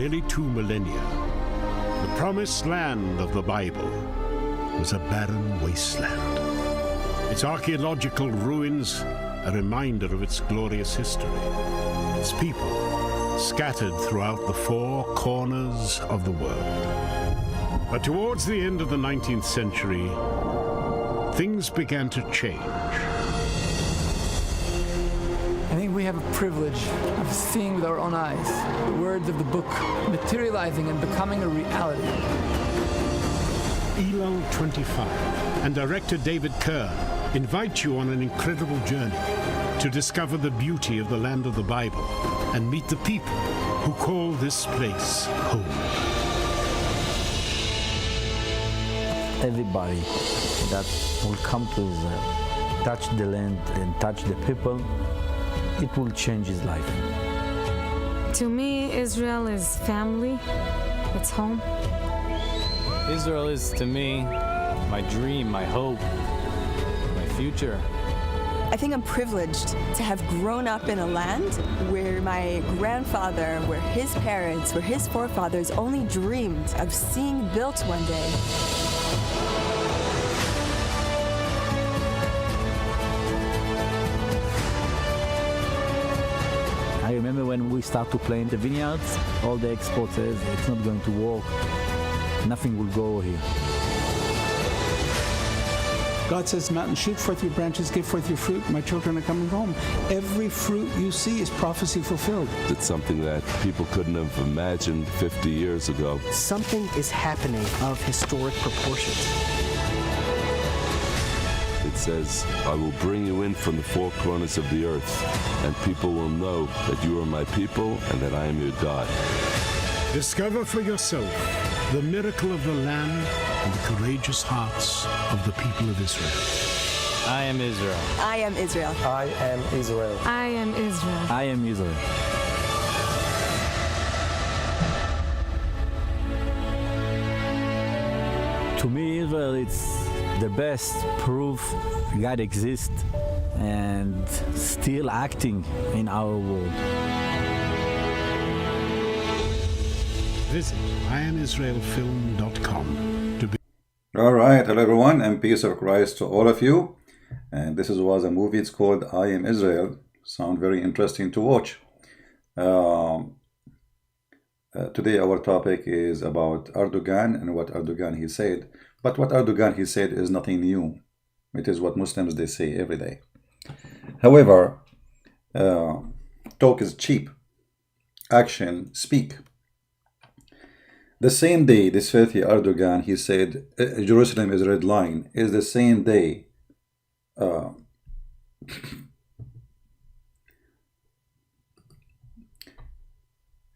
nearly 2 millennia, the promised land of the Bible was a barren wasteland. Its archaeological ruins, a reminder of its glorious history. Its people, scattered throughout the 4 corners of the world. But towards the end of the 19th century, things began to change. I think we have a privilege of seeing with our own eyes the words of the book materializing and becoming a reality. Elul 25 and director David Kerr invite you on an incredible journey to discover the beauty of the land of the Bible and meet the people who call this place home. Everybody that will come to Israel, touch the land and touch the people, it will change his life. To me, Israel is family. It's home. Israel is, to me, my dream, my hope, my future. I think I'm privileged to have grown up in a land where my grandfather, where his parents, where his forefathers only dreamed of seeing built one day. I remember when we start to play in the vineyards, all the experts says it's not going to work, nothing will go here. God says, mountain, shoot forth your branches, give forth your fruit, my children are coming home. Every fruit you see is prophecy fulfilled. It's something that people couldn't have imagined 50 years ago. Something is happening of historic proportions. It says, I will bring you in from the 4 corners of the earth, and people will know that you are my people and that I am your God. Discover for yourself the miracle of the land and the courageous hearts of the people of Israel. I am Israel. I am Israel. I am Israel. I am Israel. I am Israel. To me, Israel is the best proof God exists and still acting in our world. Visit ianisraelfilm.com to be. All right, hello everyone, and peace of Christ to all of you. And this was a movie. It's called I Am Israel. Sound very interesting to watch. Today our topic is about Erdogan and what Erdogan he said. But what Erdogan he said is nothing new. It is what Muslims they say every day. However, talk is cheap. Action speak. The same day, this filthy Erdogan, he said, Jerusalem is red line, is the same day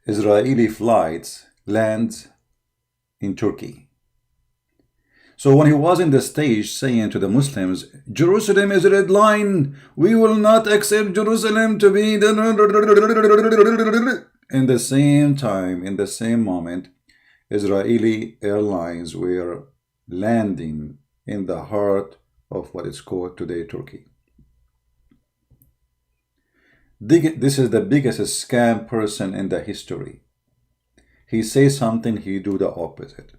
Israeli flights lands in Turkey. So when he was in the stage saying to the Muslims, Jerusalem is a red line, we will not accept Jerusalem to be the... In the same time, in the same moment, Israeli airlines were landing in the heart of what is called today Turkey. This is the biggest scam person in the history. He says something, he do the opposite.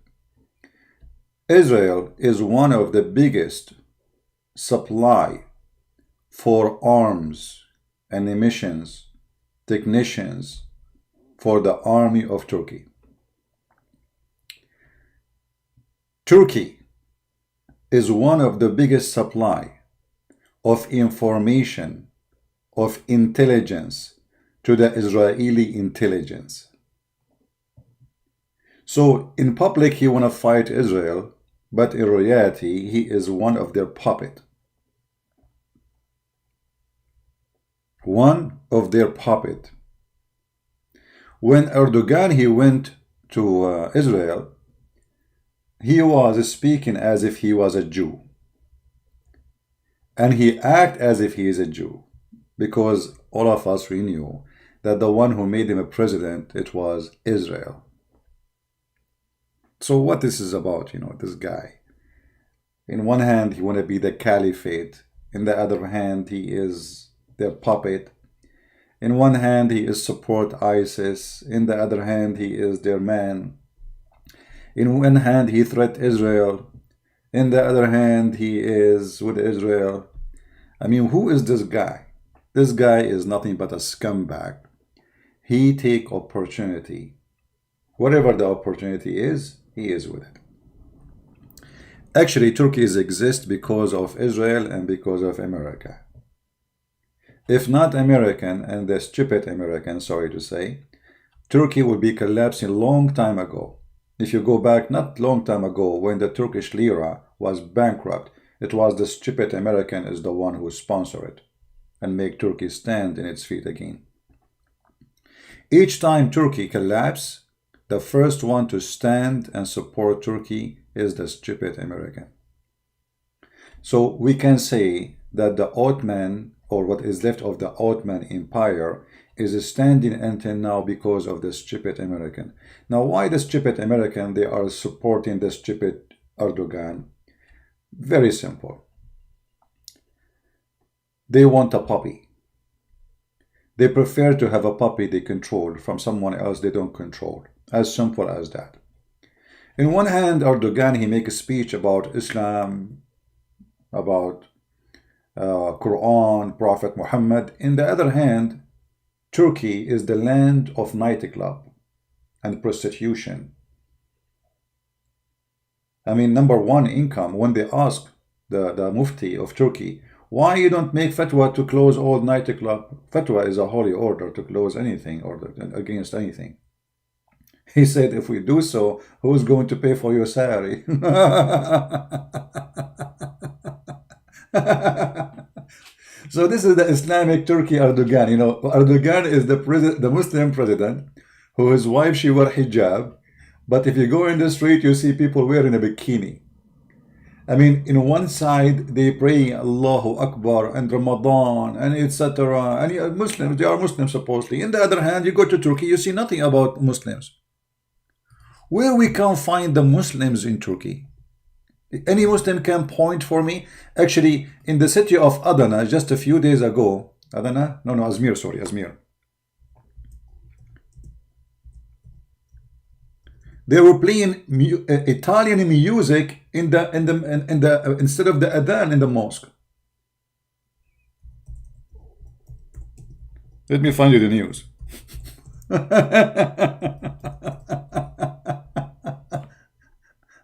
Israel is one of the biggest supply for arms and ammunitions, technicians for the army of Turkey. Turkey is one of the biggest supply of information, of intelligence to the Israeli intelligence. So in public he want to fight Israel, but in reality he is one of their puppet. One of their puppet. When Erdogan he went to Israel, he was speaking as if he was a Jew. And he acted as if he is a Jew. Because all of us we knew that the one who made him a president, it was Israel. So what this is about, this guy. In one hand, he want to be the caliphate. In the other hand, he is their puppet. In one hand, he is support ISIS. In the other hand, he is their man. In one hand, he threat Israel. In the other hand, he is with Israel. I mean, who is this guy? This guy is nothing but a scumbag. He take opportunity. Whatever the opportunity is, he is with it. Actually, Turkey exists because of Israel and because of America. If not American, and the stupid American, sorry to say, Turkey would be collapsing a long time ago. If you go back not long time ago, when the Turkish lira was bankrupt, it was the stupid American is the one who sponsored it and make Turkey stand in its feet again. Each time Turkey collapses, the first one to stand and support Turkey is the stupid American. So we can say that the Ottoman, or what is left of the Ottoman Empire, is standing until now because of the stupid American. Now, why the stupid American? They are supporting the stupid Erdogan. Very simple. They want a puppy. They prefer to have a puppy they control from someone else they don't control. As simple as that. In one hand, Erdogan, he makes a speech about Islam, about Quran, Prophet Muhammad. In the other hand, Turkey is the land of nightclub and prostitution. I mean, number one income. When they ask the Mufti of Turkey, why you don't make fatwa to close all nightclub? Fatwa is a holy order to close anything or against anything. He said, if we do so, who's going to pay for your salary? So this is the Islamic Turkey Erdogan. You know, Erdogan is the Muslim president who his wife, she wear hijab. But if you go in the street, you see people wearing a bikini. I mean, in one side, they pray Allahu Akbar and Ramadan and etc. And Muslims, they are Muslims supposedly. In the other hand, you go to Turkey, you see nothing about Muslims. Where we can find the Muslims in Turkey? Any Muslim can point for me? Actually, in the city of Adana, just a few days ago, Adana? No, Azmir, sorry, Azmir. They were playing Italian music in the instead of the adhan in the mosque. Let me find you the news.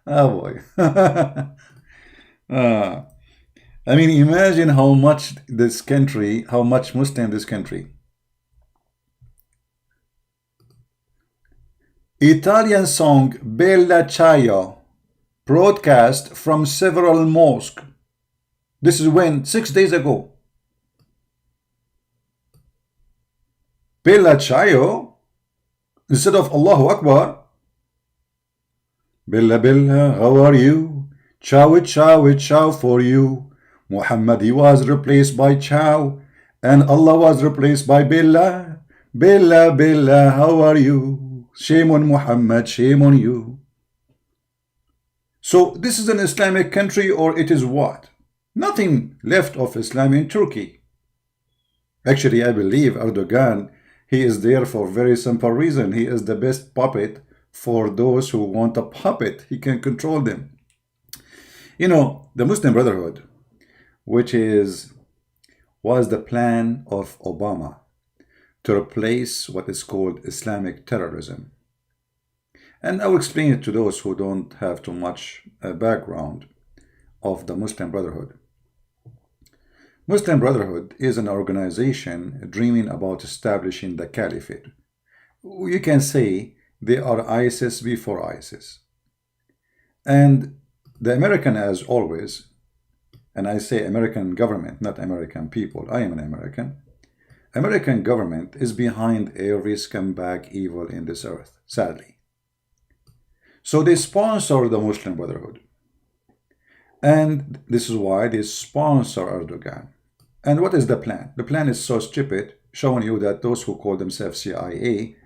Oh boy. I mean, imagine how much this country, how much Muslim this country. Italian song Bella Ciao broadcast from several mosques. This is when? 6 days ago. Bella Ciao instead of Allahu Akbar. Bella Bella, how are you? Ciao, ciao, ciao for you. Muhammad, he was replaced by Ciao, and Allah was replaced by Bella. Bella, Bella, how are you? Shame on Muhammad, shame on you. So this is an Islamic country, or it is what? Nothing left of Islam in Turkey. Actually, I believe Erdogan, he is there for a very simple reason. He is the best puppet for those who want a puppet. He can control them. You know, the Muslim Brotherhood, which was the plan of Obama to replace what is called Islamic terrorism. And I'll explain it to those who don't have too much background of the Muslim Brotherhood. Muslim Brotherhood is an organization dreaming about establishing the caliphate. You can say they are ISIS before ISIS. And the American, as always, and I say American government, not American people, I am an American. American government is behind every scumbag evil in this earth, sadly. So they sponsor the Muslim Brotherhood. And this is why they sponsor Erdogan. And what is the plan? The plan is so stupid, showing you that those who call themselves CIA,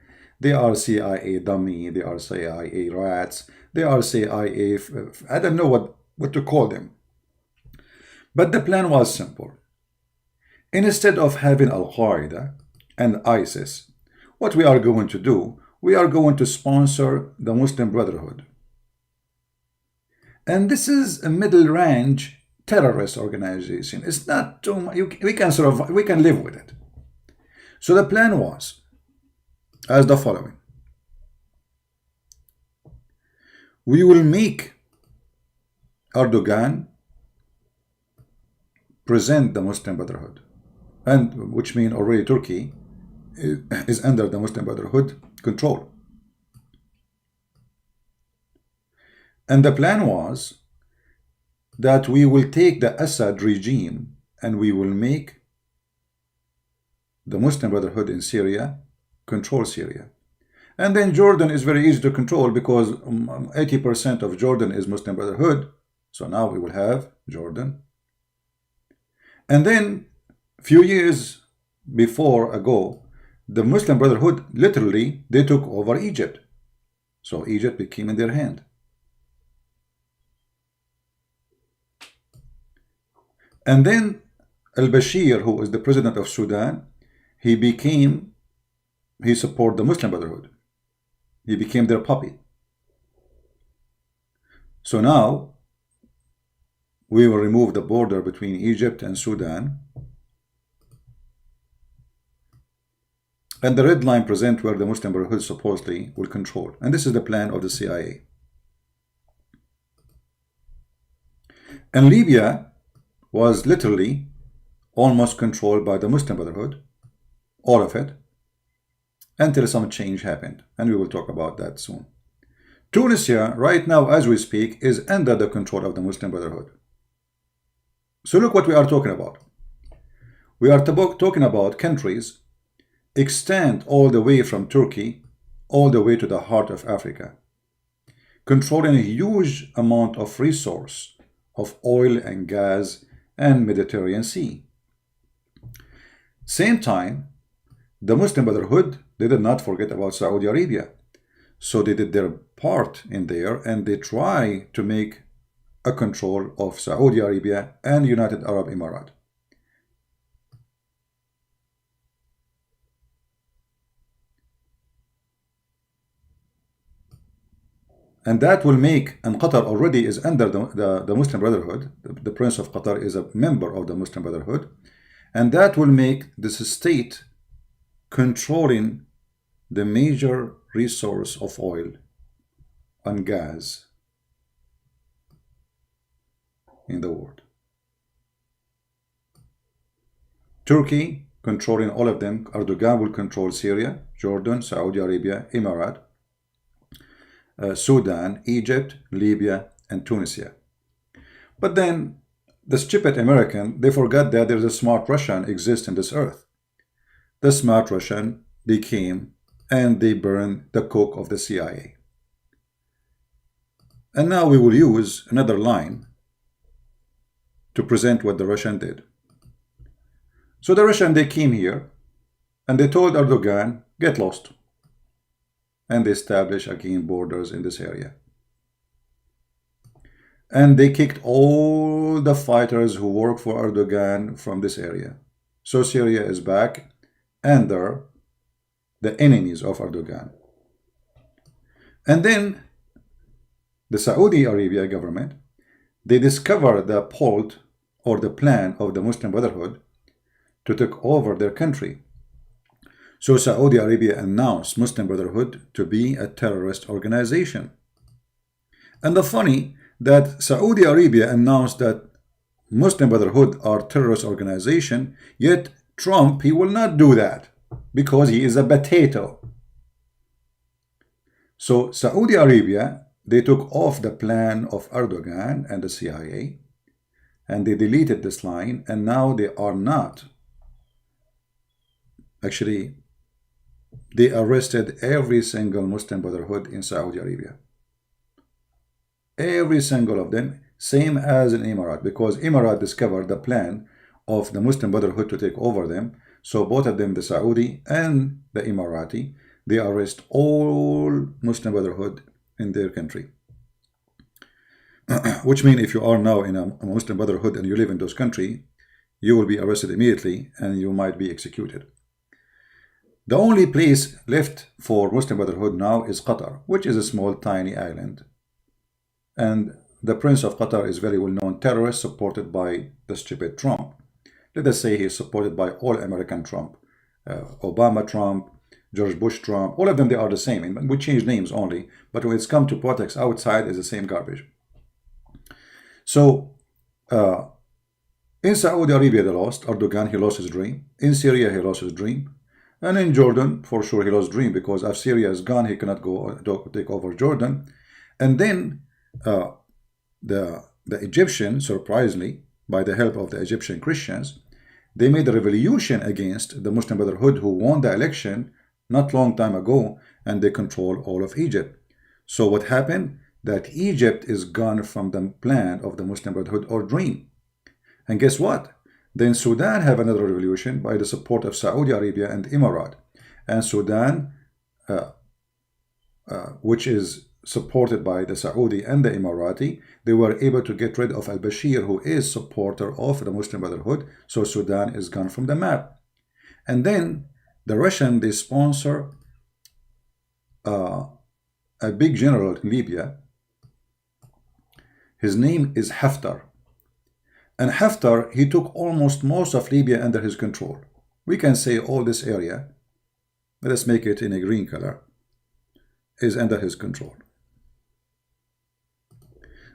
they are CIA dummy, they are CIA rats, they are CIA, I don't know what to call them. But the plan was simple. Instead of having Al-Qaeda and ISIS. What we are going to do, we are going to sponsor the Muslim Brotherhood. And this is a middle range terrorist organization. It's not too much. We can live with it. So the plan was as the following. We will make Erdogan present the Muslim Brotherhood, and which means already Turkey is under the Muslim Brotherhood control. And the plan was that we will take the Assad regime and we will make the Muslim Brotherhood in Syria control Syria. And then Jordan is very easy to control because 80% of Jordan is Muslim Brotherhood. So now we will have Jordan. And then a few years ago, the Muslim Brotherhood, literally, they took over Egypt. So Egypt became in their hand. And then al-Bashir, who is the president of Sudan, he supported the Muslim Brotherhood. He became their puppet. So now we will remove the border between Egypt and Sudan. And the red line present where the Muslim Brotherhood supposedly will control. And this is the plan of the CIA. And Libya was literally almost controlled by the Muslim Brotherhood, all of it, until some change happened. And we will talk about that soon. Tunisia, right now as we speak, is under the control of the Muslim Brotherhood. So look what we are talking about. We are talking about countries extend all the way from Turkey all the way to the heart of Africa, controlling a huge amount of resource of oil and gas and Mediterranean Sea. Same time, the Muslim Brotherhood, they did not forget about Saudi Arabia. So they did their part in there and they try to make a control of Saudi Arabia and United Arab Emirates. And that will make, and Qatar already is under the Muslim Brotherhood. The Prince of Qatar is a member of the Muslim Brotherhood. And that will make this state controlling the major resource of oil and gas in the world. Turkey controlling all of them. Erdogan will control Syria, Jordan, Saudi Arabia, Emirates, Sudan, Egypt, Libya, and Tunisia. But then the stupid American, they forgot that there is a smart Russian exists in this earth. The smart Russian, they came and they burned the coke of the CIA. And now we will use another line to present what the Russian did. So the Russian, they came here and they told Erdogan, get lost. And they established again borders in this area. And they kicked all the fighters who work for Erdogan from this area. So Syria is back under the enemies of Erdogan. And then the Saudi Arabia government, they discovered the plot or the plan of the Muslim Brotherhood to take over their country. So Saudi Arabia announced Muslim Brotherhood to be a terrorist organization. And the funny that Saudi Arabia announced that Muslim Brotherhood are terrorist organization, yet Trump, he will not do that because he is a potato. So Saudi Arabia, they took off the plan of Erdogan and the CIA and they deleted this line, and now they are not. Actually, they arrested every single Muslim Brotherhood in Saudi Arabia. Every single of them, same as in Emirates, because Emirates discovered the plan of the Muslim Brotherhood to take over them. So both of them, the Saudi and the Emirati, they arrest all Muslim Brotherhood in their country. Which means if you are now in a Muslim Brotherhood and you live in those countries, you will be arrested immediately and you might be executed. The only place left for Muslim Brotherhood now is Qatar, which is a small, tiny island. And the Prince of Qatar is very well-known terrorist supported by the stupid Trump. Let us say he is supported by all American Trump. Obama Trump, George Bush Trump, all of them, they are the same. And we change names only. But when it's come to politics outside, it's the same garbage. So, in Saudi Arabia, they lost. Erdogan, he lost his dream. In Syria, he lost his dream. And in Jordan, for sure, he lost dream because if Syria is gone, he cannot go take over Jordan. And then the Egyptians, surprisingly, by the help of the Egyptian Christians, they made a revolution against the Muslim Brotherhood who won the election not long time ago, and they control all of Egypt. So what happened? That Egypt is gone from the plan of the Muslim Brotherhood or dream. And guess what? Then Sudan have another revolution by the support of Saudi Arabia and Emirat. And Sudan, which is supported by the Saudi and the Emirati, they were able to get rid of al-Bashir, who is supporter of the Muslim Brotherhood. So Sudan is gone from the map. And then the Russian, they sponsor a big general in Libya. His name is Haftar. And Haftar, he took almost most of Libya under his control. We can say all this area, let us make it in a green color, is under his control.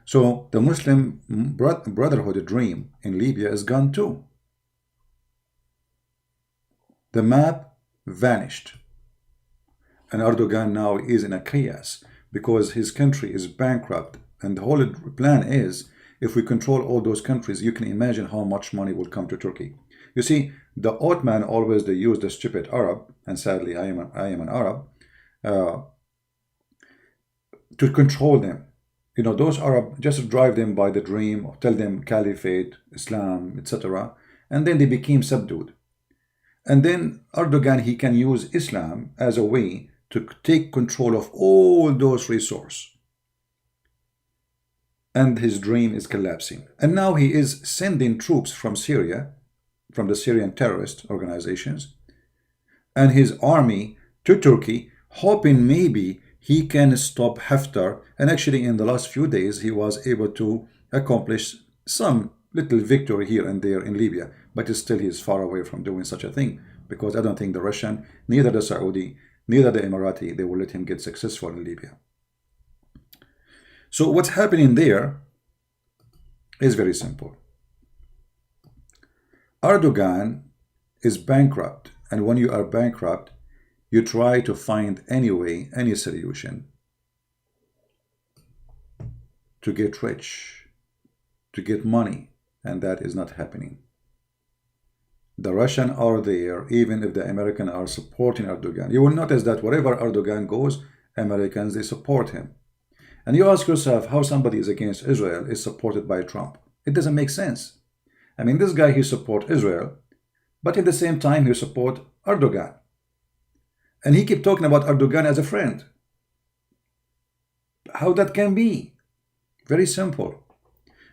So the Muslim Brotherhood dream in Libya is gone too. The map vanished. And Erdogan now is in a chaos because his country is bankrupt. And the whole plan is, if we control all those countries, you can imagine how much money will come to Turkey. You see, the Ottoman always, they used the stupid Arab, and sadly I am an Arab, to control them. You know, those Arab, just drive them by the dream, or tell them caliphate, Islam, etc. And then they became subdued. And then Erdogan, he can use Islam as a way to take control of all those resources. And his dream is collapsing. And now he is sending troops from Syria, from the Syrian terrorist organizations, and his army to Turkey, hoping maybe he can stop Haftar. And actually in the last few days, he was able to accomplish some little victory here and there in Libya. But still he is far away from doing such a thing, because I don't think the Russian, neither the Saudi, neither the Emirati, they will let him get successful in Libya. So what's happening there is very simple. Erdogan is bankrupt, and when you are bankrupt, you try to find any way, any solution to get rich, to get money, and that is not happening. The Russians are there, even if the Americans are supporting Erdogan. You will notice that wherever Erdogan goes, Americans, they support him. And you ask yourself how somebody is against Israel is supported by Trump. It doesn't make sense. I mean, this guy, he supports Israel, but at the same time, he supports Erdogan. And he keeps talking about Erdogan as a friend. How that can be? Very simple.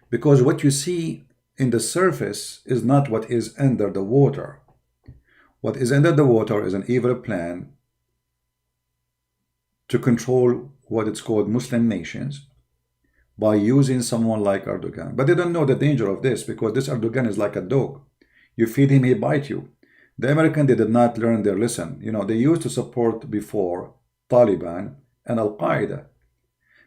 Because what you see in the surface is not what is under the water. What is under the water is an evil plan to control what it's called Muslim nations by using someone like Erdogan. But they don't know the danger of this, because this Erdogan is like a dog. You feed him, he bites you. The Americans, they did not learn their lesson. You know, they used to support before Taliban and Al-Qaeda.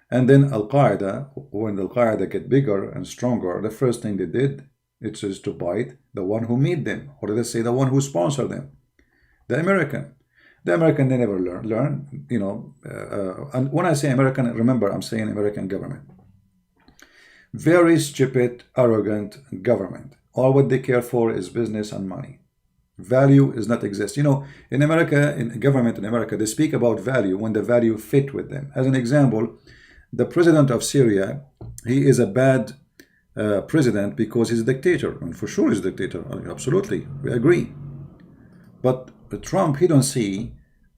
And then Al-Qaeda, when Al-Qaeda get bigger and stronger, the first thing they did, it is to bite the one who made them, or let's say the one who sponsored them, the American. The American, they never learn, you know. And when I say American, remember, I'm saying American government. Very stupid, arrogant government. All what they care for is business and money. Value is not exist. You know, in America, in government in America, they speak about value when the value fit with them. As an example, the president of Syria, he is a bad president because he's a dictator. And for sure he's a dictator. Absolutely, we agree. But Trump, he don't see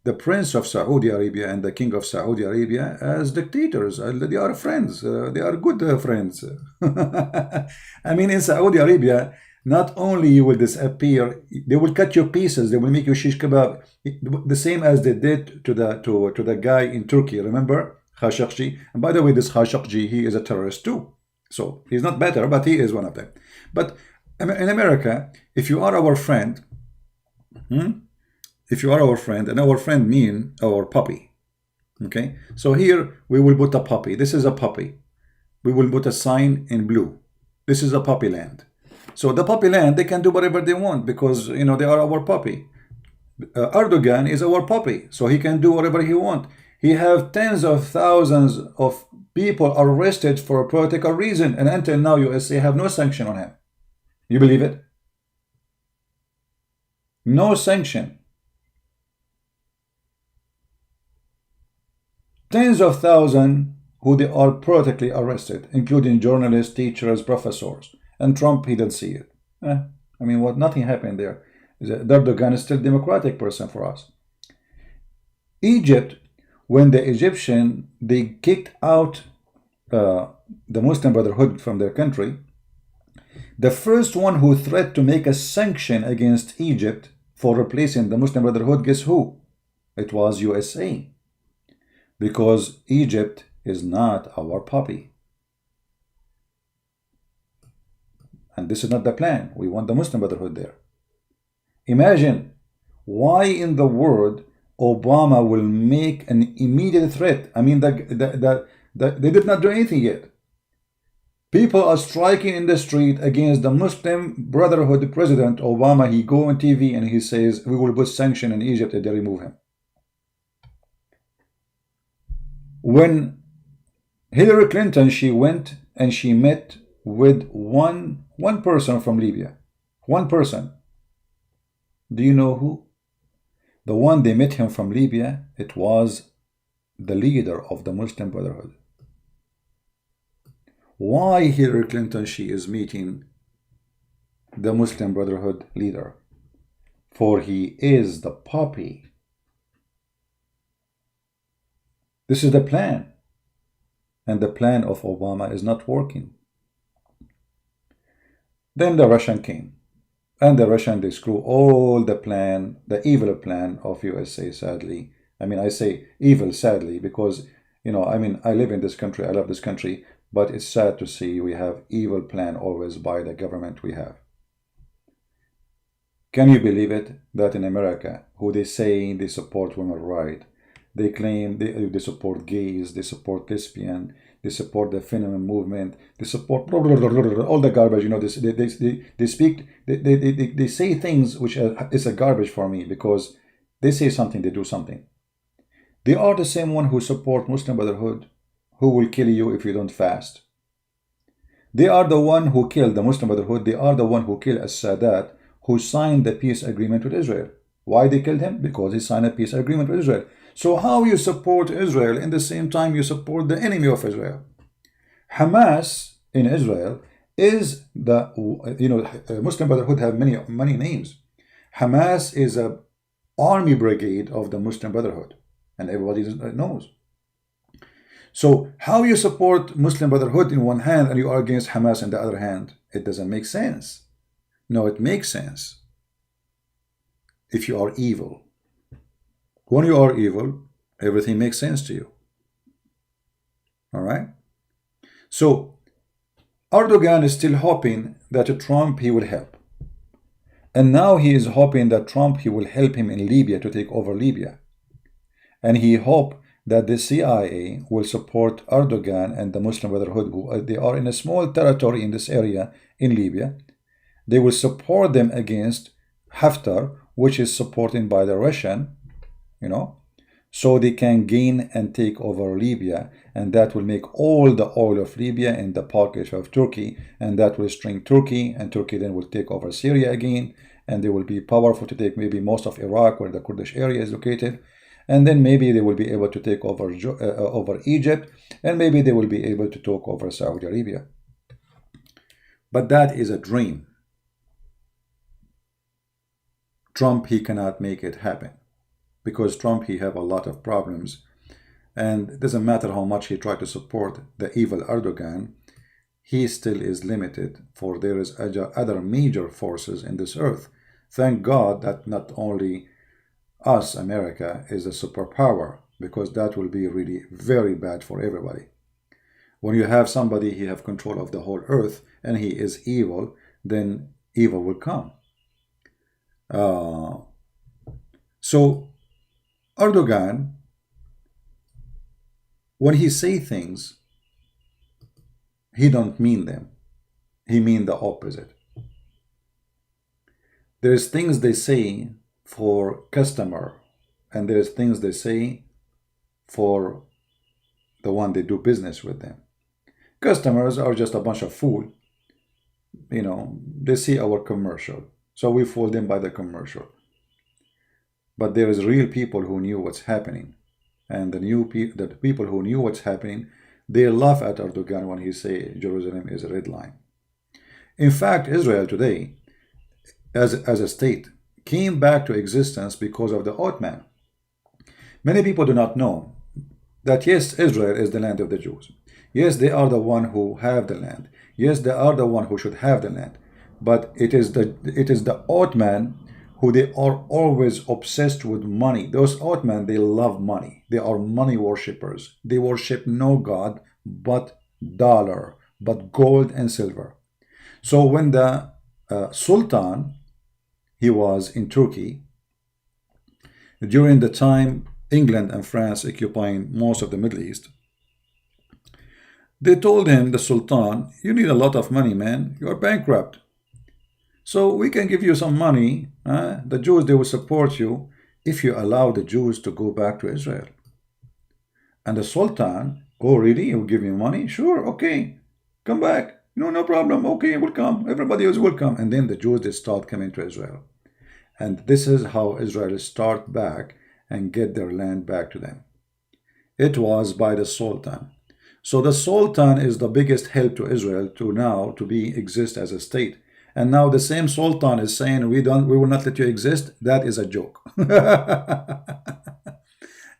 the Prince of Saudi Arabia and the King of Saudi Arabia as dictators. They are friends. They are good friends. I mean, in Saudi Arabia, not only you will disappear, they will cut you pieces. They will make you shish kebab, the same as they did to the guy in Turkey. Remember Khashoggi? And by the way, this Khashoggi, he is a terrorist too. So he's not better, but he is one of them. But in America, if you are our friend, if you are our friend, and our friend mean our puppy. Okay, so here we will put a puppy. This is a puppy. We will put a sign in blue. This is a puppy land. So the puppy land, they can do whatever they want because, you know, they are our puppy. Erdogan is our puppy, so he can do whatever he wants. He have tens of thousands of people arrested for a political reason, and until now USA have no sanction on him. You believe it? No sanction. Tens of thousands who they are politically arrested, including journalists, teachers, professors. And Trump, he didn't see it. I mean, what? Nothing happened there. Erdogan is still a democratic person for us. Egypt, when the Egyptian, they kicked out the Muslim Brotherhood from their country, the first one who threatened to make a sanction against Egypt for replacing the Muslim Brotherhood, guess who? It was USA. Because Egypt is not our puppy. And this is not the plan. We want the Muslim Brotherhood there. Imagine why in the world Obama will make an immediate threat. I mean, they did not do anything yet. People are striking in the street against the Muslim Brotherhood president Obama. He go on TV and he says, we will put sanction in Egypt if they remove him. When Hillary Clinton, she went and she met with one person from Libya. One person. Do you know who? The one they met him from Libya, it was the leader of the Muslim Brotherhood. Why Hillary Clinton, she is meeting the Muslim Brotherhood leader? For he is the puppy. This is the plan. And the plan of Obama is not working. Then the Russian came. And the Russian, they screw all the plan, the evil plan of USA, sadly. I mean, I say evil, sadly, because, you know, I mean, I live in this country, I love this country, but it's sad to see we have evil plan always by the government we have. Can you believe it that in America, who they say they support women's rights, they claim they support gays, they support lesbian, they support the feminine movement, they support all the garbage, you know, they speak, they say things which is a garbage for me because they say something, they do something. They are the same one who support Muslim Brotherhood, who will kill you if you don't fast. They are the one who killed the Muslim Brotherhood. They are the one who killed Sadat, who signed the peace agreement with Israel. Why they killed him? Because he signed a peace agreement with Israel. So how you support Israel in the same time you support the enemy of Israel? Hamas in Israel is the, you know, Muslim Brotherhood have many names. Hamas is a army brigade of the Muslim Brotherhood, and everybody knows. So how you support Muslim Brotherhood in one hand and you are against Hamas in the other hand? It doesn't make sense. No, it makes sense if you are evil. When you are evil, everything makes sense to you. All right? So Erdogan is still hoping that Trump, he will help. And now he is hoping that Trump, he will help him in Libya to take over Libya. And he hopes that the CIA will support Erdogan and the Muslim Brotherhood, who they are in a small territory in this area in Libya. They will support them against Haftar, which is supported by the Russian, you know, so they can gain and take over Libya, and that will make all the oil of Libya in the pocket of Turkey, and that will string Turkey, and Turkey then will take over Syria again, and they will be powerful to take maybe most of Iraq where the Kurdish area is located, and then maybe they will be able to take over Egypt, and maybe they will be able to take over Saudi Arabia. But that is a dream. Trump, he cannot make it happen. Because Trump, he have a lot of problems, and it doesn't matter how much he tried to support the evil Erdogan, he still is limited, for there is other major forces in this earth. Thank God that not only us, America, is a superpower, because that will be really very bad for everybody. When you have somebody, he have control of the whole earth, and he is evil, then evil will come. So Erdogan, when he say things, he don't mean them. He mean the opposite. There's things they say for customer, and there's things they say for the one they do business with them. Customers are just a bunch of fool. You know, they see our commercial, so we fool them by the commercial. But there is real people who knew what's happening, and the people who knew what's happening, they laugh at Erdogan when he say Jerusalem is a red line. In fact, Israel today, as a state, came back to existence because of the Ottoman. Many people do not know that yes, Israel is the land of the Jews. Yes, they are the one who have the land. Yes, they are the one who should have the land. But it is the Ottoman who they are always obsessed with money. Those Ottoman, they love money. They are money worshippers. They worship no God but dollar, but gold and silver. So when the Sultan, he was in Turkey, during the time England and France occupying most of the Middle East, they told him, the Sultan, you need a lot of money, man. You're bankrupt. So we can give you some money. The Jews, they will support you if you allow the Jews to go back to Israel. And the Sultan, oh really? He will give you money? Sure, okay. Come back. No problem. Okay, we'll come. Everybody is welcome. And then the Jews, they start coming to Israel. And this is how Israel start back and get their land back to them. It was by the Sultan. So the Sultan is the biggest help to Israel to exist as a state. And now the same Sultan is saying, we will not let you exist. That is a joke.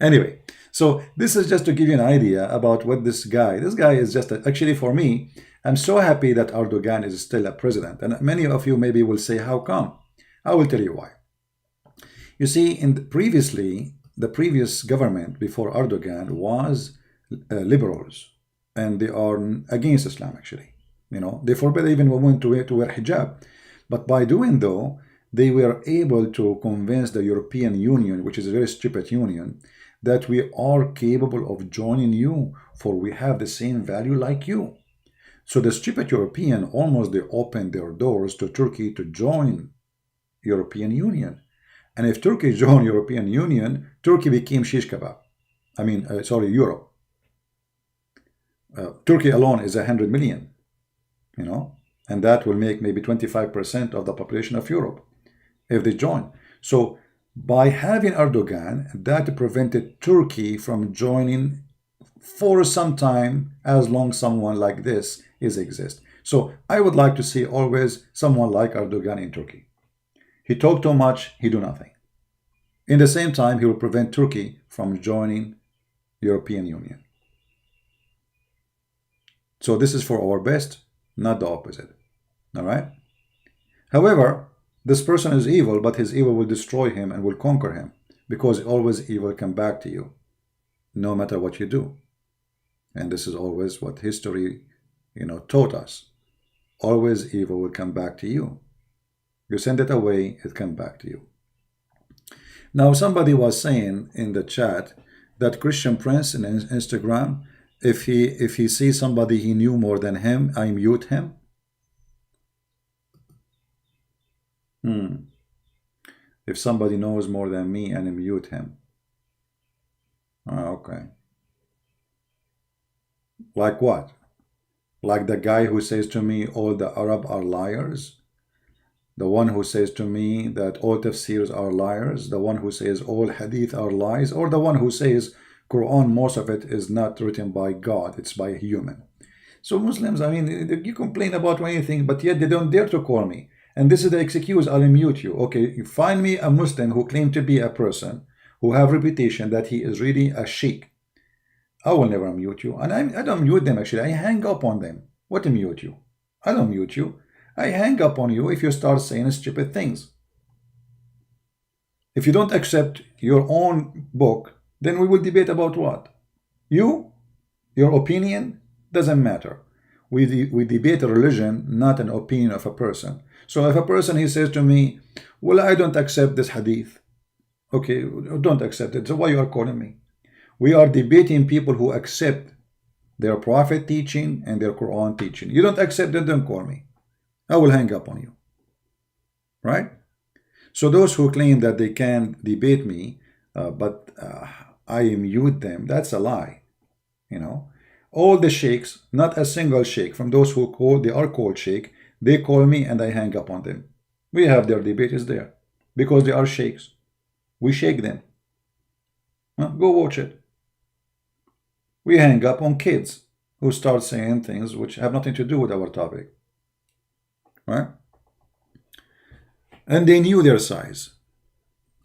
Anyway, so this is just to give you an idea about what this guy is just, actually for me, I'm so happy that Erdogan is still a president. And many of you maybe will say, how come? I will tell you why. You see, the previous government before Erdogan was liberals, and they are against Islam actually. You know, they forbid even women to wear hijab. But by doing though, they were able to convince the European Union, which is a very stupid union, that we are capable of joining you, for we have the same value like you. So the stupid European, almost they opened their doors to Turkey to join European Union. And if Turkey joined European Union, Turkey became shish kebab. Europe. Turkey alone is 100 million. You know, and that will make maybe 25% of the population of Europe if they join. So by having Erdogan, that prevented Turkey from joining for some time, as long as someone like this exists. So I would like to see always someone like Erdogan in Turkey. He talk too much, he do nothing. In the same time, he will prevent Turkey from joining European Union. So this is for our best, not the opposite. All right? However, this person is evil, but his evil will destroy him and will conquer him, because always evil come back to you, no matter what you do. And this is always what history, taught us. Always evil will come back to you. You send it away, it come back to you. Now, somebody was saying in the chat that Christian Prince in Instagram, if he sees somebody he knew more than him, I mute him. If somebody knows more than me, and I mute him. Okay. Like what? Like the guy who says to me, all the Arab are liars? The one who says to me that all tafsirs are liars? The one who says all hadith are lies? Or the one who says Quran, most of it is not written by God, it's by a human? So Muslims, you complain about anything, but yet they don't dare to call me. And this is the excuse, I'll mute you. Okay, you find me a Muslim who claims to be a person who have reputation that he is really a sheikh. I will never mute you. And I don't mute them actually, I hang up on them. What mute you? I don't mute you. I hang up on you if you start saying stupid things. If you don't accept your own book, then we will debate about what? You? Your opinion? Doesn't matter. We debate a religion, not an opinion of a person. So if a person, he says to me, well, I don't accept this hadith. Okay, don't accept it. So why you are calling me? We are debating people who accept their prophet teaching and their Quran teaching. You don't accept it, don't call me. I will hang up on you. Right? So those who claim that they can debate me, but I mute them, that's a lie. You know, all the sheikhs, not a single sheikh from those who they are called sheikh, they call me and I hang up on them. We have their debate is there because they are sheikhs. We shake them. Go watch it. We hang up on kids who start saying things which have nothing to do with our topic. Right? And they knew their size.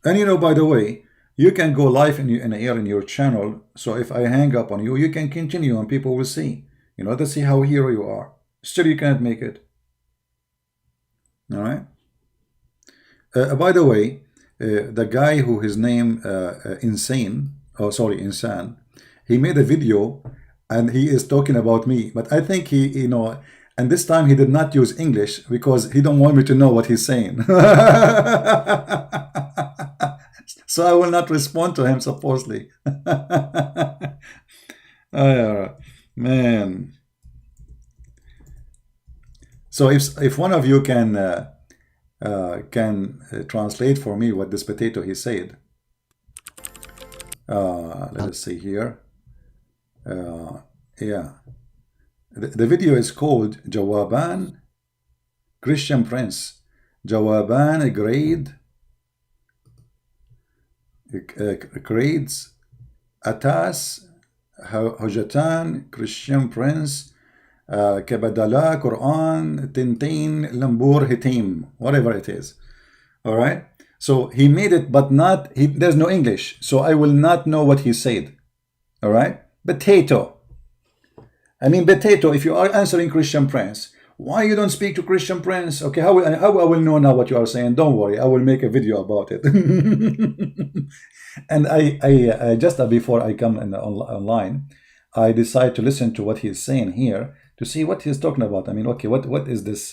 And you know, by the way, you can go live in air in your channel. So if I hang up on you, you can continue and people will see. You know, let's see how hero you are. Still, you can't make it. All right. By the way, the guy who his name Insan, he made a video and he is talking about me. But I think he, you know, and this time he did not use English because he don't want me to know what he's saying. So I will not respond to him supposedly. Man. So if one of you can translate for me what this potato he said. Let us see here. Yeah. The video is called Jawaban Christian Prince. Jawaban grades Atas Hujatan Christian Prince Kabadala Quran Tintin Lambur Hitim, whatever it is. All right. So he made it, but not there's no English, so I will not know what he said. All right. Potato. I mean, potato. If you are answering Christian Prince, why you don't speak to Christian Prince? Okay, how I will know now what you are saying? Don't worry, I will make a video about it. And I just before I come online, I decide to listen to what he's saying here to see what he's talking about. I mean, okay, what is this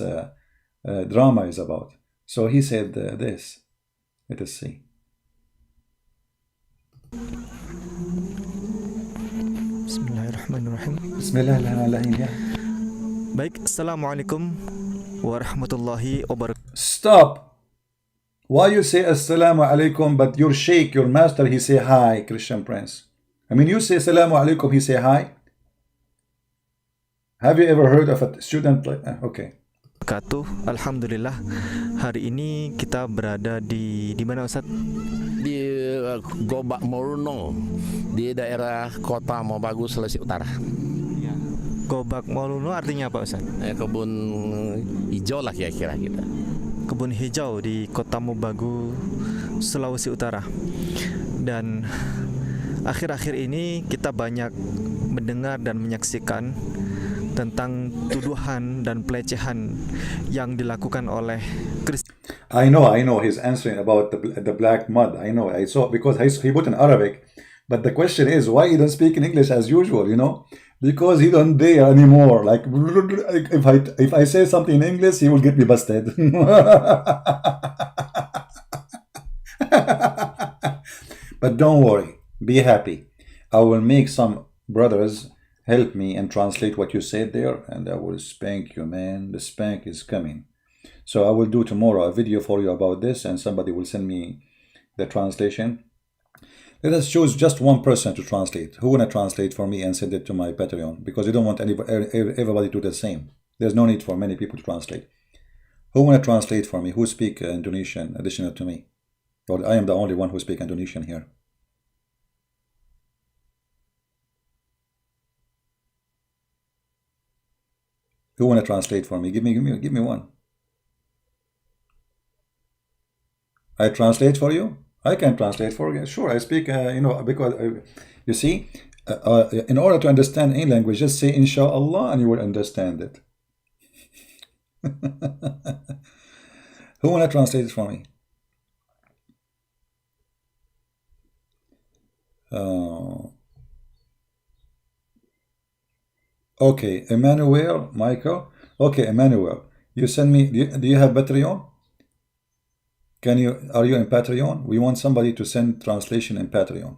drama is about? So he said this. Let us see. Bismillahirrahmanirrahim. Bismillahirrahmanirrahim. Baik, Assalamualaikum warahmatullahi wabarakatuh. Stop. Why you say Assalamu alaikum, but your sheikh, your master, he say hi, Christian Prince? I mean, you say Assalamu alaikum, he say hi. Have you ever heard of a student like okay. Alhamdulillah, hari ini kita berada di mana, Ustaz? Di Gobak Moruno, di daerah Kota Mobagu, Sulawesi Utara. Gobak Moruno artinya apa, Ustaz? Kebun hijau lah kira-kira kita. Kebun hijau di Kota Mobagu, Sulawesi Utara. Dan akhir-akhir ini kita banyak mendengar dan menyaksikan tentang tuduhan dan pelecehan yang dilakukan oleh Kristen. I know he's answering about the black mud. I know, I saw because he put in Arabic, but the question is why he don't speak in English as usual, you know? Because he don't dare anymore. Like if I say something in English, he will get me busted. But don't worry, be happy. I will make some brothers help me and translate what you said there, and I will spank you, man. The spank is coming. So I will do tomorrow a video for you about this, and somebody will send me the translation. Let us choose just one person to translate. Who wanna translate for me and send it to my Patreon? Because you don't want everybody to do the same. There's no need for many people to translate. Who wanna translate for me? Who speak Indonesian additional to me? Or I am the only one who speak Indonesian here. Who wanna translate for me? Give me one. I translate for you. I can translate for you. Sure, I speak. You know, because you see, In order to understand any language, just say inshallah and you will understand it. Who want to translate it for me? Okay, Emmanuel, Michael. Okay, Emmanuel, you send me. Do you have Patreon? Are you in Patreon? We want somebody to send translation in Patreon.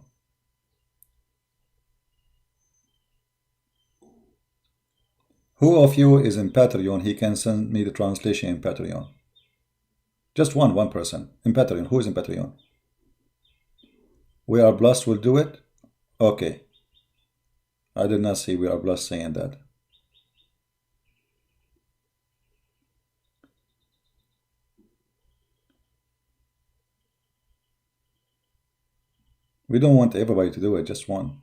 Who of you is in Patreon? He can send me the translation in Patreon. Just one person in Patreon. Who is in Patreon? We Are Blessed will do it? Okay. I did not see We Are Blessed saying that. We don't want everybody to do it, just one.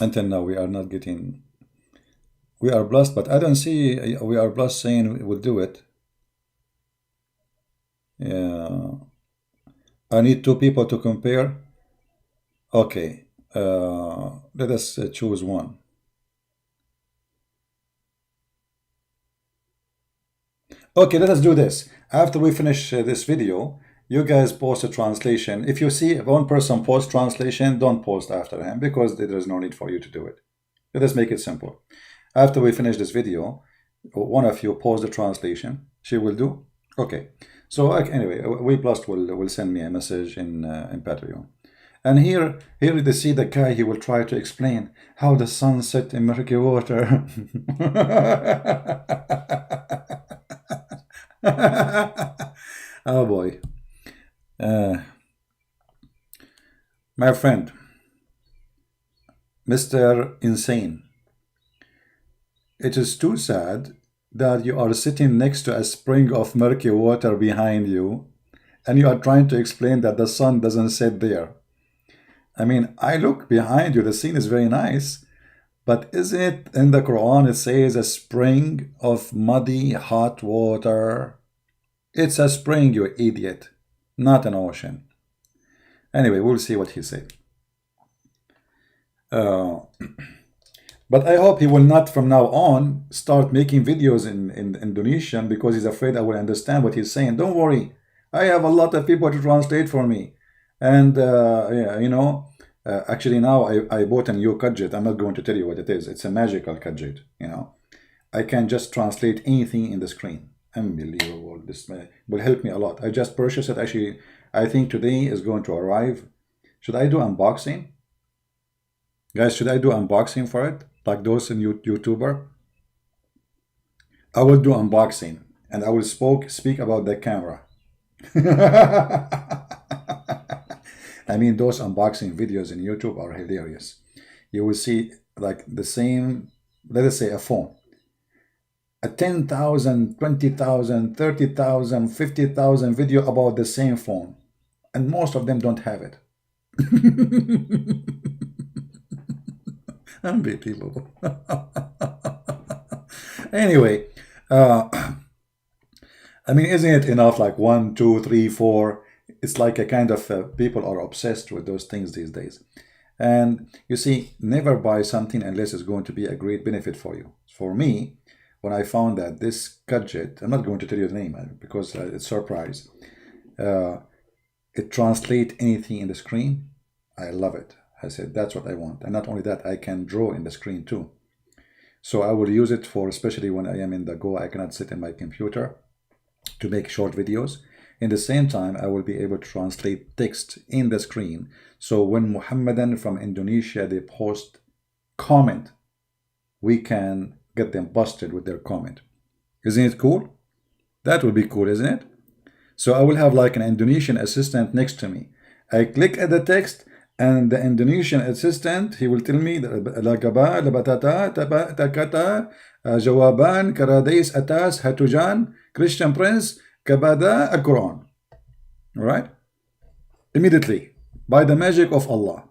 Until now, we are not getting We Are Blessed, but I don't see We Are Blessed saying we'll do it. Yeah. I need two people to compare. Okay. Let us choose one. Okay, let us do this. After we finish this video, you guys post a translation. If you see one person post translation, don't post after him because there is no need for you to do it. Let us make it simple. After we finish this video, one of you post the translation. She will do. Okay. So anyway, We Blessed will send me a message in Patreon. And here they see the guy. He will try to explain how the sun set in murky water. Oh boy. My friend, Mr. Insane, it is too sad that you are sitting next to a spring of murky water behind you and you are trying to explain that the sun doesn't set there. I mean, I look behind you, the scene is very nice, but isn't it in the Quran it says a spring of muddy hot water? It's a spring, you idiot, not an ocean. Anyway, we'll see what he said. But I hope he will not from now on start making videos in Indonesian because he's afraid I will understand what he's saying. Don't worry, I have a lot of people to translate for me. And yeah, you know, actually now I bought a new gadget. I'm not going to tell you what it is. It's a magical gadget, you know. I can just translate anything in the screen. Unbelievable. This will help me a lot. I just purchased it. Actually, I think today is going to arrive. Should I do unboxing? Guys, should I do unboxing for it? Like those in YouTuber? I will do unboxing and I will speak about the camera. I mean, those unboxing videos in YouTube are hilarious. You will see like the same, let us say a phone. A 10,000, 20,000, 30,000, 50,000 video about the same phone. And most of them don't have it. Unbelievable. Anyway, I mean, isn't it enough like 1, 2, 3, 4? It's like a kind of people are obsessed with those things these days. And you see, never buy something unless it's going to be a great benefit for you. For me, when I found that this gadget, I'm not going to tell you the name because it's a surprise. It translates anything in the screen. I love it. I said, that's what I want. And not only that, I can draw in the screen too. So I will use it for, especially when I am in the go, I cannot sit in my computer to make short videos. In the same time, I will be able to translate text in the screen. So when Muhammadan from Indonesia, they post comment, we can get them busted with their comment. Isn't it cool? That would be cool, isn't it? So I will have like an Indonesian assistant next to me. I click at the text and the Indonesian assistant, he will tell me lagaba, labatata, takata, jawaban, karadais, atas, hatujan, Christian Prince, kabada, al-Quran. All right? Immediately, by the magic of Allah.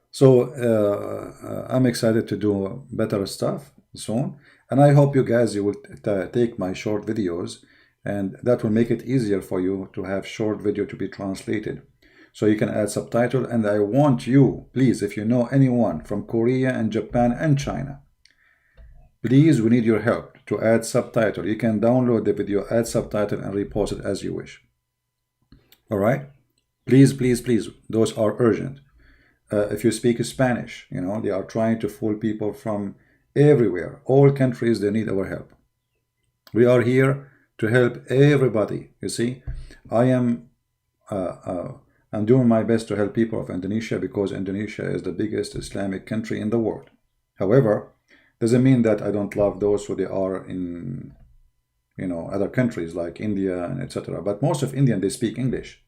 So I'm excited to do better stuff soon. And I hope you guys, you will take my short videos and that will make it easier for you to have short video to be translated. So you can add subtitle, and I want you, please, if you know anyone from Korea and Japan and China, please, we need your help to add subtitle. You can download the video, add subtitle, and repost it as you wish. All right? Please, please, please. Those are urgent. If you speak Spanish, you know, they are trying to fool people from everywhere. All countries, they need our help. We are here to help everybody. You see, I'm doing my best to help people of Indonesia, because Indonesia is the biggest Islamic country in the world. However, doesn't mean that I don't love those who they are in, you know, other countries like India and etc. But most of Indian, they speak English.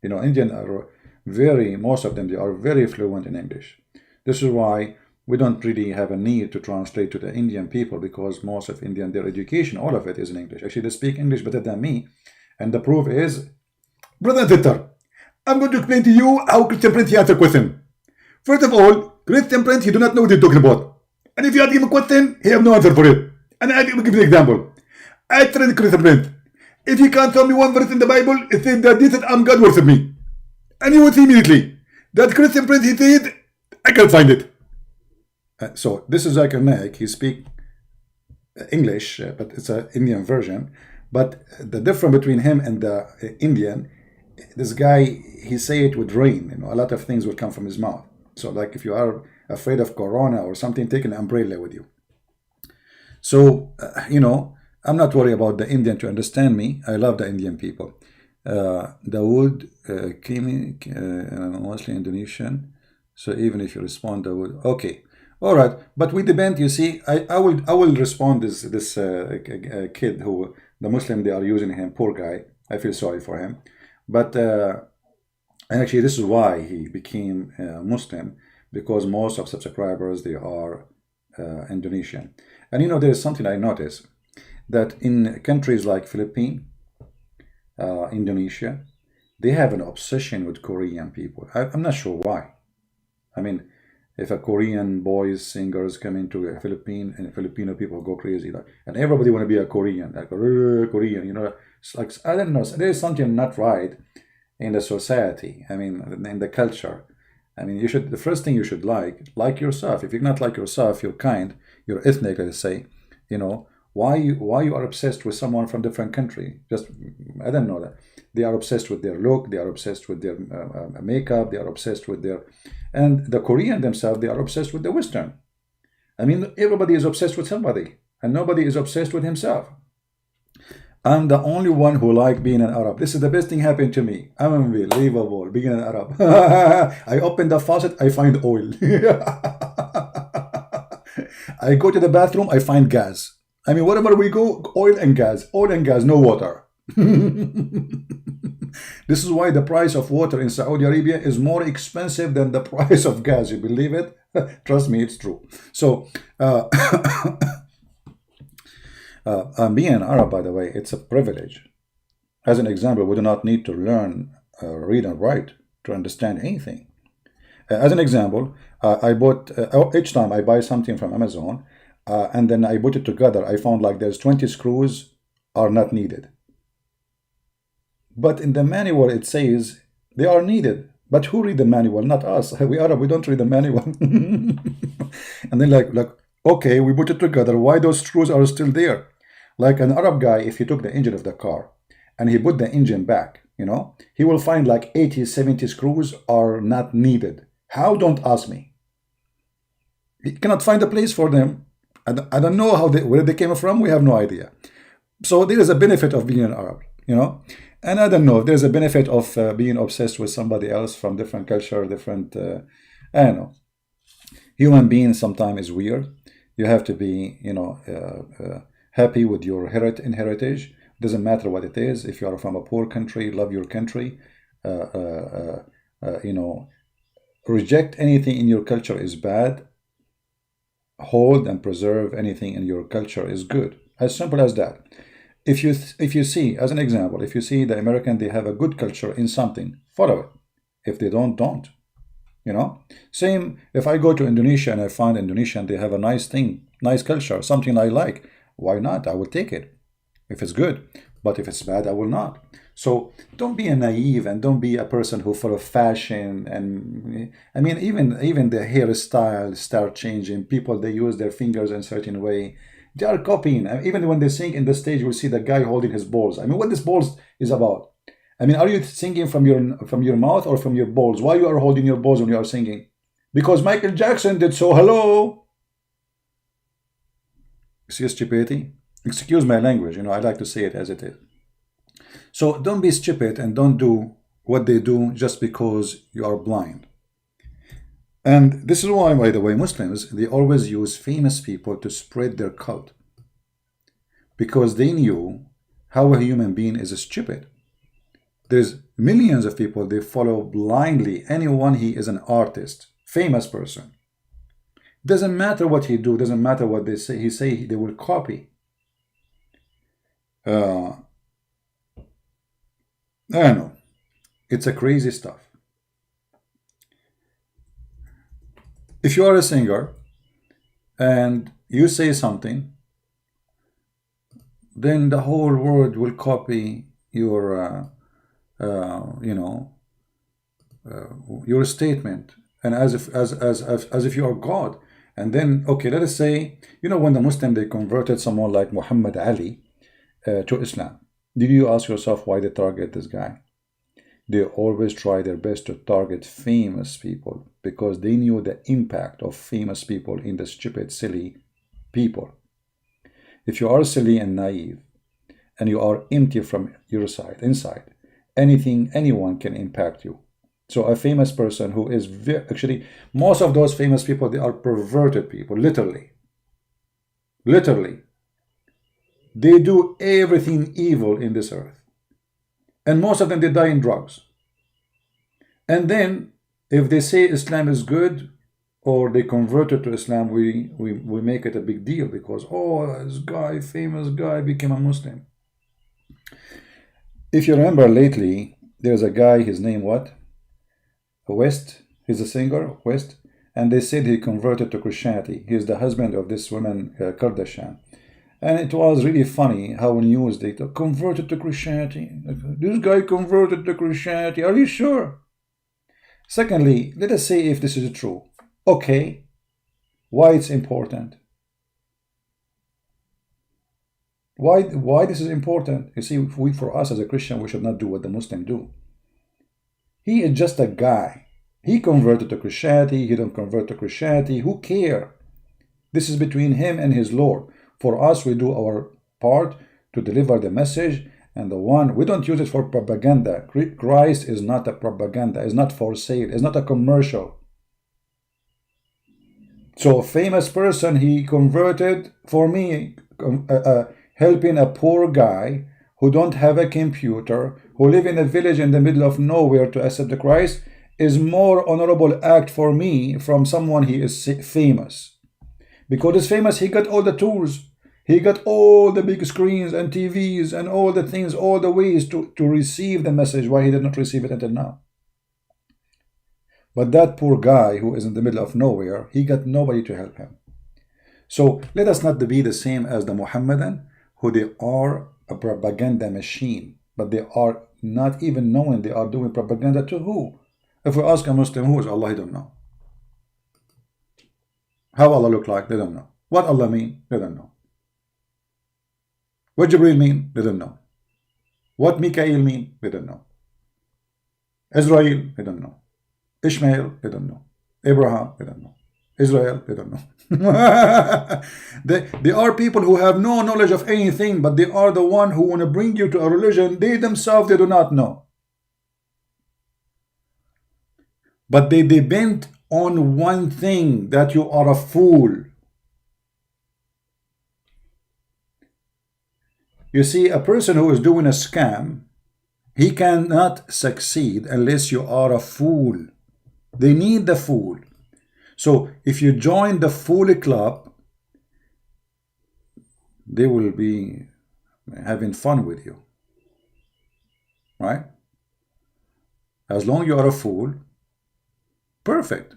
You know, Indian are most of them, they are very fluent in English. This is why we don't really have a need to translate to the Indian people, because most of Indian, their education, all of it is in English. Actually, they speak English better than me. And the proof is, brother and sister, I'm going to explain to you how Christian Prince answers question. First of all, Christian Prince, he do not know what he's talking about. And if you ask him a question, he have no answer for it. And I will give you an example. I trained Christian Prince. If you can't tell me one verse in the Bible, it says that this is I'm God worship me. And you will see immediately that Christian Prince, he said, I can't find it. So this is Zakir Naik. He speak English, but it's an Indian version. But the difference between him and the Indian, this guy, he say it with rain. You know, a lot of things will come from his mouth. So like if you are afraid of corona or something, take an umbrella with you. So, you know, I'm not worried about the Indian to understand me. I love the Indian people. Dawood, mostly Indonesian. So even if you respond, Dawood, okay. All right, but we depend. You see, I will respond this kid who the Muslim, they are using him, poor guy. I feel sorry for him, but and actually this is why he became Muslim, because most of subscribers, they are Indonesian. And you know, there is something I noticed, that in countries like Philippines, Indonesia, they have an obsession with Korean people. I'm not sure why. I mean, if a Korean boys singers come into a Philippine, and Filipino people go crazy, like, and everybody want to be a Korean, like Korean, you know. It's like, I don't know, there's something not right in the society. I mean, in the culture. I mean, you should, the first thing you should like yourself. If you're not like yourself, you're kind, you're ethnic, let's say, you know, why you are obsessed with someone from different country? Just, I don't know that. They are obsessed with their look, they are obsessed with their makeup, they are obsessed with their, and the Korean themselves, they are obsessed with the Western. I mean, everybody is obsessed with somebody, and nobody is obsessed with himself. I'm the only one who like being an Arab. This is the best thing happened to me. I'm unbelievable being an Arab. I open the faucet, I find oil. I go to the bathroom, I find gas. I mean, wherever we go, oil and gas, no water. This is why the price of water in Saudi Arabia is more expensive than the price of gas. You believe it? Trust me, it's true. So, being an Arab, by the way, it's a privilege. As an example, we do not need to learn read and write to understand anything. As an example, I bought, each time I buy something from Amazon, and then I put it together, I found like there's 20 screws are not needed. But in the manual, it says they are needed. But who read the manual? Not us. We Arab, we don't read the manual. And then like, okay, we put it together. Why those screws are still there? Like an Arab guy, if he took the engine of the car and he put the engine back, you know, he will find like 80, 70 screws are not needed. How? Don't ask me. He cannot find a place for them. I don't know how where they came from. We have no idea. So there is a benefit of being an Arab, you know. And I don't know if there's a benefit of being obsessed with somebody else from different culture, different, I don't know. Human being sometimes is weird. You have to be, you know, happy with your heritage. Doesn't matter what it is. If you are from a poor country, love your country. You know, reject anything in your culture is bad. Hold and preserve anything in your culture is good. As simple as that. If you see, as an example, if you see the American, they have a good culture in something, follow it. If they don't. You know, same if I go to Indonesia and I find Indonesian, they have a nice thing, nice culture, something I like. Why not? I will take it if it's good. But if it's bad, I will not. So don't be a naive and don't be a person who full of fashion. And I mean, even the hairstyle start changing. People, they use their fingers in a certain way. They are copying. Even when they sing in the stage, we'll see the guy holding his balls. I mean, what this balls is about? I mean, are you singing from your mouth or from your balls? Why you are holding your balls when you are singing? Because Michael Jackson did so. Hello. See stupidity? Excuse my language. You know, I like to say it as it is. So don't be stupid and don't do what they do just because you are blind. And this is why, by the way, Muslims, they always use famous people to spread their cult. Because they knew how a human being is stupid. There's millions of people, they follow blindly anyone. He is an artist, famous person. Doesn't matter what he do, doesn't matter what they say, they will copy. I don't know. It's a crazy stuff. If you are a singer and you say something, then the whole world will copy your, your statement, and as if you are God. And then, okay, let us say, when the Muslim, they converted someone like Muhammad Ali to Islam. Did you ask yourself why they target this guy? They always try their best to target famous people because they knew the impact of famous people in the stupid, silly people. If you are silly and naive and you are empty from your side, inside, anyone can impact you. So a famous person who is actually, most of those famous people, they are perverted people, literally. Literally. They do everything evil in this earth. And most of them, they die in drugs. And then, if they say Islam is good, or they converted to Islam, we make it a big deal because, oh, this guy, famous guy, became a Muslim. If you remember lately, there's a guy, his name what? West. He's a singer, West. And they said he converted to Christianity. He's the husband of this woman, Kardashian. And it was really funny how in news they converted to Christianity. This guy converted to Christianity. Are you sure? Secondly, let us say if this is true. Okay, why it's important? Why this is important? You see, for us as a Christian, we should not do what the Muslims do. He is just a guy. He converted to Christianity. He don't convert to Christianity. Who cares? This is between him and his Lord. For us, we do our part to deliver the message, and we don't use it for propaganda. Christ is not a propaganda. It's not for sale. It's not a commercial. So a famous person, he converted, for me, helping a poor guy who don't have a computer, who live in a village in the middle of nowhere to accept the Christ, is more honorable act for me from someone he is famous. Because he's famous, he got all the tools. He got all the big screens and TVs and all the things, all the ways to receive the message. Why he did not receive it until now? But that poor guy who is in the middle of nowhere, he got nobody to help him. So let us not be the same as the Muhammadan, who they are a propaganda machine, but they are not even knowing they are doing propaganda to who? If we ask a Muslim, who is Allah? He don't know. How Allah look like? They don't know. What Allah mean? They don't know. What Jibreel mean? They don't know. What Mikael mean? They don't know. Israel? They don't know. Ishmael? They don't know. Abraham? They don't know. Israel? They don't know. They are people who have no knowledge of anything, but they are the one who want to bring you to a religion they themselves, they do not know. But they depend on one thing, that you are a fool. You see, a person who is doing a scam, he cannot succeed unless you are a fool. They need the fool. So if you join the fool club, they will be having fun with you. Right? As long as you are a fool, perfect.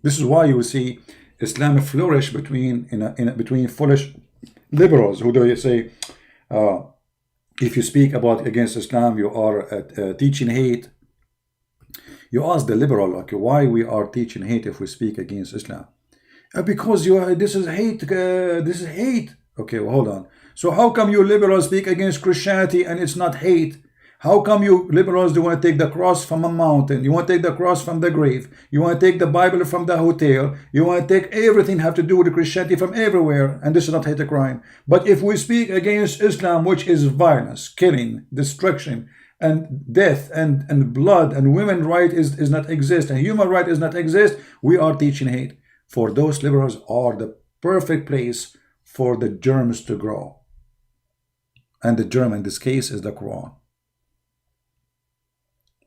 This is why you see Islam flourish between foolish liberals who do say if you speak about against Islam, you are teaching hate. You ask the liberal, okay, why we are teaching hate if we speak against Islam? Because this is hate. This is hate. Okay, well, hold on. So how come you liberals speak against Christianity and it's not hate? How come you liberals do want to take the cross from a mountain? You want to take the cross from the grave. You want to take the Bible from the hotel. You want to take everything have to do with Christianity from everywhere. And this is not hate a crime. But if we speak against Islam, which is violence, killing, destruction, and death, and blood, and women's right is not exist, and human right is not exist, we are teaching hate. For those liberals are the perfect place for the germs to grow. And the germ in this case is the Quran.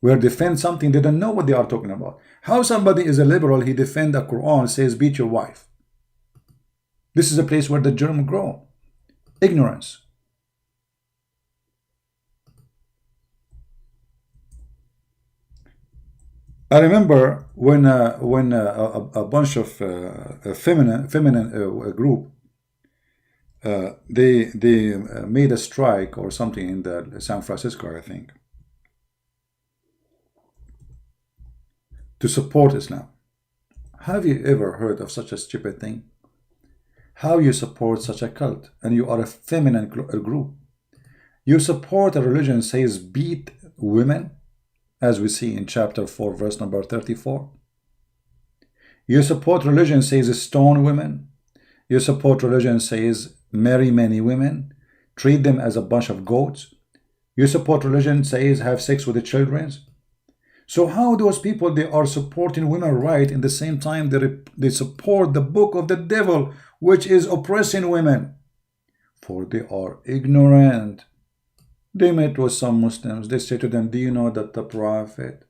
We are defend something they don't know what they are talking about. How somebody is a liberal, he defend the Quran, says beat your wife. This is a place where the germ grow. Ignorance. I remember when a bunch of feminine group they made a strike or something in the San Francisco, I think, to support Islam. Have you ever heard of such a stupid thing? How you support such a cult and you are a feminine group? You support a religion says beat women, as we see in chapter 4 verse number 34. You support religion says stone women. You support religion says marry many women, treat them as a bunch of goats. You support religion says have sex with the children. So how those people, they are supporting women's right in the same time they support the book of the devil, which is oppressing women? For they are ignorant. They met with some Muslims. They say to them, do you know that the Prophet,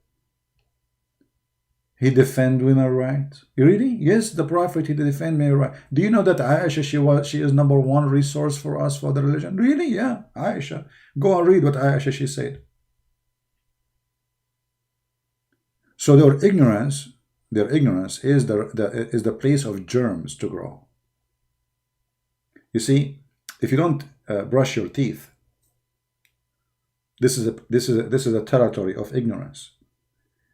he defend women's rights? Really? Yes, the Prophet, he defend women's rights. Do you know that Aisha, she is number one resource for us for the religion? Really? Yeah, Aisha. Go and read what Aisha, she said. So their ignorance is the place of germs to grow. You see, if you don't brush your teeth, this is a territory of ignorance.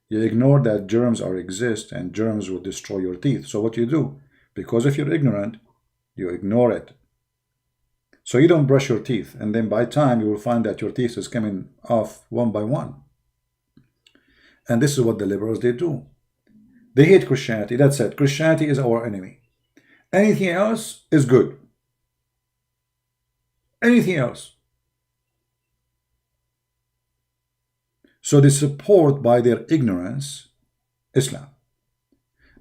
You ignore that germs exist and germs will destroy your teeth. So what you do, because if you're ignorant, you ignore it. So you don't brush your teeth, and then by time you will find that your teeth is coming off one by one. And this is what the liberals, they do. They hate Christianity. That's it. Christianity is our enemy. Anything else is good. Anything else. So they support by their ignorance Islam.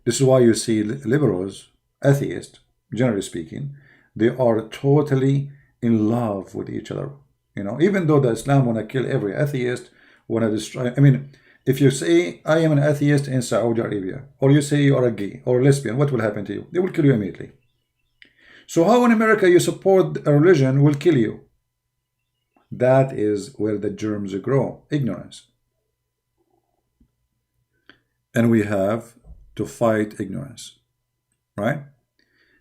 This is why you see liberals, atheists, generally speaking, they are totally in love with each other. You know, even though the Islam want to kill every atheist, want to destroy. I mean, if you say, I am an atheist in Saudi Arabia, or you say you are a gay or a lesbian, what will happen to you? They will kill you immediately. So how in America you support a religion will kill you? That is where the germs grow, ignorance. And we have to fight ignorance, right?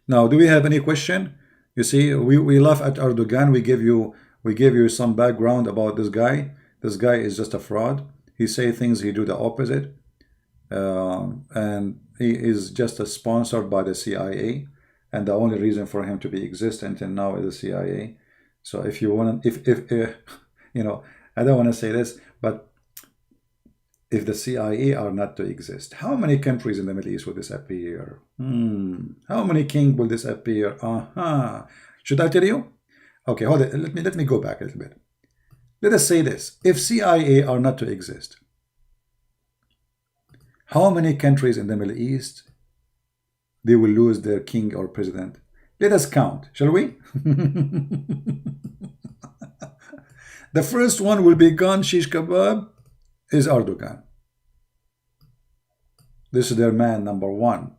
Now, do we have any question? You see, we laugh at Erdogan. We give you some background about this guy. This guy is just a fraud. He say things, he do the opposite, and he is just sponsored by the CIA, and the only reason for him to be existent and now is the CIA. So if you want to, if you know, I don't want to say this, but if the CIA are not to exist, how many countries in the Middle East will this appear? How many kings will this appear? Should I tell you? Okay, hold it. Let me go back a little bit. Let us say this. If CIA are not to exist, how many countries in the Middle East they will lose their king or president? Let us count, shall we? The first one will be gone, shish kebab, is Erdogan. This is their man number one.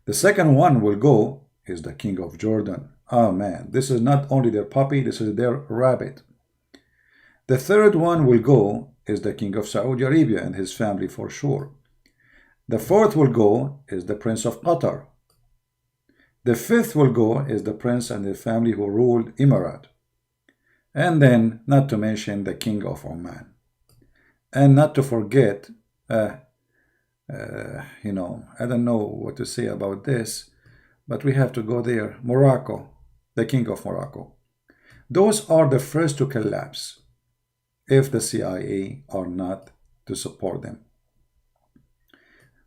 The second one will go is the king of Jordan. Oh man, this is not only their puppy, this is their rabbit. The third one will go is the king of Saudi Arabia and his family for sure. The fourth will go is the prince of Qatar. The fifth will go is the prince and the family who ruled Emirat. And then, not to mention the king of Oman. And not to forget, you know, I don't know what to say about this, but we have to go there. Morocco, the king of Morocco. Those are the first to collapse if the CIA are not to support them.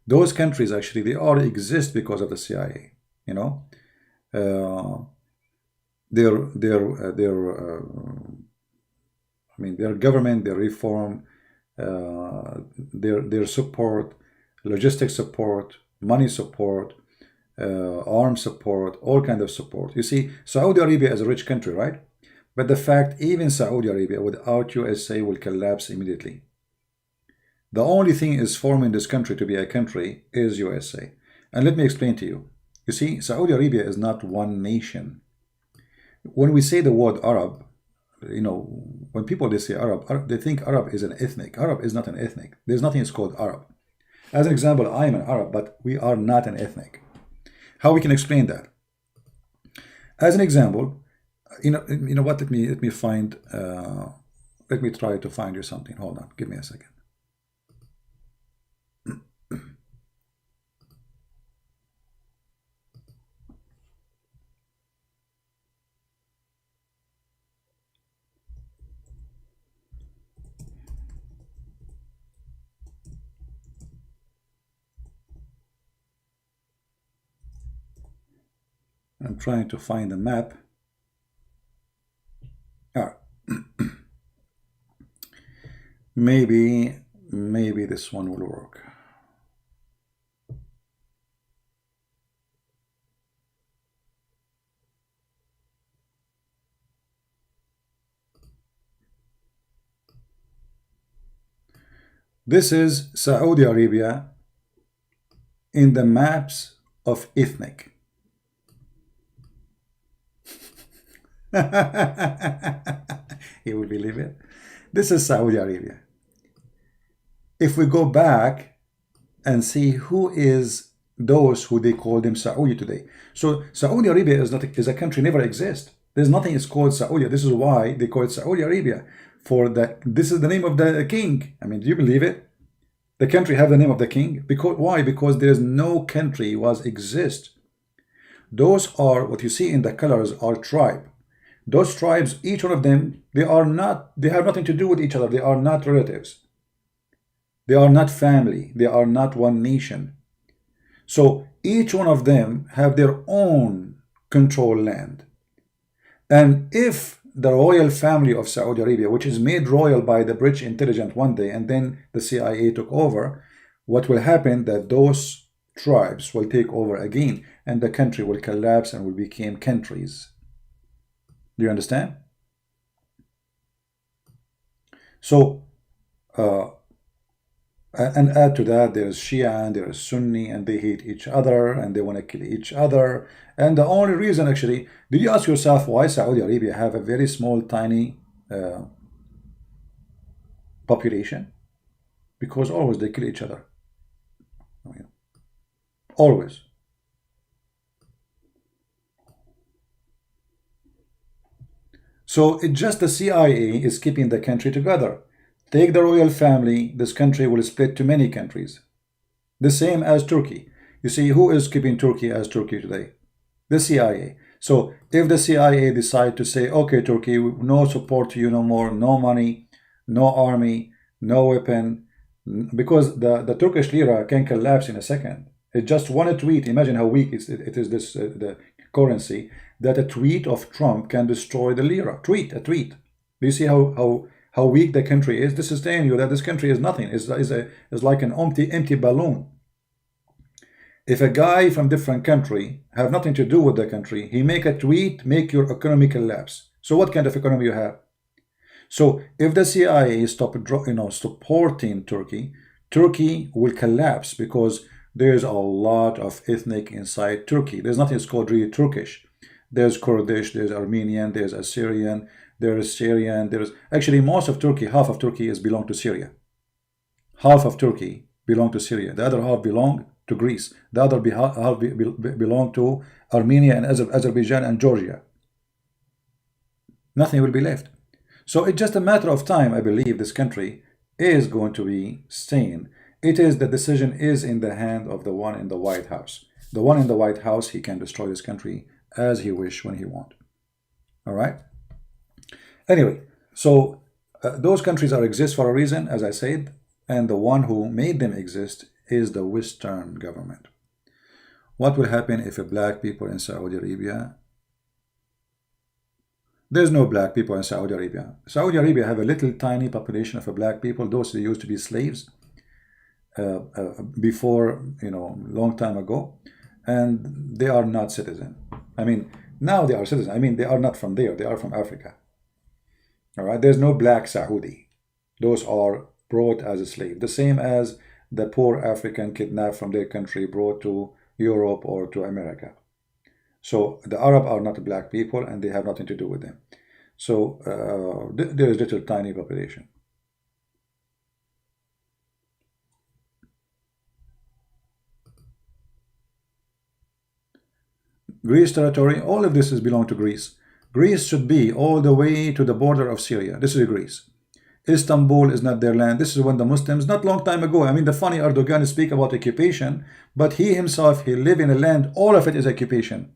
Those countries, actually, they all exist because of the CIA, you know. Their government, their reform, their support, logistics support, money support, arms support, all kind of support. You see, Saudi Arabia is a rich country, right? But the fact, even Saudi Arabia without USA will collapse immediately. The only thing is forming this country to be a country is USA. And let me explain to you. You see, Saudi Arabia is not one nation. When we say the word Arab, you know, when people they say Arab, they think Arab is an ethnic. Arab is not an ethnic. There's nothing that's called Arab. As an example, I am an Arab, but we are not an ethnic. How we can explain that? As an example, you know what? Let me find. Let me try to find you something. Hold on, give me a second. I'm trying to find a map. Maybe this one will work. This is Saudi Arabia in the maps of ethnic. You will believe it. This is Saudi Arabia. If we go back and see who is those who they call them Saudi today. So Saudi Arabia is a country never exist. There's nothing is called Saudi. This is why they call it Saudi Arabia. This is the name of the king. I mean, do you believe it? The country have the name of the king. Because why? Because there is no country was exist. Those are what you see in the colors are tribe. Those tribes, each one of them, they have nothing to do with each other. They are not relatives. They are not family. They are not one nation. So each one of them have their own control land. And if the royal family of Saudi Arabia, which is made royal by the British intelligence one day, and then the CIA took over, what will happen that those tribes will take over again, and the country will collapse and will become countries. Do you understand? So, and add to that, there's Shia and there's Sunni, and they hate each other and they want to kill each other. And the only reason, actually, did you ask yourself why Saudi Arabia have a very small, tiny population? Because always they kill each other. Always. So it's just the CIA is keeping the country together. Take the royal family, this country will split to many countries. The same as Turkey. You see, who is keeping Turkey as Turkey today? The CIA. So if the CIA decide to say, okay, Turkey, no support to you no more, no money, no army, no weapon, because the Turkish lira can collapse in a second. It's just one tweet. Imagine how weak it is this the currency, that a tweet of Trump can destroy the lira. A tweet. Do you see how weak the country is? This is telling you that this country is nothing. Is like an empty balloon. If a guy from different country have nothing to do with the country, he make a tweet, make your economy collapse. So what kind of economy you have? So if the CIA stop supporting Turkey, Turkey will collapse because there's a lot of ethnic inside Turkey. There's nothing that's called really Turkish. There's Kurdish, there's Armenian, there's Assyrian, there's Syrian, there's actually most of Turkey, half of Turkey belong to Syria. Half of Turkey belong to Syria. The other half belong to Greece. The other half belong to Armenia and Azerbaijan and Georgia. Nothing will be left. So it's just a matter of time, I believe this country is going to be staying. It is, the decision is in the hand of the one in the White House. The one in the White House, he can destroy this country as he wish, when he want. All right? Anyway, so those countries exist for a reason, as I said, and the one who made them exist is the Western government. What will happen if black people in Saudi Arabia? There's no black people in Saudi Arabia. Saudi Arabia have a little tiny population of black people. Those that used to be slaves before, long time ago, and they are not citizen. I mean, now they are citizen. I mean, they are not from there. They are from Africa. All right. There's no black Saudi. Those are brought as a slave. The same as the poor African kidnapped from their country, brought to Europe or to America. So the Arab are not black people, and they have nothing to do with them. So there is little tiny population. Greece territory, all of this is belong to Greece. Greece should be all the way to the border of Syria. This is Greece. Istanbul is not their land. This is when the Muslims, not long time ago, I mean, the funny Erdogan speak about occupation, but he himself, he live in a land, all of it is occupation.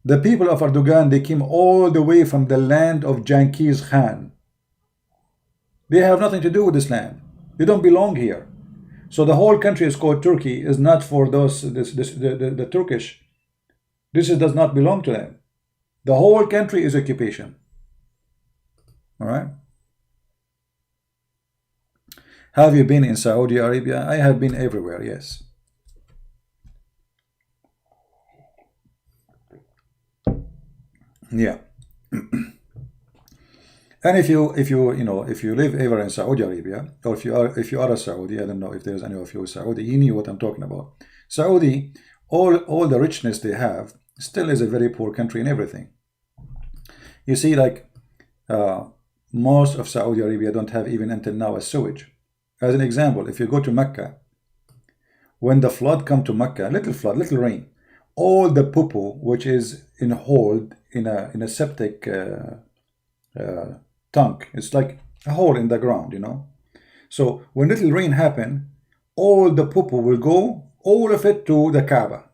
The people of Erdogan, they came all the way from the land of Genghis Khan. They have nothing to do with this land. They don't belong here. So the whole country is called Turkey, is not for those, the Turkish. This does not belong to them. The whole country is occupation. All right. Have you been in Saudi Arabia? I have been everywhere, yes. Yeah. And if you live ever in Saudi Arabia, or if you are a Saudi, I don't know if there's any of you Saudi, you knew what I'm talking about. Saudi, all the richness they have, still is a very poor country in everything. You see, like most of Saudi Arabia don't have even until now a sewage. As an example, if you go to Mecca, when the flood come to Mecca, little flood, little rain, all the poo-poo which is hold in a septic tank, it's like a hole in the ground, So when little rain happen, all the poo-poo will go, all of it, to the Kaaba.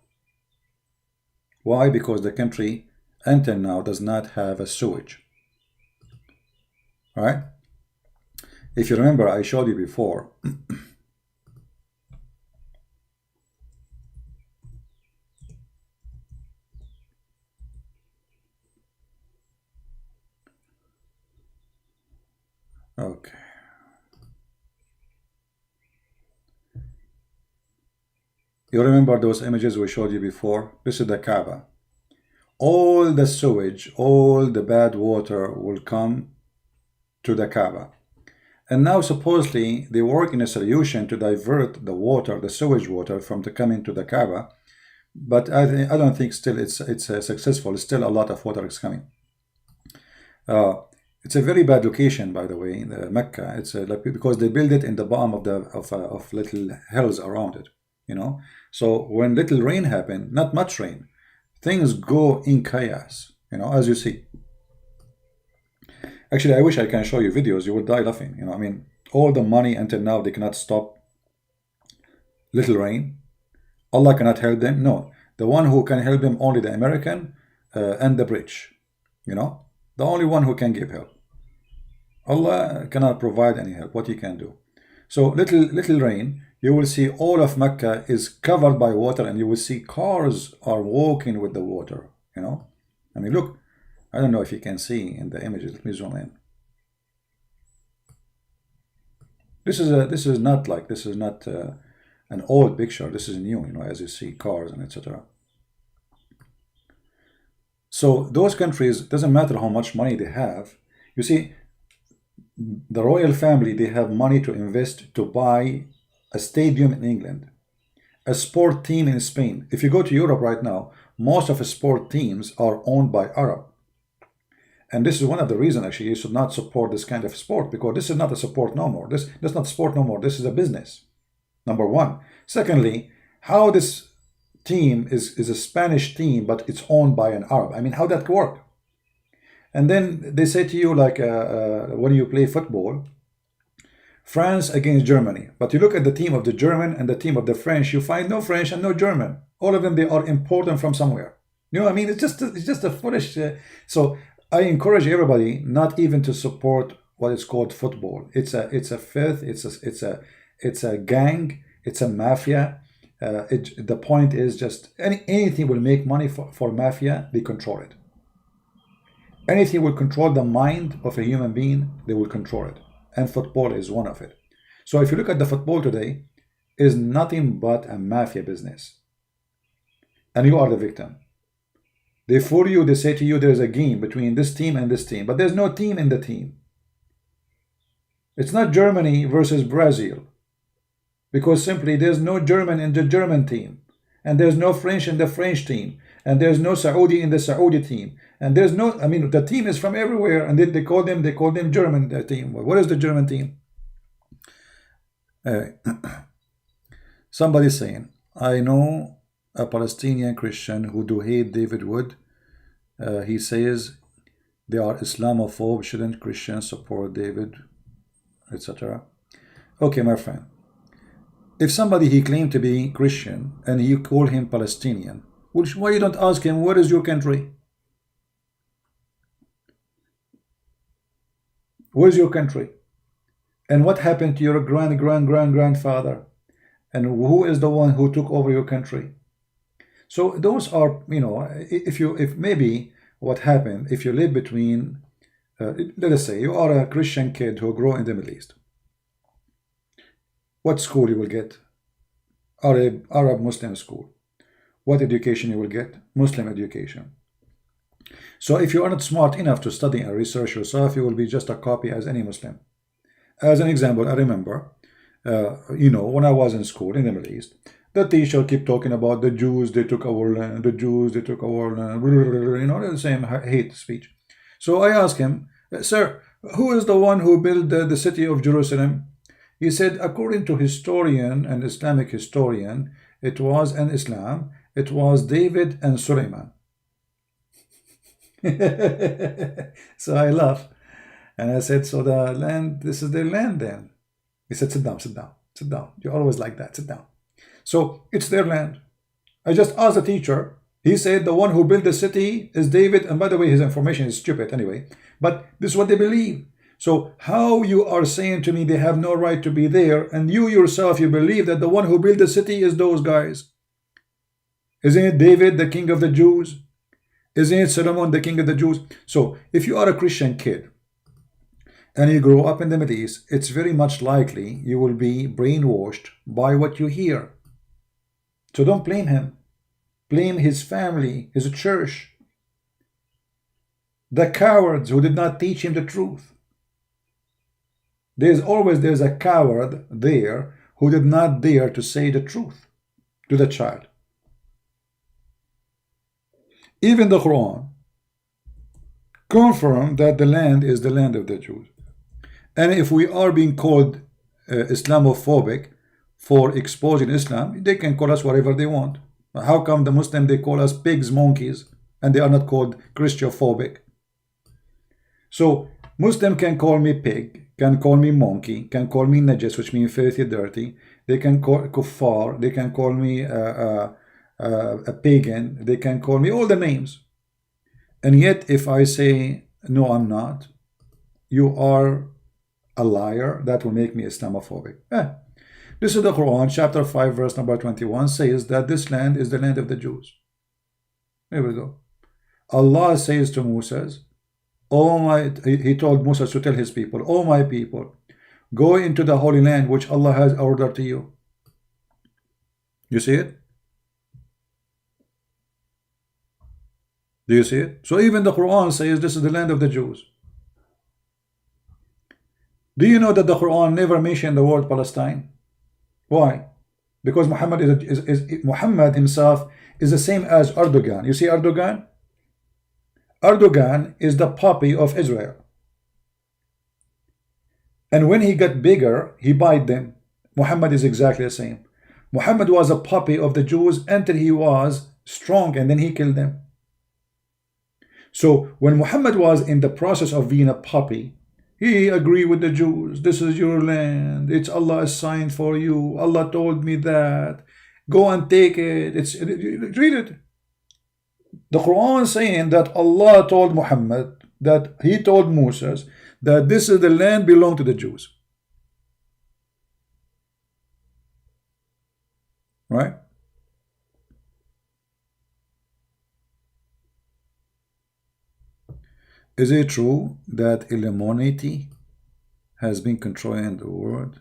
Why? Because the country until now does not have a sewage. All right? If you remember, I showed you before. Okay. You remember those images we showed you before? This is the Kaaba. All the sewage, all the bad water will come to the Kaaba. And now supposedly they work in a solution to divert the water, the sewage water, from coming to the Kaaba. But I don't think still it's successful. Still a lot of water is coming. It's a very bad location, by the way, in Mecca. It's because they build it in the bottom of little hills around it, So when little rain happen, not much rain, things go in chaos, as you see. Actually, I wish I can show you videos. You would die laughing. I mean, all the money until now, they cannot stop little rain. Allah cannot help them. No, the one who can help them, only the American and the British. The only one who can give help. Allah cannot provide any help. What he can do? So little rain, you will see all of Mecca is covered by water, and you will see cars are walking with the water. I mean, look. I don't know if you can see in the images. Let me zoom in. This is not an old picture. This is new. As you see, cars and etc. So those countries, doesn't matter how much money they have. You see, the royal family, they have money to invest to buy a stadium in England, a sport team in Spain. If you go to Europe right now, most of the sport teams are owned by Arab. And this is one of the reasons, actually, you should not support this kind of sport, because this is not a sport no more. That's not sport no more. This is a business, number one. Secondly, how this team is a Spanish team, but it's owned by an Arab. I mean, how that work? And then they say to you, like when you play football, France against Germany, but you look at the team of the German and the team of the French, you find no French and no German. All of them, they are important from somewhere. You know what I mean? It's just a foolish. So I encourage everybody not even to support what is called football. It's a filth. It's a gang. It's a mafia. The point is just anything will make money for mafia. They control it. Anything will control the mind of a human being. They will control it, and football is one of it. So if you look at the football today, is nothing but a mafia business, and you are the victim. They fool you. They say to you, there's a game between this team and this team, but there's no team in the team. It's not Germany versus Brazil, because simply there's no German in the German team, and there's no French in the French team, and there's no Saudi in the Saudi team, and there's no, I mean, the team is from everywhere, and they call them German team. What is the German team? Somebody saying, I know a Palestinian Christian who do hate David Wood. He says they are Islamophobe. Shouldn't Christians support David, etc.? Okay, my friend. If somebody he claimed to be Christian and you call him Palestinian, why you don't ask him, what is your country? Where's your country? And what happened to your grandfather? And who is the one who took over your country? So those are, you know, if maybe what happened, if you live between, let us say you are a Christian kid who grew in the Middle East. What school you will get? Arab Muslim school. What education you will get? Muslim education. So if you are not smart enough to study and research yourself, you will be just a copy as any Muslim. As an example, I remember, you know, when I was in school in the Middle East, the teacher kept talking about the Jews, they took our land, the Jews, they took our land, you know, the same hate speech. So I asked him, sir, who is the one who built the city of Jerusalem? He said, according to historian and Islamic historian, it was in Islam, it was David and Suleiman. So I laughed. And I said, so the land, this is their land then? He said, sit down, sit down, sit down. You're always like that, sit down. So it's their land. I just asked the teacher. He said the one who built the city is David. And by the way, his information is stupid anyway. But this is what they believe. So how you are saying to me they have no right to be there, and you yourself, you believe that the one who built the city is those guys? Isn't it David, the king of the Jews? Isn't it Solomon, the king of the Jews? So if you are a Christian kid and you grow up in the Middle East, it's very much likely you will be brainwashed by what you hear. So don't blame him. Blame his family, his church, the cowards who did not teach him the truth. There's a coward there who did not dare to say the truth to the child. Even the Quran confirmed that the land is the land of the Jews. And if we are being called Islamophobic for exposing Islam, they can call us whatever they want. How come the Muslim, they call us pigs, monkeys, and they are not called Christophobic? So Muslim can call me pig, can call me monkey, can call me najis, which means filthy, dirty. They can call kuffar, they can call me a pagan, they can call me all the names. And yet if I say, no, I'm not, you are a liar, that will make me Islamophobic. This is the Quran, chapter 5, verse number 21, says that this land is the land of the Jews. There we go. Allah says to Moses, he told Moses to tell his people, oh my people, go into the holy land which Allah has ordered to you. You see it? Do you see it? So even the Quran says this is the land of the Jews. Do you know that the Quran never mentioned the word Palestine? Why? Because Muhammad Muhammad himself is the same as Erdogan. You see Erdogan? Erdogan is the puppy of Israel. And when he got bigger, he bite them. Muhammad is exactly the same. Muhammad was a puppy of the Jews until he was strong, and then he killed them. So when Muhammad was in the process of being a puppy, he agreed with the Jews. This is your land. It's Allah's sign for you. Allah told me that. Go and take it. Read it. The Quran saying that Allah told Muhammad, that he told Moses that this is the land belong to the Jews. Right? Is it true that Illuminati has been controlling the world?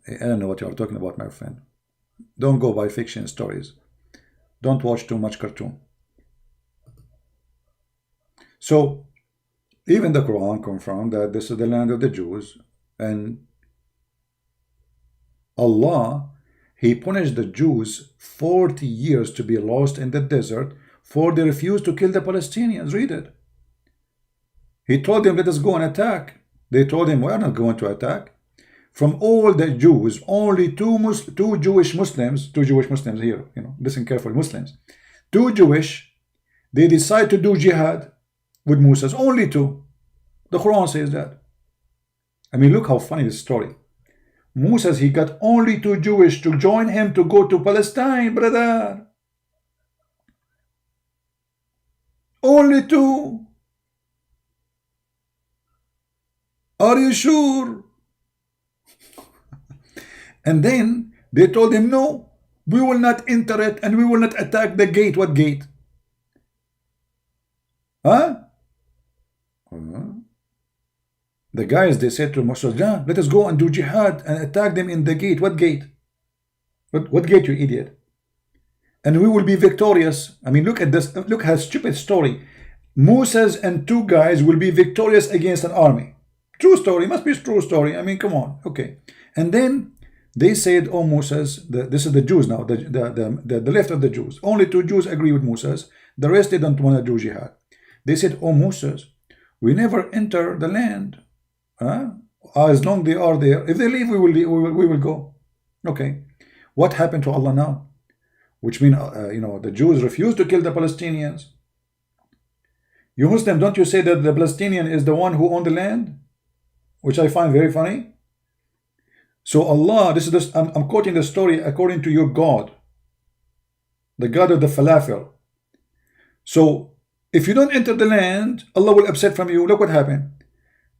I don't know what you are talking about, my friend. Don't go by fiction stories. Don't watch too much cartoon. So, even the Quran confirmed that this is the land of the Jews, and Allah, He punished the Jews 40 years to be lost in the desert for they refused to kill the Palestinians. Read it. He told them, let us go and attack. They told him, we are not going to attack. From all the Jews, only two Jewish Muslims here, listen carefully, Muslims, two Jewish, they decide to do jihad with Moses, only two. The Quran says that. I mean, look how funny this story. Moses, he got only two Jewish to join him to go to Palestine, brother. Only two. Are you sure? And then they told him, no, we will not enter it and we will not attack the gate. What gate? Huh? The guys, they said to Moses, let us go and do jihad and attack them in the gate. What gate? What gate, you idiot? And we will be victorious. I mean, look at this. Look how stupid story. Moses and two guys will be victorious against an army. True story. Must be a true story. I mean, come on. Okay. And then they said, oh, Moses, this is the Jews now, the left of the Jews. Only two Jews agree with Moses. The rest, they don't want to do jihad. They said, oh, Moses, we never enter the land. As long they are there. If they leave, we will go. Okay. What happened to Allah now? Which means, the Jews refuse to kill the Palestinians. You Muslim, don't you say that the Palestinian is the one who owned the land? Which I find very funny. So Allah, I'm quoting the story according to your God, the God of the falafel. So if you don't enter the land, Allah will upset from you. Look what happened.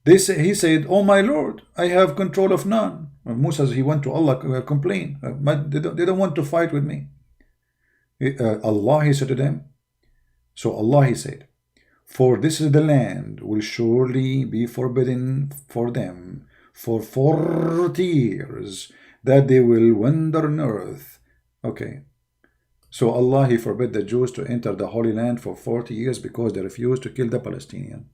He said, oh my Lord, I have control of none. Moses, he went to Allah, complain. They don't want to fight with me. Allah, he said to them. So Allah, he said, for this is the land will surely be forbidden for them for 40 years, that they will wander on earth. Okay. So Allah, he forbid the Jews to enter the Holy Land for 40 years because they refused to kill the Palestinian.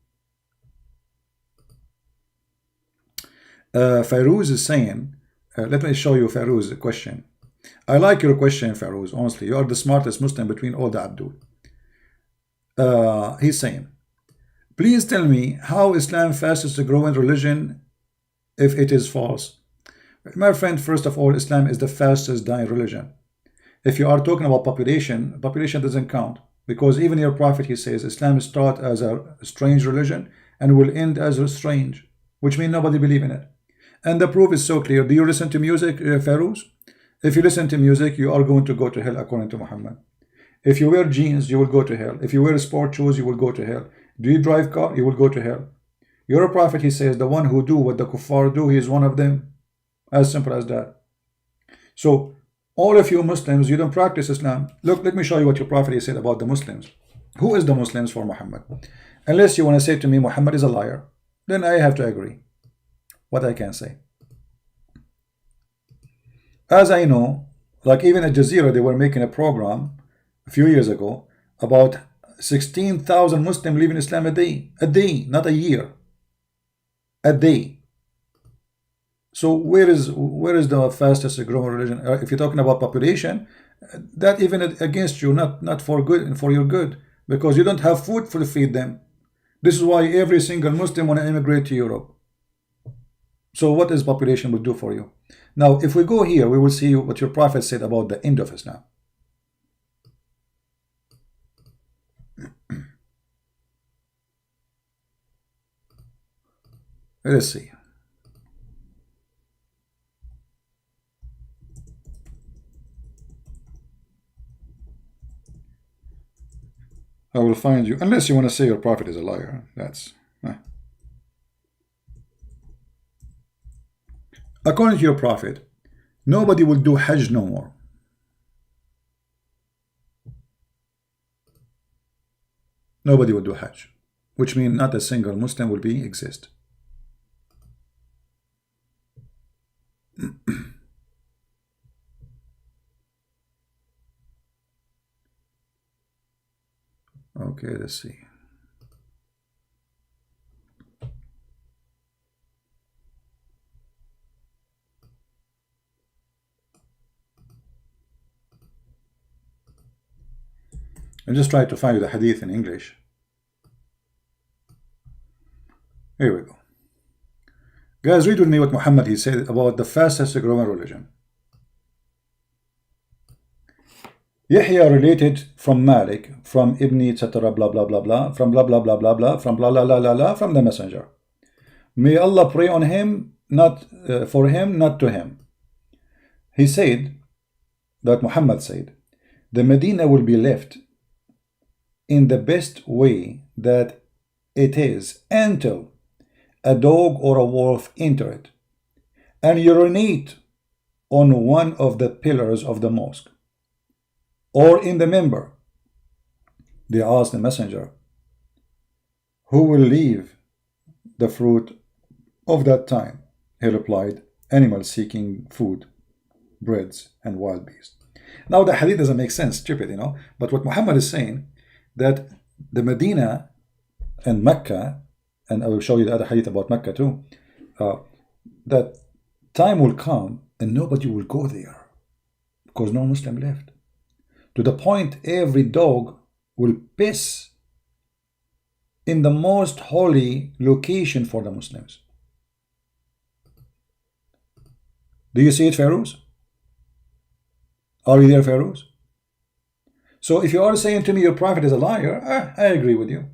Farouz is saying, let me show you Farouz's question. I like your question, Farouz, honestly. You are the smartest Muslim between all the Abdul. He's saying, please tell me how Islam fastest to grow in religion if it is false. My friend, first of all, Islam is the fastest dying religion. If you are talking about population, population doesn't count, because even your prophet, he says, Islam is taught as a strange religion and will end as a strange, which means nobody believes in it. And the proof is so clear. Do you listen to music, Farouz? If you listen to music, you are going to go to hell according to Muhammad. If you wear jeans, you will go to hell. If you wear sport shoes, you will go to hell. Do you drive car? You will go to hell. Your prophet, he says, the one who do what the kuffar do, he is one of them. As simple as that. So, all of you Muslims, you don't practice Islam. Look, let me show you what your prophet, he said about the Muslims. Who is the Muslims for Muhammad? Unless you want to say to me, Muhammad is a liar, then I have to agree. What I can say. As I know, like even at Jazeera, they were making a program a few years ago about 16,000 Muslims leaving Islam a day, not a year, a day. So where is the fastest growing religion? If you're talking about population, that even against you, not for good, for your good, because you don't have food to feed them. This is why every single Muslim want to immigrate to Europe. So what is population will do for you? Now, if we go here, we will see what your prophet said about the end of Islam. Let's see. I will find you, unless you want to say your prophet is a liar. That's according to your prophet, nobody will do Hajj no more. Nobody will do Hajj, which means not a single Muslim will exist. Okay, let's see. I just tried to find the hadith in English. Here we go. Guys, read with me what Muhammad he said about the fastest growing religion. Yahya related from Malik, from Ibn etc. blah blah blah blah, from blah blah blah blah blah, from blah blah blah blah blah, from the messenger. May Allah pray on him, not for him, not to him. He said that Muhammad said, the Medina will be left in the best way that it is until a dog or a wolf enter it and urinate on one of the pillars of the mosque or in the member. They asked the messenger, who will leave the fruit of that time? He replied, animals seeking food, birds and wild beasts. Now the hadith doesn't make sense, stupid, you know, but what Muhammad is saying, that the Medina and Mecca, and I will show you the other hadith about Mecca too, that time will come and nobody will go there because no Muslim left. To the point every dog will piss in the most holy location for the Muslims. Do you see it, Pharaohs? Are you there, Pharaohs? So if you are saying to me your prophet is a liar, I agree with you.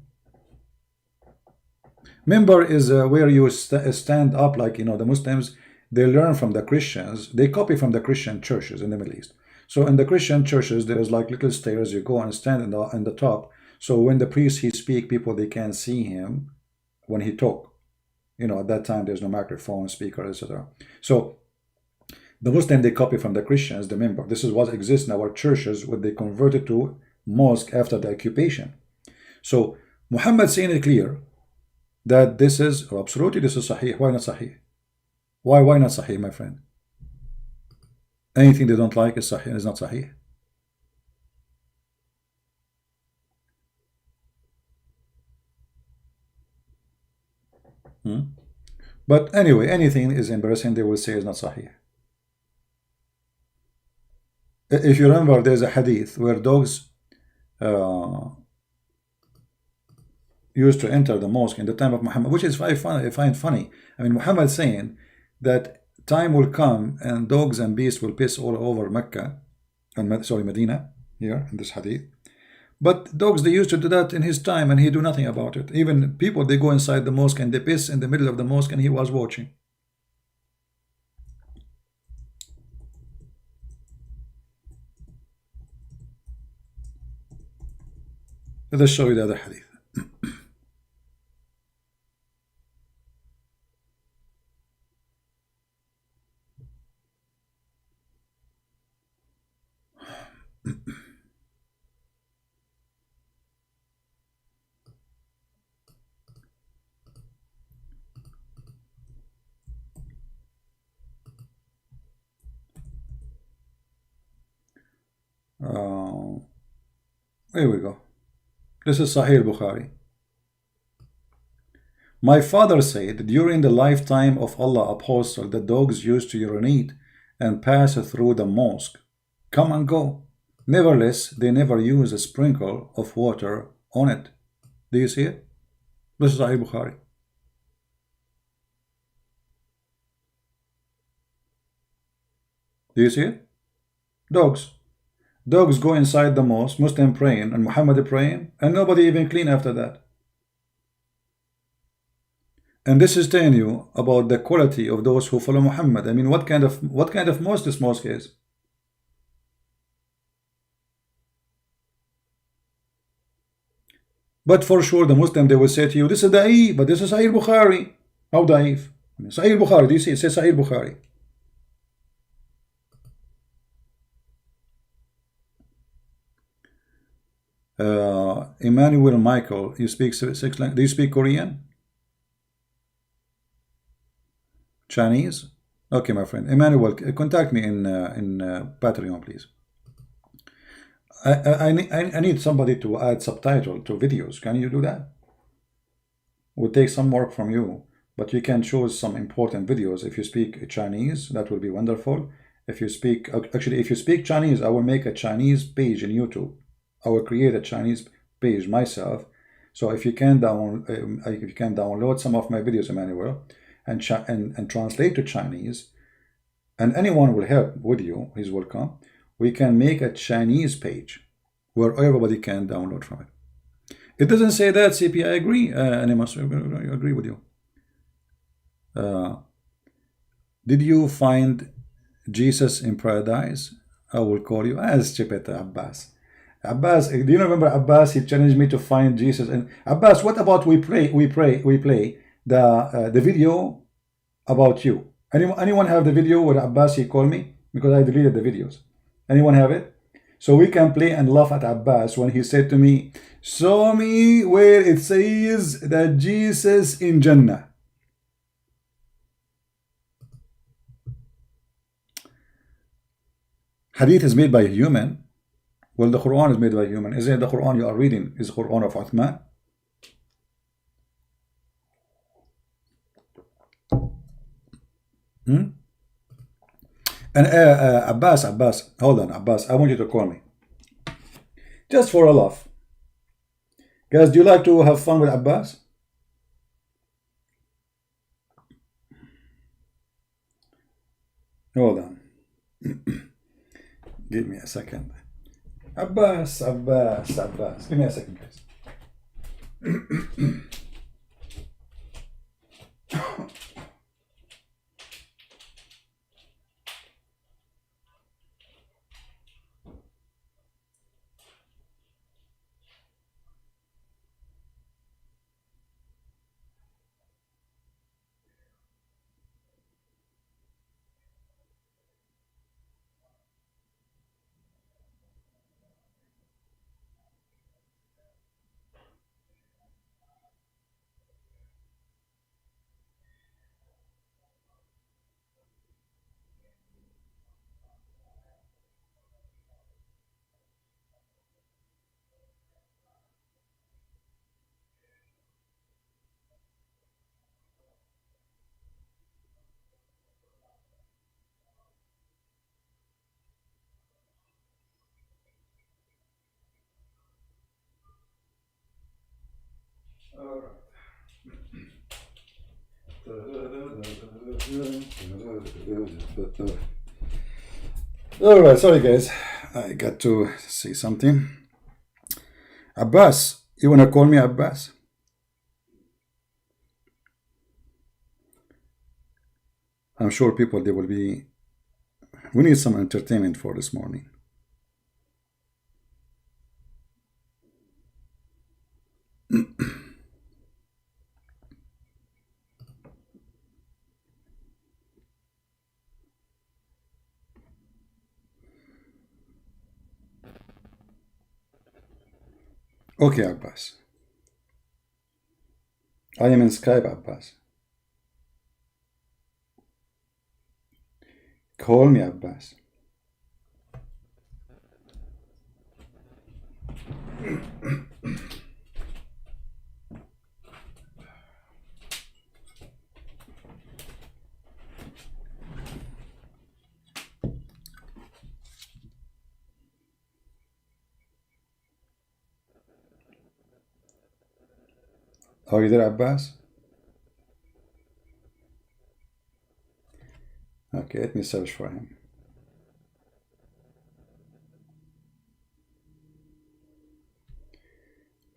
Member is where you stand up, like, you know, the Muslims, they learn from the Christians, they copy from the Christian churches in the Middle East. So in the Christian churches, there is like little stairs, you go and stand in the top. So when the priest he speak, people they can see him when he talk. You know, at that time there's no microphone, speaker, etc. So the Muslim they copy from the Christians, the member. This is what exists in our churches when they converted to mosque after the occupation. So Muhammad saying it clear that this is absolutely this is sahih. Why not sahih? Why not sahih, my friend? Anything they don't like is sahih, is not sahih. But anyway, anything is embarrassing, they will say is not sahih. If you remember, there's a hadith where dogs used to enter the mosque in the time of Muhammad, which is I find funny. I mean, Muhammad saying that time will come and dogs and beasts will piss all over Mecca, and sorry, Medina, here in this hadith. But dogs, they used to do that in his time and he do nothing about it. Even people, they go inside the mosque and they piss in the middle of the mosque and he was watching. Let us show you the other hadith. Here we go. This is Sahih Bukhari. My father said, during the lifetime of Allah Apostle, the dogs used to urinate and pass through the mosque, come and go. Nevertheless, they never use a sprinkle of water on it. Do you see it? This is Sahih Bukhari. Do you see it? Dogs. Dogs go inside the mosque, Muslim praying and Muhammad praying, and nobody even clean after that. And this is telling you about the quality of those who follow Muhammad. I mean, what kind of mosque this mosque is? But for sure, the Muslim, they will say to you, this is da'if, but this is Sahih Bukhari. How da'if? Sahih Bukhari, do you see? It says Sahih Bukhari. Emmanuel Michael, you speak 6 languages. Do you speak Korean? Chinese? Okay, my friend. Emmanuel, contact me in Patreon, please. I need somebody to add subtitle to videos. Can you do that? It would take some work from you, but you can choose some important videos. If you speak Chinese, that will be wonderful. If you speak, actually, if you speak Chinese, I will make a Chinese page in YouTube. I will create a Chinese page myself. So if you can download some of my videos, Emmanuel, and translate to Chinese, and anyone will help with you, he's welcome. We can make a Chinese page where everybody can download from it. It doesn't say that, CP. I agree. And I must agree with you. Did you find Jesus in paradise? I will call you as Chipeta Abbas. Abbas, do you remember Abbas? He challenged me to find Jesus. And Abbas, what about we play the video about you? Anyone have the video where Abbas he called me? Because I deleted the videos. Anyone have it? So we can play and laugh at Abbas when he said to me, show me where it says that Jesus in Jannah. Hadith is made by a human. Well, the Quran is made by a human. Isn't it the Quran you are reading? Is the Quran of Uthman? And Abbas, hold on, Abbas, I want you to call me. Just for a laugh. Guys, do you like to have fun with Abbas? Hold on. Give me a second. Abbas. Give me a second, guys. Alright, sorry guys, I got to see something. Abbas, you wanna call me Abbas? I'm sure people, they will be, we need some entertainment for this morning. Okay, Abbas. I am in Skype, Abbas. Call me, Abbas. Are you there, Abbas? Okay, let me search for him.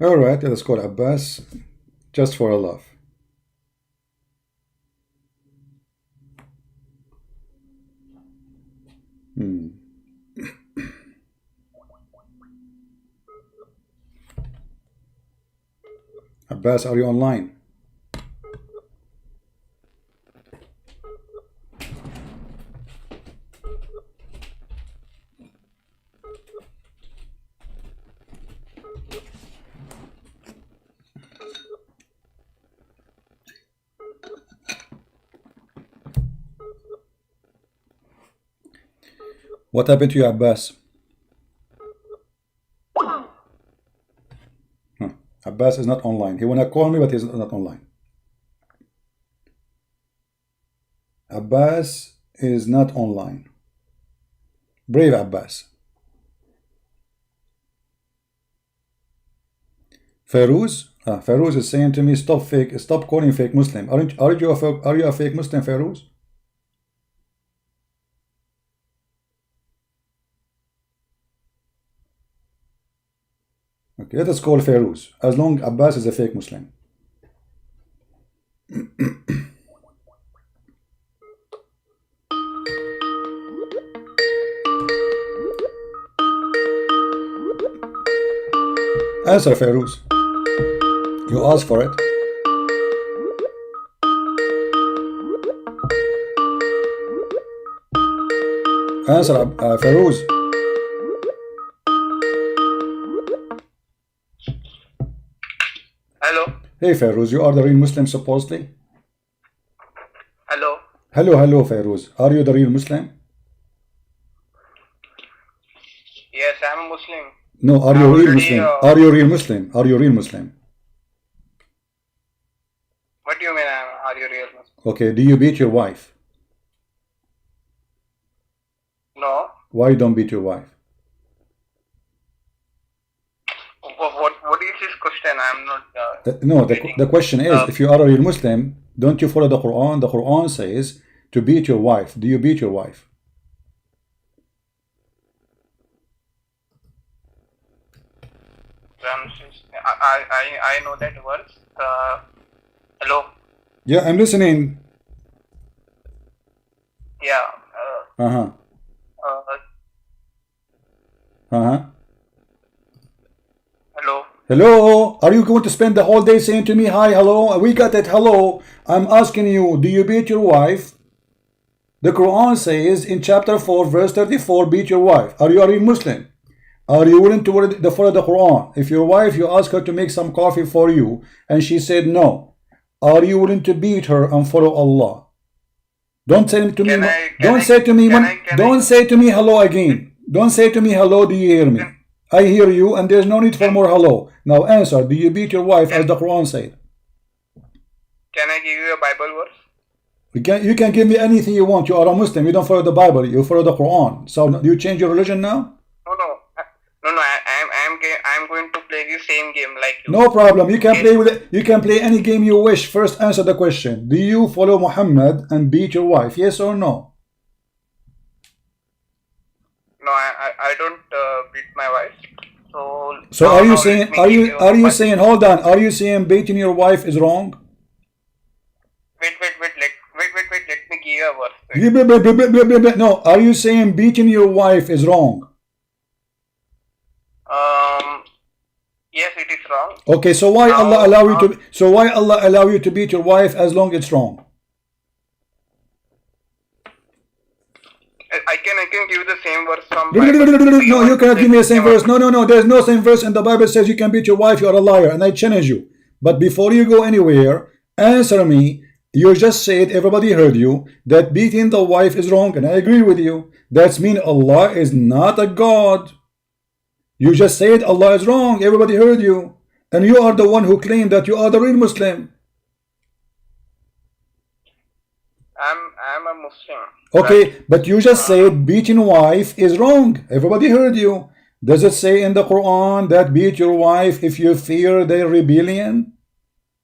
Alright, let's call Abbas just for a laugh. Abbas, are you online? What happened to you, Abbas? Abbas is not online. He wanna call me, but he's not online. Abbas is not online. Brave Abbas. Feroz? Feroz is saying to me, stop calling fake Muslim. Are you a fake Muslim, Feroz? Okay, let us call Feroz, as long Abbas is a fake Muslim. Answer, Feroz. You asked for it. Answer, Feroz. Hello. Hey, Feroz, you are the real Muslim, supposedly? Hello. Hello, Feroz. Are you the real Muslim? Yes, I'm a Muslim. No, are you real Muslim? Are you real Muslim? Are you real Muslim? What do you mean, are you real Muslim? Okay, do you beat your wife? No. Why you don't beat your wife? What is this question? I'm not... No, the question is, if you are a real Muslim, don't you follow the Quran? The Quran says to beat your wife. Do you beat your wife? I know that verse. Hello. Yeah, I'm listening. Yeah. Uh-huh. Hello. Hello. Are you going to spend the whole day saying to me, hi, hello? We got it, hello. I'm asking you, do you beat your wife? The Quran says in chapter 4, verse 34, beat your wife. Are you a real Muslim? Are you willing to follow the Quran? If your wife, you ask her to make some coffee for you, and she said no, are you willing to beat her and follow Allah? Don't say to me, don't say to me hello again. Don't say to me hello, do you hear me? I hear you, and there's no need for more hello. Now answer, do you beat your wife as the Quran said? Can I give you a Bible verse? You can give me anything you want. You are a Muslim. You don't follow the Bible. You follow the Quran. So do you change your religion now? No. I'm going to play the same game like you. No problem. You can play with it. You can play any game you wish. First, answer the question. Do you follow Muhammad and beat your wife? Yes or no? No, I don't beat my wife. So are you saying? Are you saying? Hold on. Are you saying beating your wife is wrong? Wait. Let me give you a verse. No. Are you saying beating your wife is wrong? Yes, it is wrong. Okay, so why Allah allow you to? So why Allah allow you to beat your wife as long it's wrong? I can give the same verse from. No, you cannot give me the same verse. No. There's no same verse, and the Bible says you can beat your wife. You are a liar, and I challenge you. But before you go anywhere, answer me. You just said, everybody heard you, that beating the wife is wrong, and I agree with you. That means Allah is not a God. You just said Allah is wrong. Everybody heard you. And you are the one who claimed that you are the real Muslim. I'm a Muslim. Okay, but you just said beating wife is wrong. Everybody heard you. Does it say in the Quran that beat your wife if you fear their rebellion?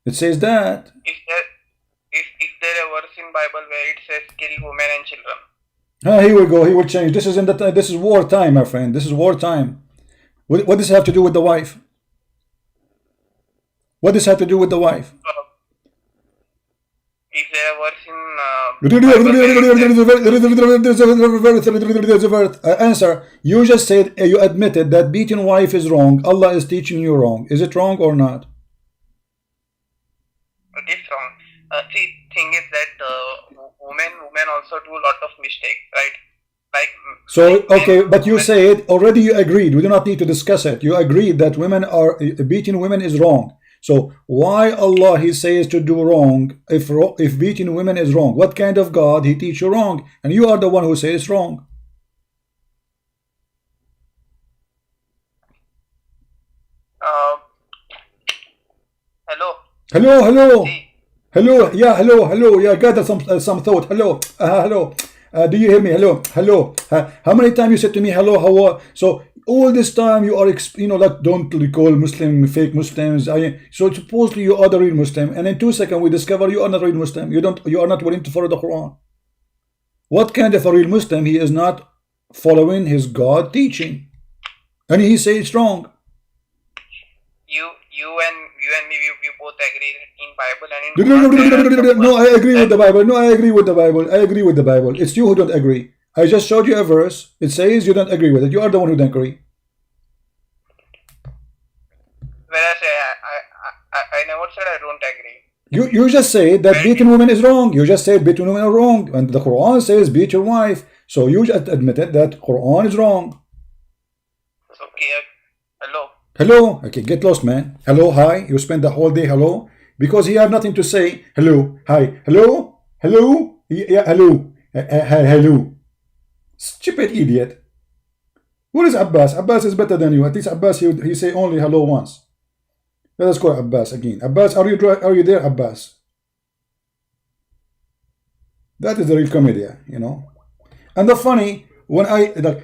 It says that. Is there a verse in Bible where it says kill women and children? Here we go. He will change. This is this is war time, my friend. This is war time. What does this have to do with the wife? What does this have to do with the wife? Is there a verse in answer. You just said, you admitted that beating wife is wrong. Allah is teaching you wrong. Is it wrong or not? See, thing is that women also do a lot of mistakes, right? Like so okay, but you said already you agreed. We do not need to discuss it. You agreed that women are beating women is wrong. So why Allah He says to do wrong if beating women is wrong? What kind of God He teach you wrong? And you are the one who says it's wrong. Hello. Hello. Yeah, hello. Yeah, gather some thought. Hello. Do you hear me? Hello. How many times you said to me hello? How are? So all this time you are, like don't recall Muslim, fake Muslims. So supposedly you are the real Muslim, and in 2 seconds we discover you are not real Muslim. You are not willing to follow the Quran. What kind of a real Muslim? He is not following his God teaching, and he says it's wrong. You and me, we both agree in Bible and in No, I agree with the Bible. I agree with the Bible. It's you who don't agree. I just showed you a verse. It says you don't agree with it. You are the one who don't agree. Whereas I never said I don't agree. You just said that beating women is wrong. You just said beating women are wrong, and the Quran says beat your wife. So you just admitted that Quran is wrong. Okay. Hello. Okay, get lost, man. Hello, hi. You spend the whole day hello because he have nothing to say. Hello, hi, hello. Yeah, hello. Hello. Stupid idiot. Where is Abbas? Abbas is better than you. At least Abbas he say only hello once. Let us call Abbas again. Abbas, are you there, Abbas? That is the real comedy, And the funny. When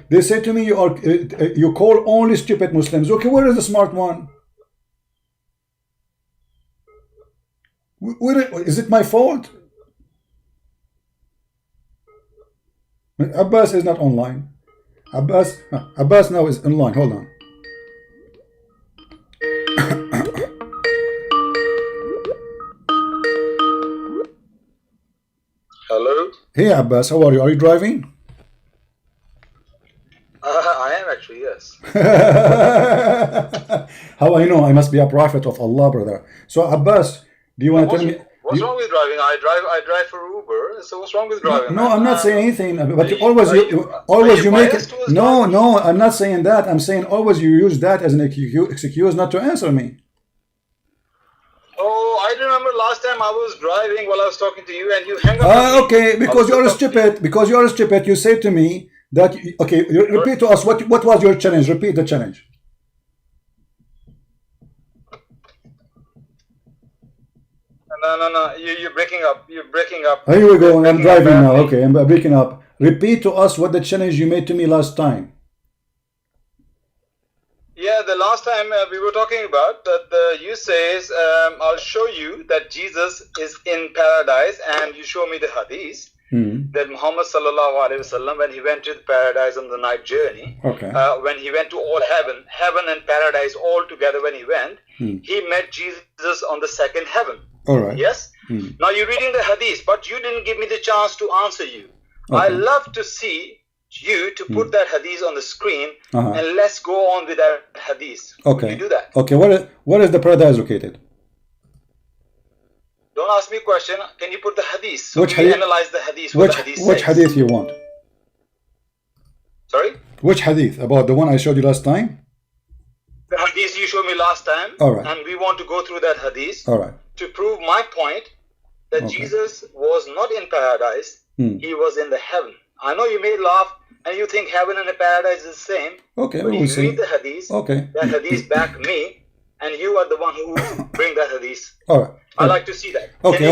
they say to me, you call only stupid Muslims. Okay, where is the smart one? Is it my fault? Abbas is not online. Abbas now is online. Hold on. Hello. Hey Abbas, how are you? Are you driving? I am actually, yes. How I know? I must be a prophet of Allah, brother. So Abbas, do you want to tell me? What's wrong with driving? I drive for Uber. So what's wrong with driving? No, I'm not saying anything. But you make it. No, I'm not saying that. I'm saying always you use that as an excuse not to answer me. Oh, I remember last time I was driving while I was talking to you, and you hang up. Okay, because you are stupid. Because you are stupid. You say to me. Repeat to us what was your challenge. Repeat the challenge. No. You're breaking up. Here we go. I'm driving now. Okay, I'm breaking up. Repeat to us what the challenge you made to me last time. Yeah, the last time we were talking about that you says I'll show you that Jesus is in paradise, and you show me the hadith. That Muhammad sallallahu alaihi wasallam, when he went to the paradise on the night journey, when he went to all heaven and paradise all together, when he went, he met Jesus on the second heaven. All right. Yes. Now you're reading the hadith, but you didn't give me the chance to answer you. I love to see you to put that hadith on the screen, and let's go on with that hadith. Okay. Will you do that? Okay. Where is the paradise located? Don't ask me a question. Can you put the hadith? So which hadith? Analyze the hadith. Which hadith you want? Sorry? Which hadith? About the one I showed you last time? The hadith you showed me last time. All right. And we want to go through that hadith. All right. To prove my point that Jesus was not in paradise. He was in the heaven. I know you may laugh and you think heaven and the paradise is the same. Okay. But if you read the hadith, that hadith back me, and you are the one who bring that hadith. All right. I like to see that. Okay,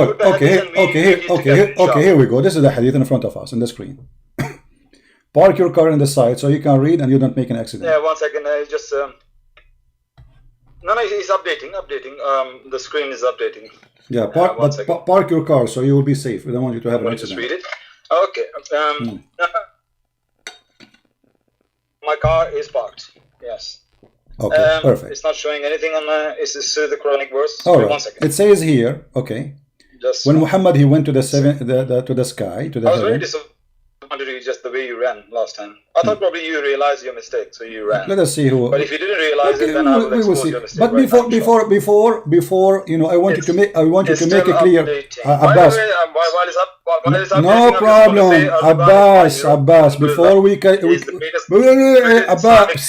here we go. This is the hadith in front of us on the screen. Park your car on the side so you can read and you don't make an accident. Yeah, 1 second. I just no, it's updating. The screen is updating. Yeah, park your car so you will be safe. We don't want you to have an accident. Just read it. Okay. My car is parked. Yes. Okay, perfect. It's not showing anything on the. Is this the Quranic verse? All right. 1 second. It says here. Okay. Just when Muhammad he went to the sky to the I was heaven. very wanted you just the way you ran last time. I thought probably you realized your mistake, so you ran. Let us see who. But if you didn't realize it, then I will expose your mistake. But before, you know, I want you to make it clear, Abbas. No problem, Abbas. Before we can, Abbas,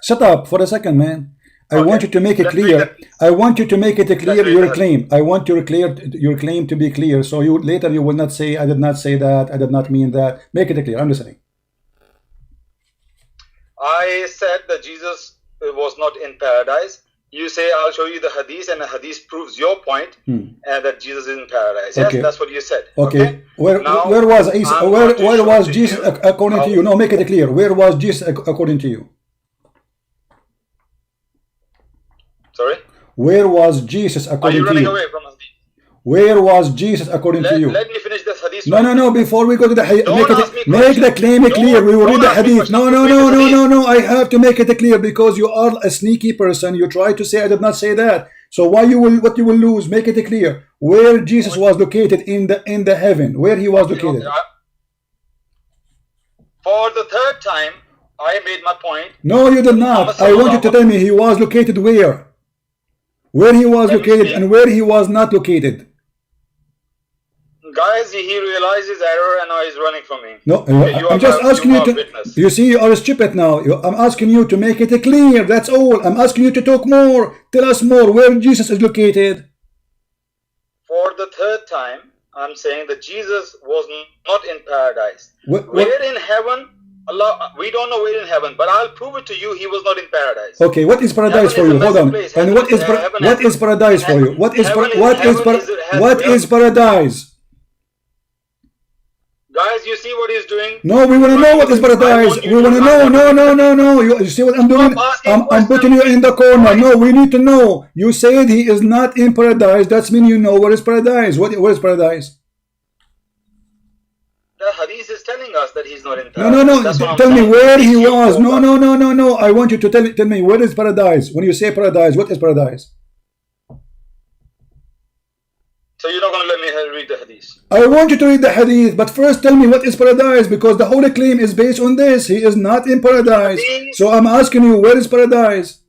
shut up for a second, man. I want you to make it clear. I want you to make it clear your claim. I want your claim to be clear. So you later you will not say I did not say that. I did not mean that. Make it clear. I'm listening. I said that Jesus was not in paradise. You say I'll show you the hadith, and the hadith proves your point, and that Jesus is in paradise. Yes, Okay. that's what you said. Okay. Where was Isa? Where was Jesus according to you? No, make it clear. Where was Jesus according to you? Sorry? Where was Jesus according to you? Are you running away from us? Where was Jesus according to you? Let me finish this hadith. No. Before we go to the hadith, make the claim clear. We will read the hadith. No. I have to make it clear because you are a sneaky person. You try to say I did not say that. So what you will lose? Make it clear. Where Jesus was located in the heaven. Where he was located. For the third time, I made my point. No, you did not. I want you to tell me he was located where. Where he was located and where he was not located. Guys, he realized his error and now he's running from me. No, I'm just asking you to. You see, you are stupid now. I'm asking you to make it clear. That's all. I'm asking you to talk more. Tell us more. Where Jesus is located. For the third time, I'm saying that Jesus was not in paradise. Where in heaven? Allah, we don't know where in heaven, but I'll prove it to you. He was not in paradise. Okay, what is paradise for you? Hold on. And what is paradise for you? What is paradise? Guys, you see what he's doing? No, we want to know what is paradise. We want to know. No. You see what I'm doing? I'm putting you in the corner. No, we need to know. You said he is not in paradise. That means you know where is paradise. What is paradise? The hadith is telling us that he's not in paradise. No. Tell me where he was. No. I want you to tell me where is paradise. When you say paradise, what is paradise? So you're not going to let me read the hadith? I want you to read the hadith, but first tell me what is paradise, because the whole claim is based on this. He is not in paradise. So I'm asking you, where is paradise?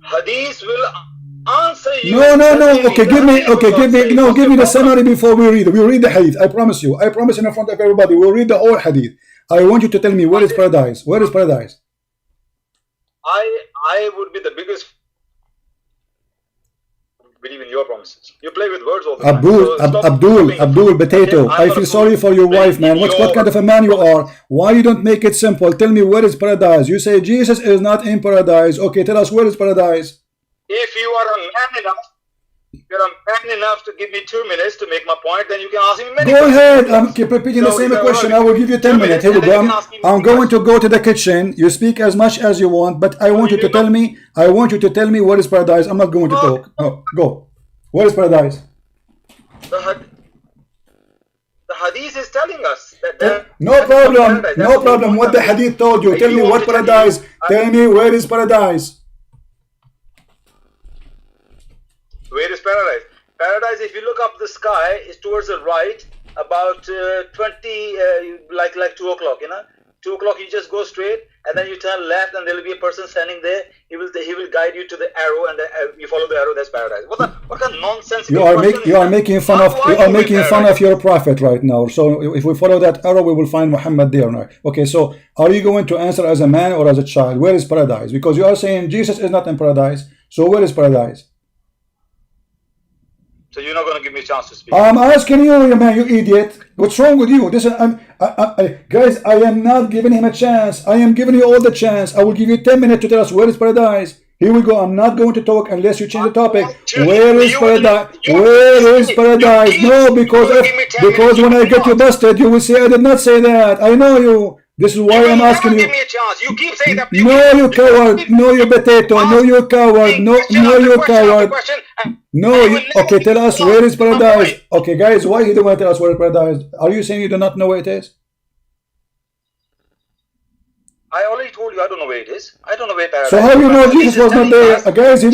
Hadith will answer you. No. Okay, give me the summary before we read it. We'll read the hadith. I promise you. I promise in front of everybody. We'll read the whole hadith. I want you to tell me where is paradise. Where is paradise? I would be the biggest. Believe in your promises. You play with words all the time. Abdul, potato. I feel sorry for your wife, man. What kind of a man you are? Why you don't make it simple? Tell me where is paradise. You say Jesus is not in paradise. Okay, tell us where is paradise. If you are a man enough to give me 2 minutes to make my point, then you can ask me many questions. Go ahead. Keep repeating the same question. I will give you 10 minutes. Here we go. I'm going to go to the kitchen. You speak as much as you want, but I want you to tell me. I want you to tell me what is paradise. I'm not going to talk. No, go. What is paradise? The hadith is telling us that. No problem. What the hadith told you. Tell me what paradise. Tell me where is paradise. Where is paradise? Paradise, if you look up the sky, is towards the right, about 20, like 2 o'clock, 2 o'clock, you just go straight, and then you turn left, and there will be a person standing there. He will guide you to the arrow, and you follow the arrow. That's paradise. What kind of nonsense? You are making fun of your prophet right now. So if we follow that arrow, we will find Muhammad there now. Okay, so are you going to answer as a man or as a child? Where is paradise? Because you are saying Jesus is not in paradise. So where is paradise? So you're not going to give me a chance to speak. I'm asking you, man, you idiot. What's wrong with you? Guys, I am not giving him a chance. I am giving you all the chance. I will give you 10 minutes to tell us where is paradise. Here we go. I'm not going to talk unless you change the topic. Where is paradise? Where is paradise? No, because when I get you busted, you will say I did not say that. I know you. This is why I'm asking you. Give me a chance. You keep saying that. No, you coward. No, you potato. No, you coward. No, you coward. No, okay, tell us where is paradise. Okay, guys, why you don't want to tell us where is paradise? Are you saying you do not know where it is? I already told you I don't know where it is. I don't know where paradise is. So how you know Jesus was not there? Guys, he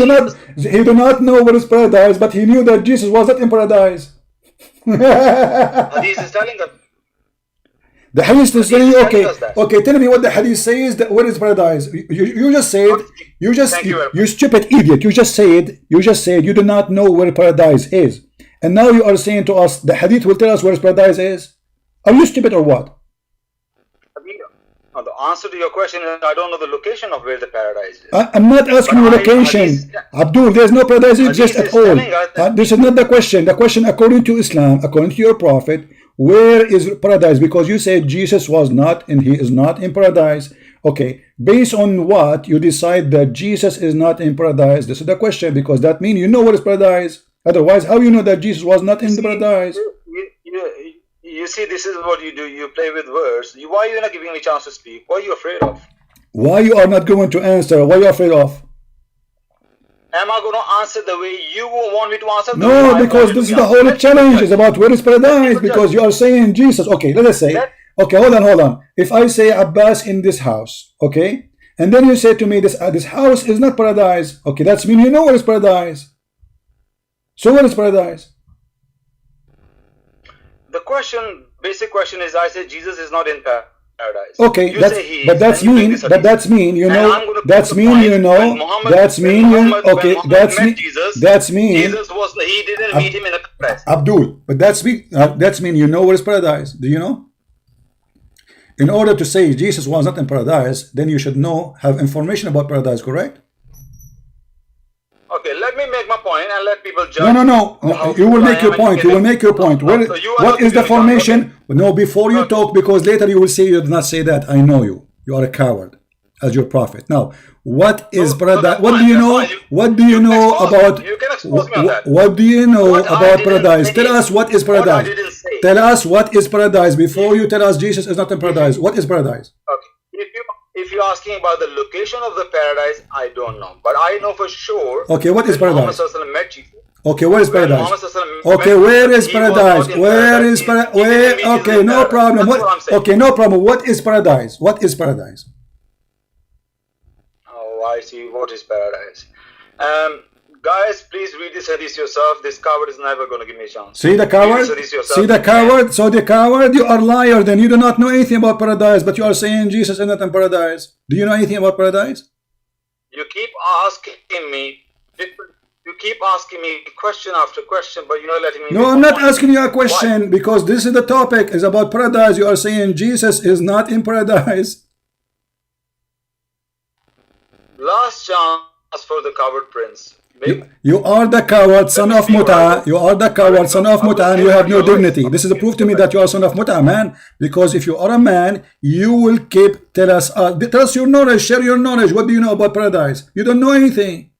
do not know where is paradise, but he knew that Jesus was not in paradise. Hadith is telling us. The hadith is telling you, okay, tell me what the hadith says, that where is paradise? You just said, you stupid idiot, you just said you do not know where paradise is. And now you are saying to us, the hadith will tell us where paradise is? Are you stupid or what? The answer to your question is, I don't know the location of where the paradise is. I'm not asking you location. Abdul, there's no paradise exist at all. This is not the question. The question, according to Islam, according to your prophet, where is paradise? Because you said Jesus was not and he is not in paradise. Okay, based on what you decide that Jesus is not in paradise? This is the question, because that means you know what is paradise. Otherwise, how you know that Jesus was not in the paradise? You see, this is what you do. You play with words. Why are you not giving me a chance to speak? What are you afraid of? Why you are not going to answer? What are you afraid of? Am I going to answer the way you want me to answer? No, because this is the whole challenge is about where is paradise, because you are saying Jesus. Okay, let us say, okay, hold on. If I say Abbas in this house, okay, and then you say to me this house is not paradise, okay, that's mean you know what is paradise. So what is paradise? The question, basic question is, I say Jesus is not in paradise. Okay, that's mean you know. That's mean you know. That's mean you. Okay, that's mean. That's mean. Jesus was. He didn't meet him in a paradise. Abdul, but that's mean you know what is paradise. Do you know? In order to say Jesus was not in paradise, then you should have information about paradise, correct? Okay, let me make my point and let people judge. No. You will make your point. You will make your point. What is the formation? No, before you talk, because later you will say you did not say that. I know you. You are a coward, as your prophet. Now, what is paradise? What do you know? What do you know about? You can expose me on that. What do you know about paradise? Tell us what is paradise. Tell us what is paradise before you tell us Jesus is not in paradise. What is paradise? Okay. If you're asking about the location of the paradise, I don't know. But I know for sure. Okay, what is paradise? Muhammad met Jesus. Okay, where is paradise? Okay, where is paradise? Where is paradise? Where? Okay, no problem. Okay, no problem. What is paradise? What is paradise? Oh, I see. What is paradise? Guys, please read this hadith yourself. This coward is never going to give me a chance. See the coward? See the coward? So the coward, you are liar. Then you do not know anything about paradise, but you are saying Jesus is not in paradise. Do you know anything about paradise? You keep asking me. You keep asking me question after question, but you're not letting me. No, I'm not asking you a question because this is the topic. Is about paradise. You are saying Jesus is not in paradise. Last chance for the coward prince. You are the coward son of Muta. You are the coward son of Muta, and you have no dignity. This is a proof to me that you are son of Muta, man. Because if you are a man, you will tell us your knowledge, share your knowledge. What do you know about paradise? You don't know anything.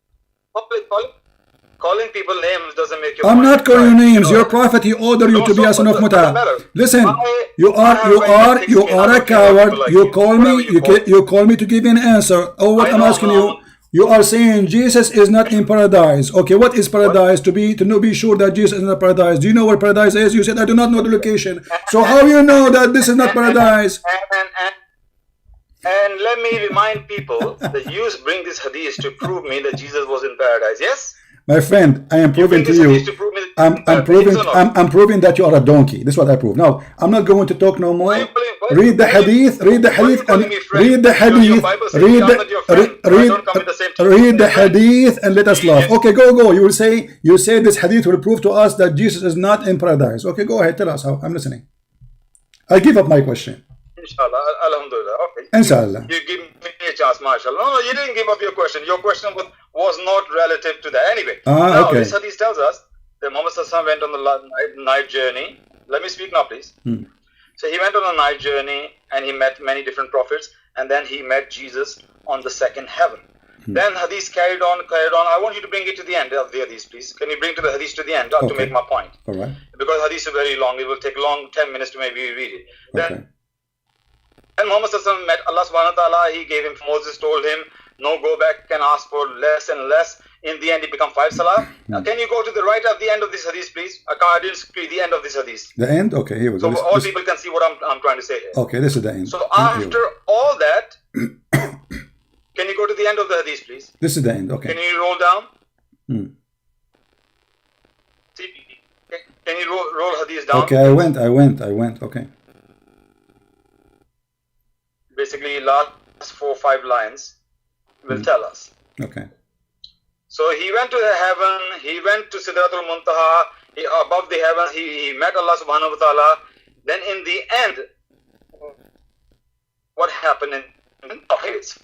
Calling people names doesn't make you. I'm not calling you names. Your prophet, he ordered you to be a son of Muta. Listen, you are a coward. You call me to give you an answer. Oh, what I'm asking you. You are saying Jesus is not in paradise. Okay, what is paradise? To be sure that Jesus is in the paradise. Do you know where paradise is? You said I do not know the location. So how you know that this is not paradise? And let me remind people that you bring this hadith to prove me that Jesus was in paradise. Yes? My friend, I am proving to you. I'm proving that you are a donkey. This is what I prove. Now, I'm not going to talk no more. Read the hadith. Read the hadith and read the hadith. Read the hadith and let us laugh. Okay, go. You say this hadith will prove to us that Jesus is not in paradise. Okay, go ahead. Tell us how. I'm listening. I give up my question. Inshallah, alhamdulillah. Okay. Inshallah. You give me a chance, mashallah. No, you didn't give up your question. Your question was not relative to that. Anyway, now this hadith tells us that Muhammad went on the night journey. Let me speak now, please. So he went on a night journey and he met many different prophets, and then he met Jesus on the second heaven. Then hadith carried on. I want you to bring it to the end of the hadith, please. Can you bring to the hadith to the end to make my point? All right. Because hadith is very long. It will take 10 minutes to maybe read it. Then Muhammad met Allah subhanahu wa ta'ala. He gave him, Moses told him, no, go back and ask for less and less. In the end, it became 5 salah. Now, can you go to the right of the end of this hadith, please? I didn't speak the end of this hadith. The end? Okay, here we go. So all people can see what I'm trying to say here. Okay, this is the end. So after all that, can you go to the end of the hadith, please? This is the end, okay. Can you roll down? See, can Can you roll hadith down? Okay, I went. Okay. Basically, last 4 or 5 lines will tell us. Okay. So he went to the heaven, he went to Sidratul Muntaha, above the heaven, he met Allah subhanahu wa ta'ala. Then in the end, what happened in Tawheed?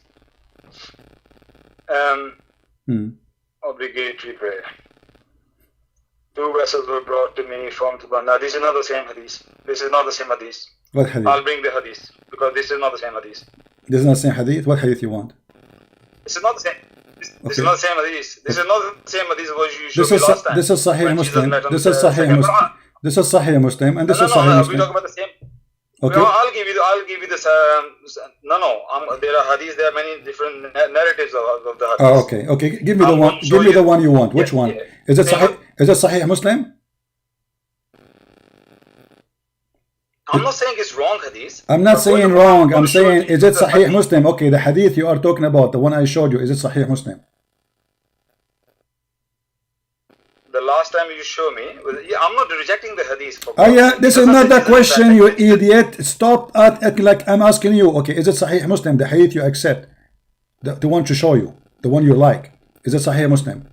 Obligatory prayer. 2 vessels were brought to me from Tuban. Now this is not the same hadith. This is not the same hadith. What hadith? I'll bring the hadith because this is not the same hadith. This is not the same hadith? What hadith you want? This is not the same. This is not the same hadith. This is not the same hadith what you showed me last time. This is Sahih Muslim. This is Sahih Muslim. This is Sahih Muslim, and this is Sahih Muslim. We talk about the same. Okay. No, I'll give you this. There are hadiths. There are many different narratives of the hadith. Oh, okay. Okay. Give me the one. Give me the one you want. Which one? Is it Sahih? Is it Sahih Muslim? I'm not saying it's wrong hadith. I'm not saying wrong. I'm saying, is it Sahih Muslim? Okay, the hadith you are talking about, the one I showed you, is it Sahih Muslim? The last time you show me, I'm not rejecting the hadith. Oh yeah, this is not the question, you idiot. Stop acting like I'm asking you. Okay, is it Sahih Muslim, the hadith you accept? The one to show you, the one you like. Is it Sahih Muslim?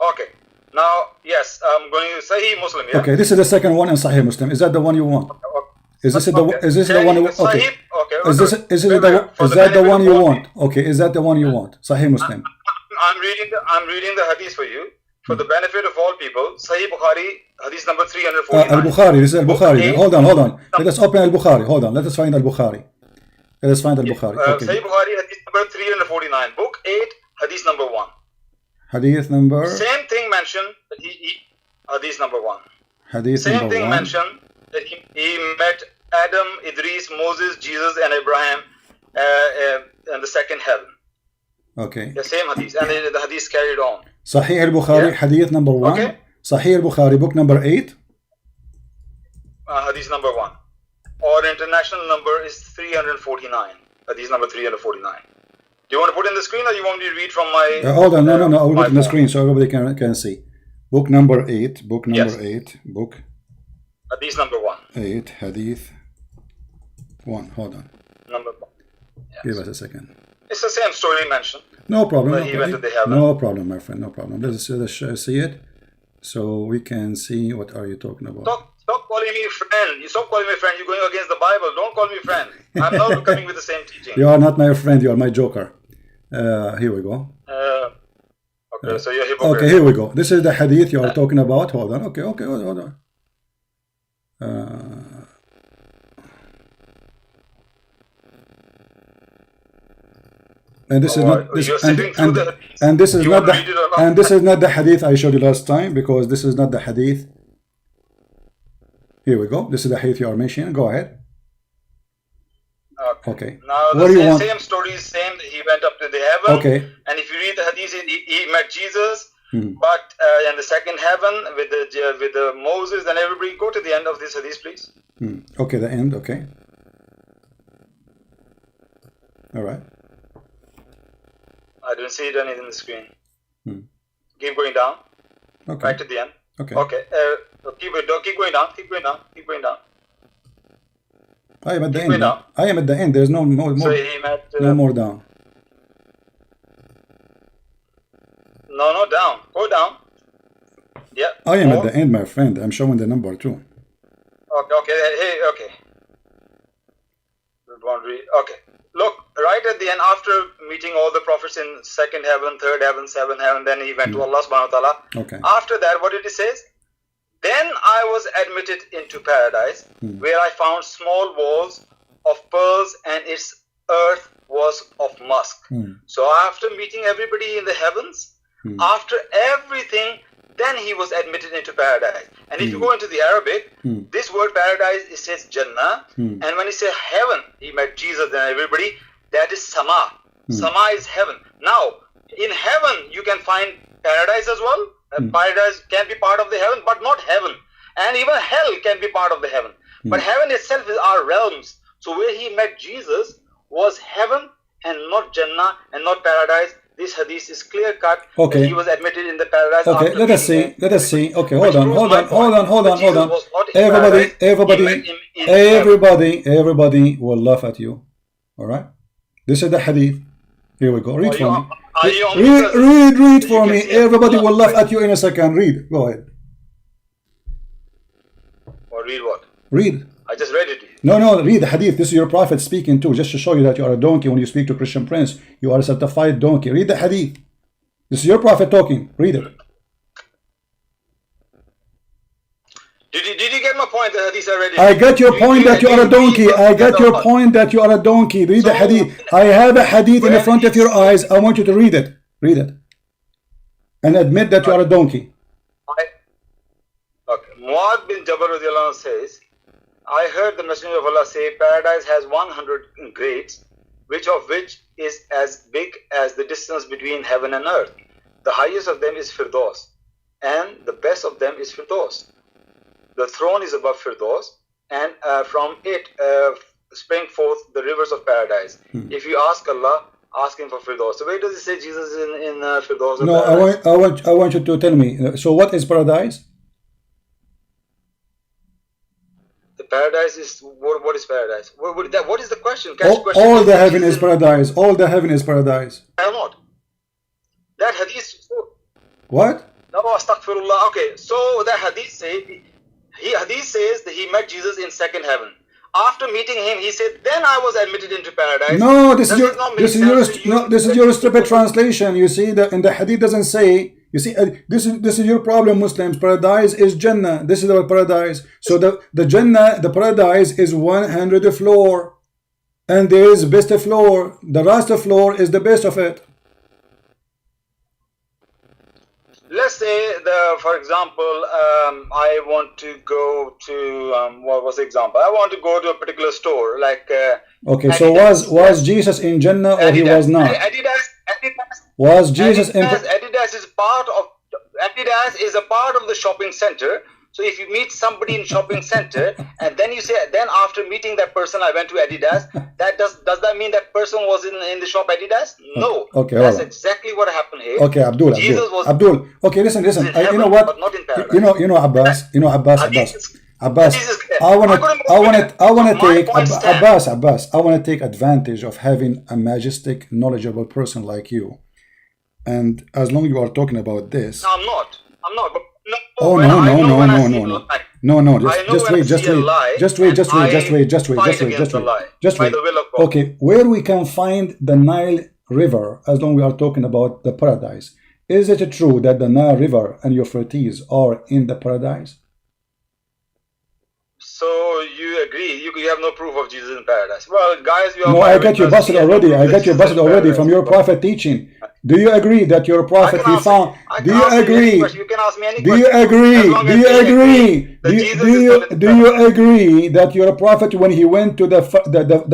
Okay. Now, yes, I'm going to Sahih Muslim. Yeah? Okay, this is the second one in Sahih Muslim. Is that the one you want? Is this the one? Okay. Is that the one you want? Okay, is that the one you want? Sahih Muslim. I'm reading the hadith for you for the benefit of all people. Sahih Bukhari, hadith number 349. Al-Bukhari. This is Al-Bukhari. Hold on. Let us open Al-Bukhari. Hold on. Let us find Al-Bukhari. Let us find Al-Bukhari. Okay. Sahih Bukhari, hadith number 349. Book 8, hadith number 1. Hadith number. Same thing mentioned that hadith number 1. Hadith Same number thing 1. mentioned that he met Adam, Idris, Moses, Jesus, and Abraham in the second heaven. Okay. The same hadith, and the hadith carried on. Sahih al-Bukhari, hadith number 1. Okay. Sahih al-Bukhari, book number 8. Hadith number 1. Or international number is 349. Hadith number 349. Do you want to put in the screen, or you want me to read from my? Hold on, no. I will put in the screen so everybody can see. Book number 8. Book number 8. Book. Hadith number 1. 8. Hadith 1. Hold on. Number 1. Yes. Give us a second. It's the same story mentioned. No problem. He went to the heaven. No problem, my friend. No problem. Let's see it, so we can see what are you talking about. Stop calling me friend. You stop calling me friend. You're going against the Bible. Don't call me friend. I'm not coming with the same teaching. You are not my friend. You are my joker. Here we go. Okay, so you're a hypocrite. Okay, here we go. This is the hadith you are talking about. Hold on. Okay, hold on. And this is not this, and this is not the hadith I showed you last time, because this is not the hadith. Here we go. This is the hadith you are mentioning. Go ahead. Okay. Now what do you want? Same story is same. He went up to the heaven. Okay. And if you read the hadith, he met Jesus. But in the second heaven with the Moses and everybody. Go to the end of this hadith, please. Okay, the end. Okay. All right. I don't see it anything on the screen. Keep going down. Okay. Right to the end. Okay. Okay. Keep going down. Keep going down. I am at the end. I am at the end. There's no more. So he met, no more down. No, down. Go down. Yeah. I am at the end, my friend. I'm showing the number too. Okay. Hey, okay. Okay. Look, right at the end, after meeting all the prophets in second heaven, third heaven, seventh heaven, then he went to Allah subhanahu wa ta'ala. Okay. After that, what did he say? Then I was admitted into paradise, where I found small walls of pearls, and its earth was of musk. So after meeting everybody in the heavens, after everything, then he was admitted into paradise. And if you go into the Arabic, this word paradise, it says Jannah. And when he says heaven, he met Jesus and everybody, that is Sama. Sama is heaven. Now, in heaven, you can find paradise as well. Paradise can be part of the heaven, but not heaven. And even hell can be part of the heaven. But heaven itself is our realms. So where he met Jesus was heaven and not Jannah and not paradise. this hadith is clear cut. Okay. That he was admitted in the paradise. Okay, after let us see. meeting him. Let us see. Okay, Which hold on, proves hold my on, hold point. on, hold That on, hold Jesus on. was not in paradise. He met him in heaven. Everybody will laugh at you. All right. This is the hadith. Here we go. Read for me. Read for me. Everybody will laugh at you in a second. Read. Go ahead. Or read what? Read. I just read it to you. No, read the hadith. This is your prophet speaking too, just to show you that you are a donkey when you speak to Christian Prince. You are a certified donkey. Read the hadith. This is your prophet talking. Read it. Did you get my point? The hadith I read it. I got your point that you are a donkey. I got your point that you are a donkey. Read the hadith. I have a hadith in the front of your eyes. I want you to read it. Read it. And admit that you are a donkey. Okay. Muad bin Jabal radiallahu anhu says, I heard the Messenger of Allah say, paradise has 100 grades, which is as big as the distance between heaven and earth. The highest of them is Firdaus, and the best of them is Firdaus. The throne is above Firdaus, and from it spring forth the rivers of paradise. If you ask Allah, ask Him for Firdaus. So where does it say Jesus is in Firdaus? No, I want you to tell me. So what is paradise? The paradise is what is paradise? What is the question? All the heaven is paradise. All the heaven is paradise. I am not. That hadith. What? No, astaghfirullah. Okay, so the hadith says that he met Jesus in second heaven. After meeting him, he said, "Then I was admitted into paradise." No, this is your stupid translation. You see that in the hadith doesn't say. You see, this is your problem, Muslims. Paradise is Jannah. This is our paradise. So the Jannah, the paradise is 100 floor, and there is best floor. The last floor is the best of it. Let's say, for example, I want to go to what was the example? I want to go to a particular store, like. Okay, Adidas. so was Jesus in Jannah or he was not? Adidas. Was Jesus in? Adidas is a part of the shopping center. So if you meet somebody in shopping center and then you say, then after meeting that person, I went to Adidas. That does that mean that person was in the shop Adidas? No. Okay, that's exactly what happened here. Okay, Abdul. Okay, listen. You know what? You know, Abbas. Abbas. I want to take advantage of having a majestic, knowledgeable person like you. And as long as you are talking about this. No, I'm not. But Oh no! Just wait. Okay, where we can find the Nile River, as long as we are talking about the paradise, is it true that the Nile River and Euphrates are in the paradise? So you agree? You have no proof of Jesus in paradise. Well, guys, I got you busted already. From your prophet teaching. Do you agree that your prophet he found? Do you agree? You can ask me any Do you agree? Do you agree that your prophet, when he went to the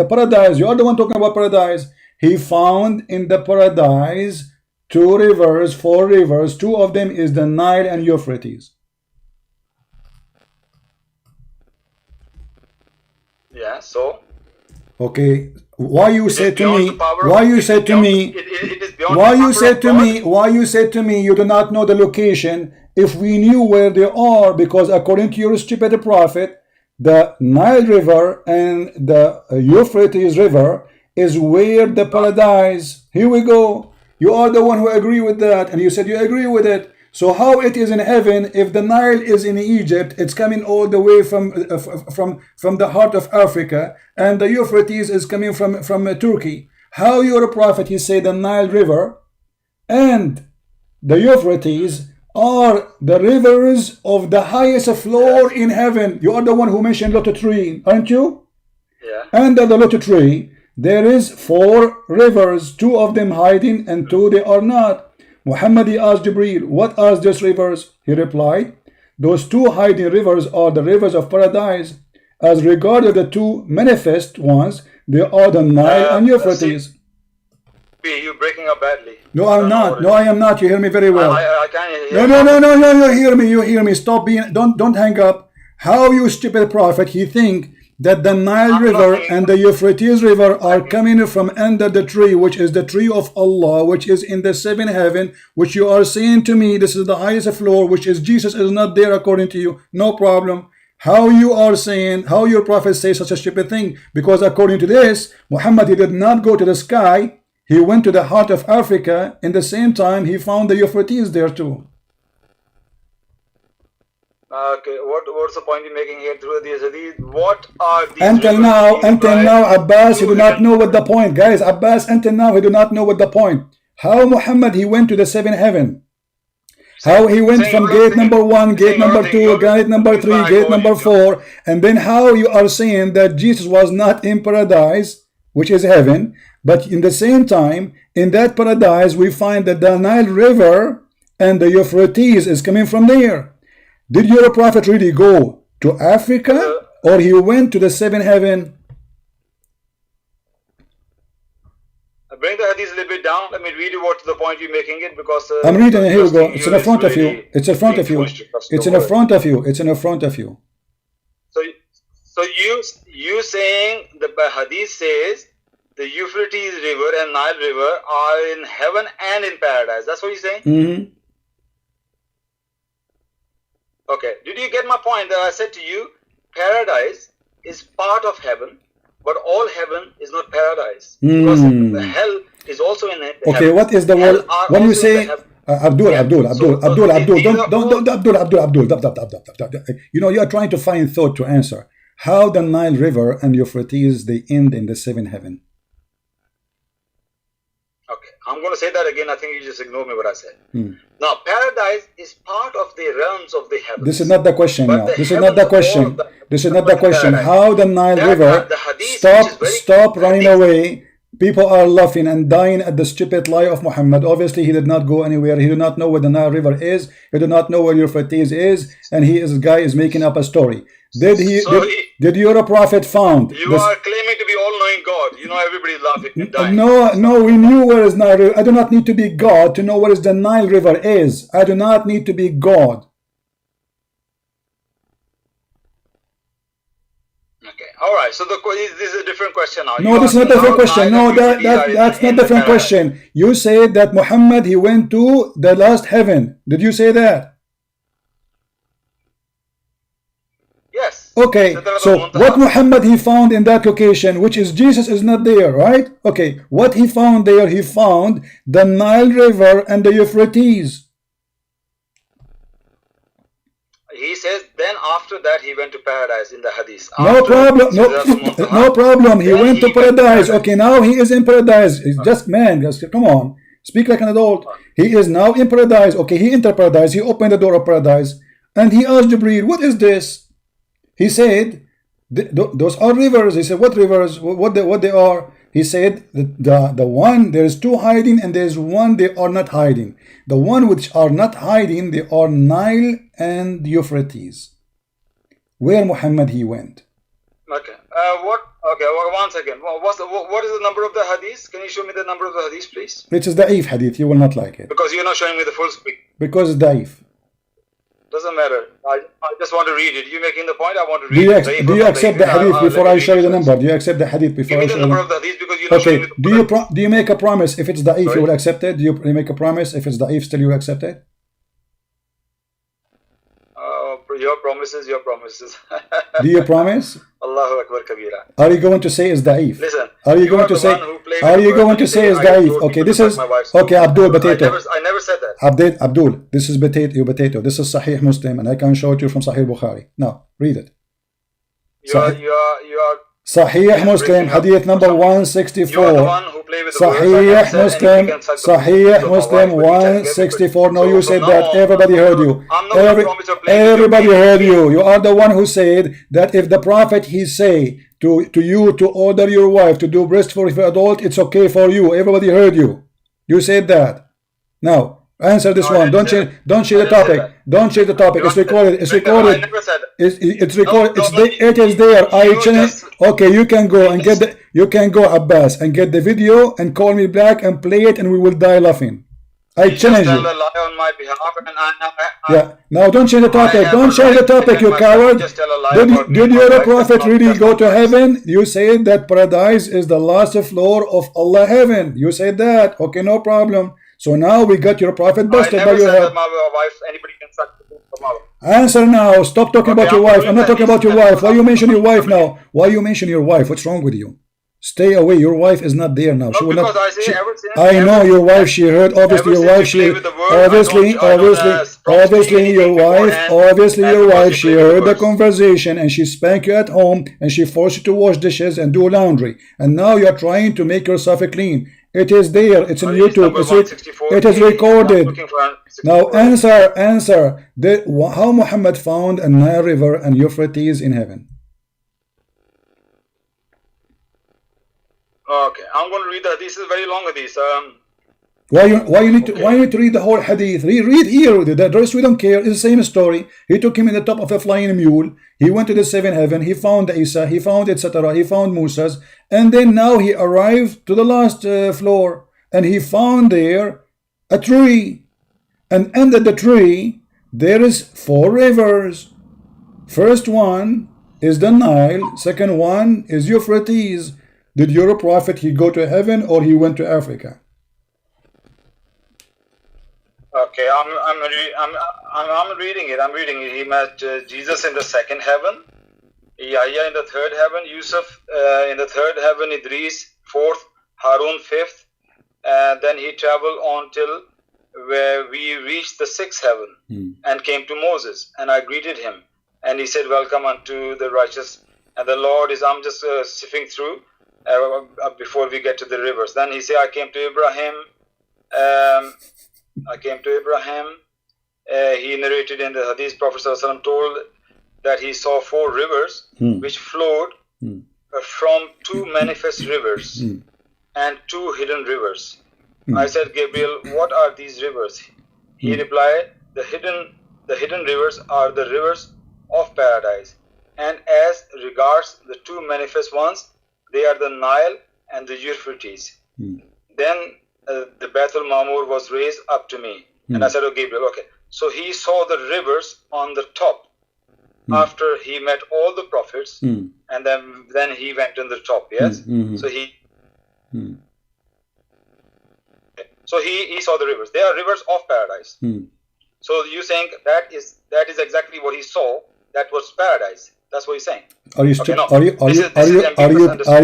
paradise, you are the one talking about paradise, he found in the paradise 4 rivers. 2 of them is the Nile and Euphrates. Yeah, so okay, why you say to me you do not know the location if we knew where they are? Because according to your stupid prophet, the Nile River and the Euphrates River is where the paradise. Here we go. You are the one who agree with that, and you said you agree with it. So how it is in heaven if the Nile is in Egypt? It's coming all the way from the heart of Africa, and the Euphrates is coming from Turkey. How your prophet, he said the Nile River and the Euphrates are the rivers of the highest floor in heaven. You are the one who mentioned Lot tree, aren't you? Yeah. Under the Lot tree there is 4 rivers, 2 of them hiding and 2 they are not. Muhammad asked Jibreel, what are these rivers? He replied, those 2 hiding rivers are the rivers of paradise. As regarded the 2 manifest ones, they are the Nile and Euphrates. You're breaking up badly. No, I'm not. No, I am not. You hear me very well. I can't hear you. No, you hear me. Stop being, don't hang up. How you stupid prophet, he think that the Nile River and the Euphrates River are coming from under the tree, which is the tree of Allah, which is in the seventh heaven, which you are saying to me, this is the highest floor, which is Jesus is not there according to you. No problem. How you are saying, how your prophet says such a stupid thing? Because according to this, Muhammad, he did not go to the sky. He went to the heart of Africa. In the same time, he found the Euphrates there too. Okay, what's the point you're making here through these hadith? What are these? Until now, Abbas, he do not know what the point, guys. Abbas, until now, he do not know what the point. How Muhammad he went to the seventh heaven? How he went from gate number 1, gate number 2, gate number 3, gate number 4, and then how you are saying that Jesus was not in paradise, which is heaven, but in the same time, in that paradise, we find that the Nile River and the Euphrates is coming from there. Did your prophet really go to Africa, or he went to the seventh heaven? Bring the hadith a little bit down. Let me read you what's the point you're making it, because I'm reading it. Here we go. It's in front of you. It's in front of you. It's in front of you. It's in front of you. So you saying the hadith says the Euphrates River and Nile River are in heaven and in paradise. That's what you're saying? Mm-hmm. Okay. Did you get my point that I said to you, paradise is part of heaven, but all heaven is not paradise. Because the hell is also in heaven. Okay, what is the word? When you say Abdul, you know, you are trying to find thought to answer. How the Nile River and Euphrates, they end in the seventh heaven? Okay, I'm going to say that again. I think you just ignore me what I said. Now, paradise is part of the realms of the heavens. This is not the question now. This is not the question. This is not the question. How the Nile River stop running away. People are laughing and dying at the stupid lie of Muhammad. Obviously, he did not go anywhere. He did not know where the Nile River is. He did not know where Euphrates is. And this guy is making up a story. Did your prophet found? You are claiming to be all-knowing God. You know everybody's laughing and dying. No, we knew where is Nile River. I do not need to be God to know where is the Nile River is. I do not need to be God. Okay, all right. So this is a different question now. No, this is not a different question. No, that's not a different question. You said that Muhammad, he went to the last heaven. Did you say that? Yes. Okay, so what Muhammad he found in that location, which is Jesus is not there, right? Okay, what he found there, he found the Nile River and the Euphrates. He says then after that he went to paradise in the hadith. No problem, no problem. He went to paradise. Okay, now he is in paradise. It's just, man, just come on. Speak like an adult. He is now in paradise. Okay, he entered paradise. He opened the door of paradise. And he asked Jibreel, what is this? He said, those are rivers. He said, what rivers? What they are? He said, the one, there is two hiding and there is one they are not hiding. The one which are not hiding, they are Nile and Euphrates. Where Muhammad he went. Okay. Okay, one second. What is the number of the hadith? Can you show me the number of the hadith, please? It is da'if hadith. You will not like it. Because you're not showing me the full speak. Because it's da'if. Doesn't matter. I just want to read it. You making the point? I want to read it. Do you accept the hadith before I show you the number? Do you accept the hadith before I show you the number? Of the hadith because you're not showing me the do you make a promise if it's da'if you will accept it? Do you make a promise if it's da'if still you will accept it? Your promises, your promises. Do you promise? Allahu Akbar Kabira. Are you going to say it's da'if? Listen. Are you going to say? Are you going to say it's da'if? Okay, this is okay. Abdul Potato. I never said that. Abdul, this is potato. This is Sahih Muslim, and I can show it to you from Sahih Bukhari. Now read it. You are Sahih Muslim, hadith number 164. Sahih Muslim 164. No, you said that. Everybody heard you. Everybody heard you. You are the one who said that if the Prophet he say to you to order your wife to do breastfeeding for adult, it's okay for you. Everybody heard you. You said that. Now answer this one. Don't change the topic. Don't change the topic. It's recorded. It's recorded. It's recorded. It is there. I changed. Okay, you can go and get the. You can go Abbas and get the video and call me back and play it, and we will die laughing. I challenge tell you. a lie on my behalf, and Yeah. Now don't change the topic. Don't change the topic, you coward. Did your prophet really go to heaven? You said that paradise is the last floor of Allah heaven. You said that. Okay, no problem. So now we got your prophet busted by your head. Anybody can suck the from Allah. Answer now. Stop talking about your wife. I'm not talking about your wife. Why you mention your wife now? Why you mention your wife? What's wrong with you? Stay away. Your wife is not there now. She will not. I know your wife. She heard. Obviously, your wife. She obviously your wife. She heard the conversation and she spanked you at home and she forced you to wash dishes and do laundry. And now you are trying to make yourself clean. It is there. It's on YouTube. It is recorded. Now answer. How Muhammad found a Nile River and Euphrates in heaven? Okay, I'm going to read the hadith. This is very long hadith. Why you need to read the whole hadith? Read here. The rest we don't care. It's the same story. He took him in the top of a flying mule. He went to the seventh heaven. He found Isa. He found etc. He found Moses. And then now he arrived to the last floor. And he found there a tree. And under the tree there is 4 rivers. First one is the Nile. Second one is Euphrates. Did your prophet he go to heaven or he went to Africa? Okay, I'm reading it. I'm reading it. He met Jesus in the second heaven, Yahya in the third heaven, Yusuf in the third heaven, Idris fourth, Harun fifth, and then he traveled on till where we reached the sixth heaven and came to Moses, and I greeted him, and he said, "Welcome unto the righteous." And the Lord is. I'm just sifting through. Before we get to the rivers, then he said, I came to Abraham. He narrated in the hadith, Prophet ﷺ told that he saw 4 rivers which flowed from 2 manifest rivers and 2 hidden rivers. I said, Gabriel, what are these rivers? He replied, the hidden rivers are the rivers of paradise, and as regards the 2 manifest ones, they are the Nile and the Euphrates. Then the Baitul Mamur was raised up to me. And I said, oh, Gabriel, okay. So he saw the rivers on the top after he met all the prophets. And then he went on the top, yes? So he saw the rivers. They are rivers of paradise. So you saying that is exactly what he saw. That was paradise. That's what he's saying. Are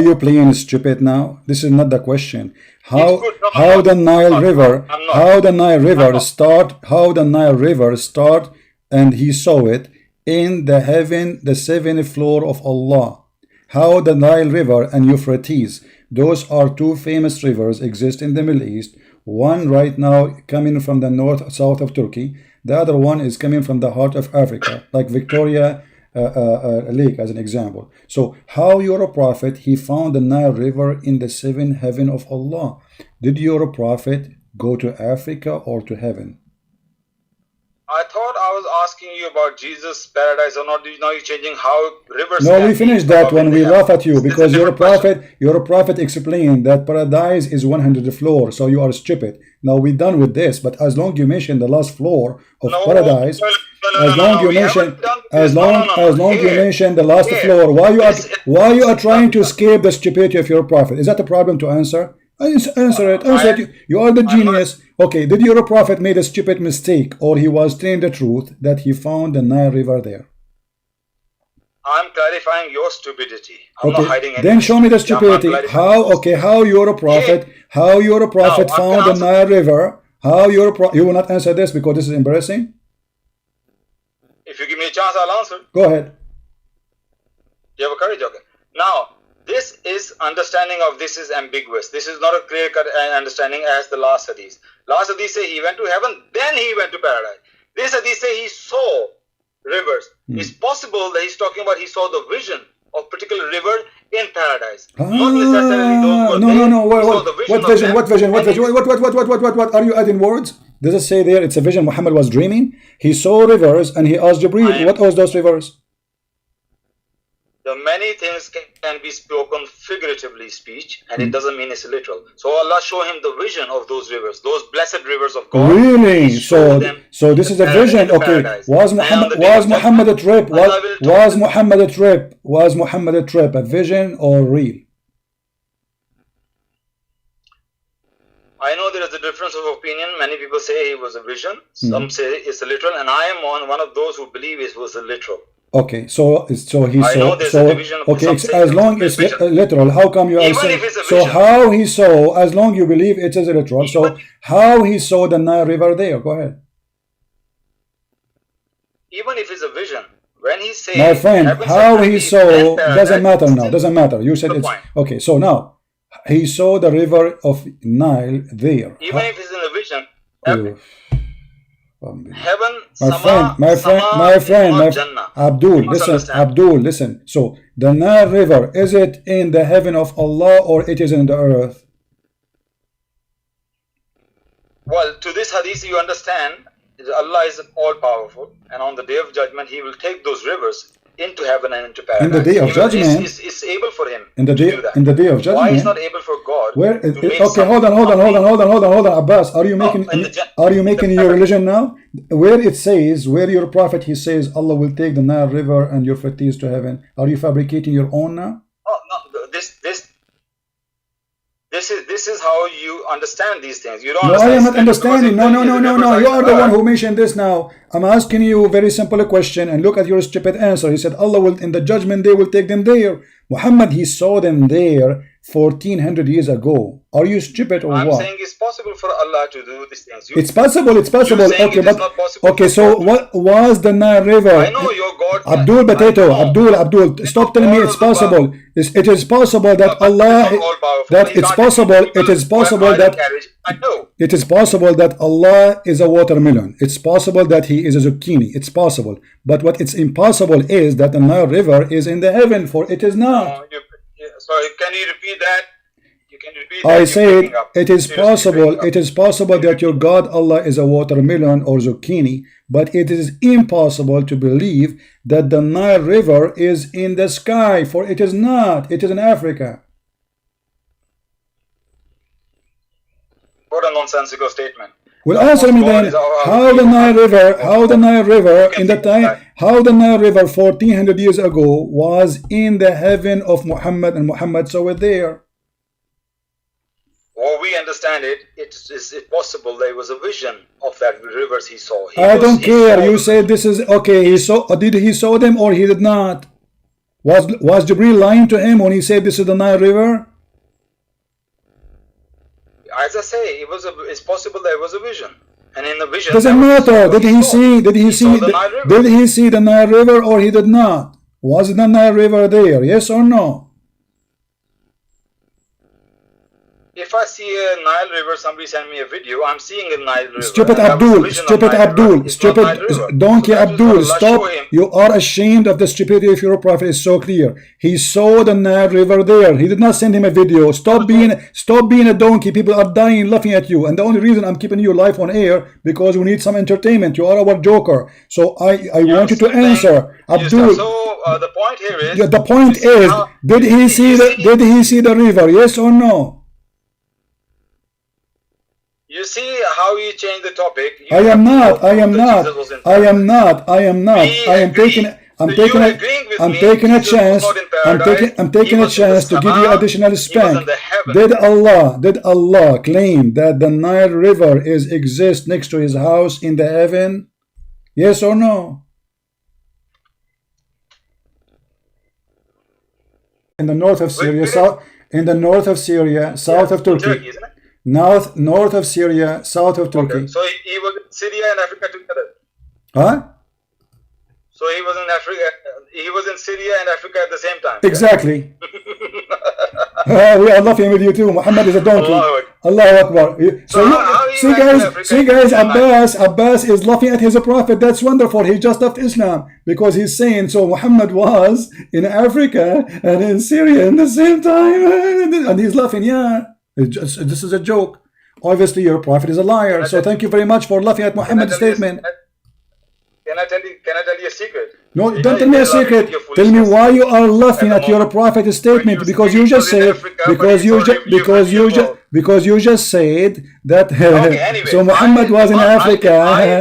you playing stupid now? This is not the question. How the Nile River start and he saw it in the heaven, the 7th floor of Allah. How the Nile River and Euphrates, those are 2 famous rivers exist in the Middle East. One right now coming from the north south of Turkey. The other one is coming from the heart of Africa, like Victoria Lake as an example. So how your prophet he found the Nile River in the 7th heaven of Allah? Did your prophet go to Africa or to heaven? I thought I was asking you about Jesus' paradise or not. Now you're changing how rivers. No, we finished that one. We laugh at you because your prophet explained that paradise is 100 floor. So you are stupid. Now we're done with this. But as long you mention the last floor of paradise, as long you mention the last floor, why you are trying to escape the stupidity of your prophet? Is that a problem to answer? Answer it. You are the genius. Okay, did your prophet made a stupid mistake or he was telling the truth that he found the Nile River there? I'm clarifying your stupidity. I'm not hiding anything. Then show me the stupidity. How your prophet found the Nile River? You will not answer this because this is embarrassing? If you give me a chance, I'll answer. Go ahead. You have a courage, okay. Now, this is understanding of this is ambiguous. This is not a clear-cut understanding as the last hadith. Last hadith say he went to heaven, then he went to paradise. This hadith say he saw rivers. It's possible that he's talking about he saw the vision of particular river in paradise. Not necessarily those who No. What vision? What are you adding words? Does it say there it's a vision Muhammad was dreaming? He saw rivers and he asked Jibreel, what was those rivers? the many things can be spoken figuratively speech, and it doesn't mean it's literal. So Allah show him the vision of those rivers, those blessed rivers of God. Really? So this is a vision. Okay. Was Muhammad a trip? Was Muhammad a trip? A vision or real? I know there is a difference of opinion. Many people say it was a vision. Some say it's a literal, and I am one of those who believe it was a literal. Okay, so he saw. Okay, as long as it's literal, how come you are saying? So how he saw? As long you believe it is literal. So how he saw the Nile River there? Go ahead. Even if it's a vision, when he says, my friend, how he saw doesn't matter now. Doesn't matter. You said it's okay. So now he saw the river of Nile there. Even if it's in a vision, heaven, my friend, Abdul, listen. So the Nile River, is it in the heaven of Allah or it is in the earth? Well, to this hadith you understand Allah is all powerful, and on the day of judgment He will take those rivers into heaven and into paradise. In the day of judgment, it's able for Him in the day, to do that. In the day of judgment, why is not able for God? Okay, hold on, Abbas. Are you making your religion now? Where it says, where your prophet he says Allah will take the Nile River and your fatties to heaven. Are you fabricating your own now? Oh no, this is how you understand these things. You don't. No, I am not understanding. No. You are the one who mentioned this now. I'm asking you a very simple question and look at your stupid answer. He said Allah will in the judgment day will take them there. Muhammad he saw them there 1400 years ago. Are you stupid or what? I'm saying it's possible for Allah to do these things. It's possible. Okay, but so what was the Nile River? I know your God. Abdul, stop telling me it's possible. It is possible that Allah it is possible that Allah is a watermelon. It's possible that He is a zucchini. It's possible. But what it's impossible is that the Nile River is in the heaven, for it is not. Sorry, can you repeat that? I said it is possible. It is possible that your God Allah is a watermelon or zucchini, but it is impossible to believe that the Nile River is in the sky, for it is not. It is in Africa. What a nonsensical statement. Well, answer me then. How the Nile River 1400 years ago was in the heaven of Muhammad, and Muhammad saw it there. Well, we understand it. It's possible there was a vision of that rivers he saw. I don't care. You said this is okay. He saw. Did he saw them or he did not? Was Jibril lying to him when he said this is the Nile River? As I say, it's possible there was a vision, and in the vision doesn't matter. Did he see the Nile River or he did not? Was the Nile River there? Yes or no? If I see a Nile River, somebody send me a video, I'm seeing a Nile River. Stupid donkey Abdul, stop. You are ashamed of the stupidity of your prophet. Is so clear. He saw the Nile River there. He did not send him a video. Stop being a donkey. People are dying laughing at you. And the only reason I'm keeping you live on air because we need some entertainment. You are our joker. So I want you to answer. Abdul. So the point here is. The point is, did he see the river? Yes or no? You see how you change the topic. I am not. I am taking a chance. I'm taking a chance to give you additional spank. Did Allah claim that the Nile River exists next to his house in the heaven? Yes or no? In the north of Syria, south of Turkey. North of Syria, south of Turkey. Okay. So he was in Syria and Africa together. Huh? So he was in Africa. He was in Syria and Africa at the same time. Exactly. We are laughing with you too. Muhammad is a donkey. Allahu Akbar. See guys, Abbas is laughing at his prophet. That's wonderful. He just left Islam because he's saying so. Muhammad was in Africa and in Syria at the same time, and he's laughing. Yeah. This is a joke. Obviously, your prophet is a liar. So thank you very much for laughing at Muhammad's statement. Can I tell you a secret? No, You don't know, tell me a you're laughing secret. at your Tell me foolishness. why you are laughing At at the your moment, prophet's statement, because you just said, because you just said that Okay, anyway, so Muhammad was in I Africa.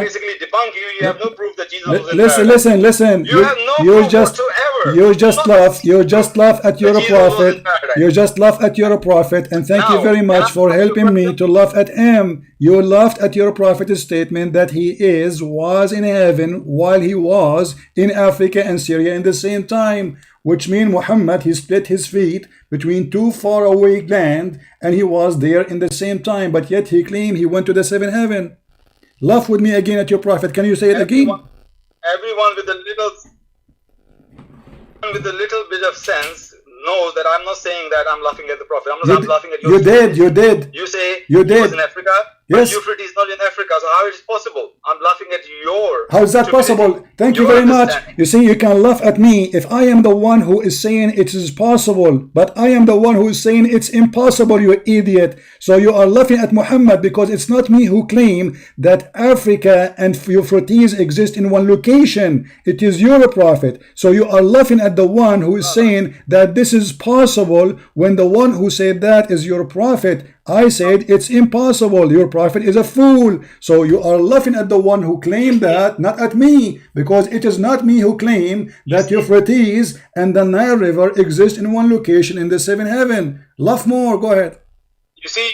basically debunk you. You have no proof that Jesus was in Listen, paradise. listen. You have no You proof just whatsoever. you just laugh. You just laugh at your Jesus was in prophet. paradise. You just laugh at your prophet, and thank you Now, very can much I for ask you a helping me question? to laugh at him. You laughed at your prophet's statement that he was in heaven while he was in Africa and Syria in the same time, which means Muhammad, he split his feet between two far away land and he was there in the same time, but yet he claimed he went to the seventh heaven. Laugh with me again at your prophet. Can you say it again? Everyone with a little bit of sense knows that I'm not saying that I'm laughing at the prophet. I'm laughing at your You did. You say You he did. was in Africa, Yes. but Euphrates is not in Africa, so how is it possible? I'm laughing at your How is that stupidity, possible? Thank you your very much. understanding. You see, you can laugh at me if I am the one who is saying it is possible, but I am the one who is saying it's impossible, you idiot. So you are laughing at Muhammad because it's not me who claim that Africa and Euphrates exist in one location. It is your prophet. So you are laughing at the one who is saying that this is possible when the one who said that is your prophet. I said it's impossible. Your prophet is a fool. So you are laughing at the one who claimed that, not at me, because it is not me who claim that Euphrates and the Nile River exist in one location in the seventh heaven. Laugh more. Go ahead. You see,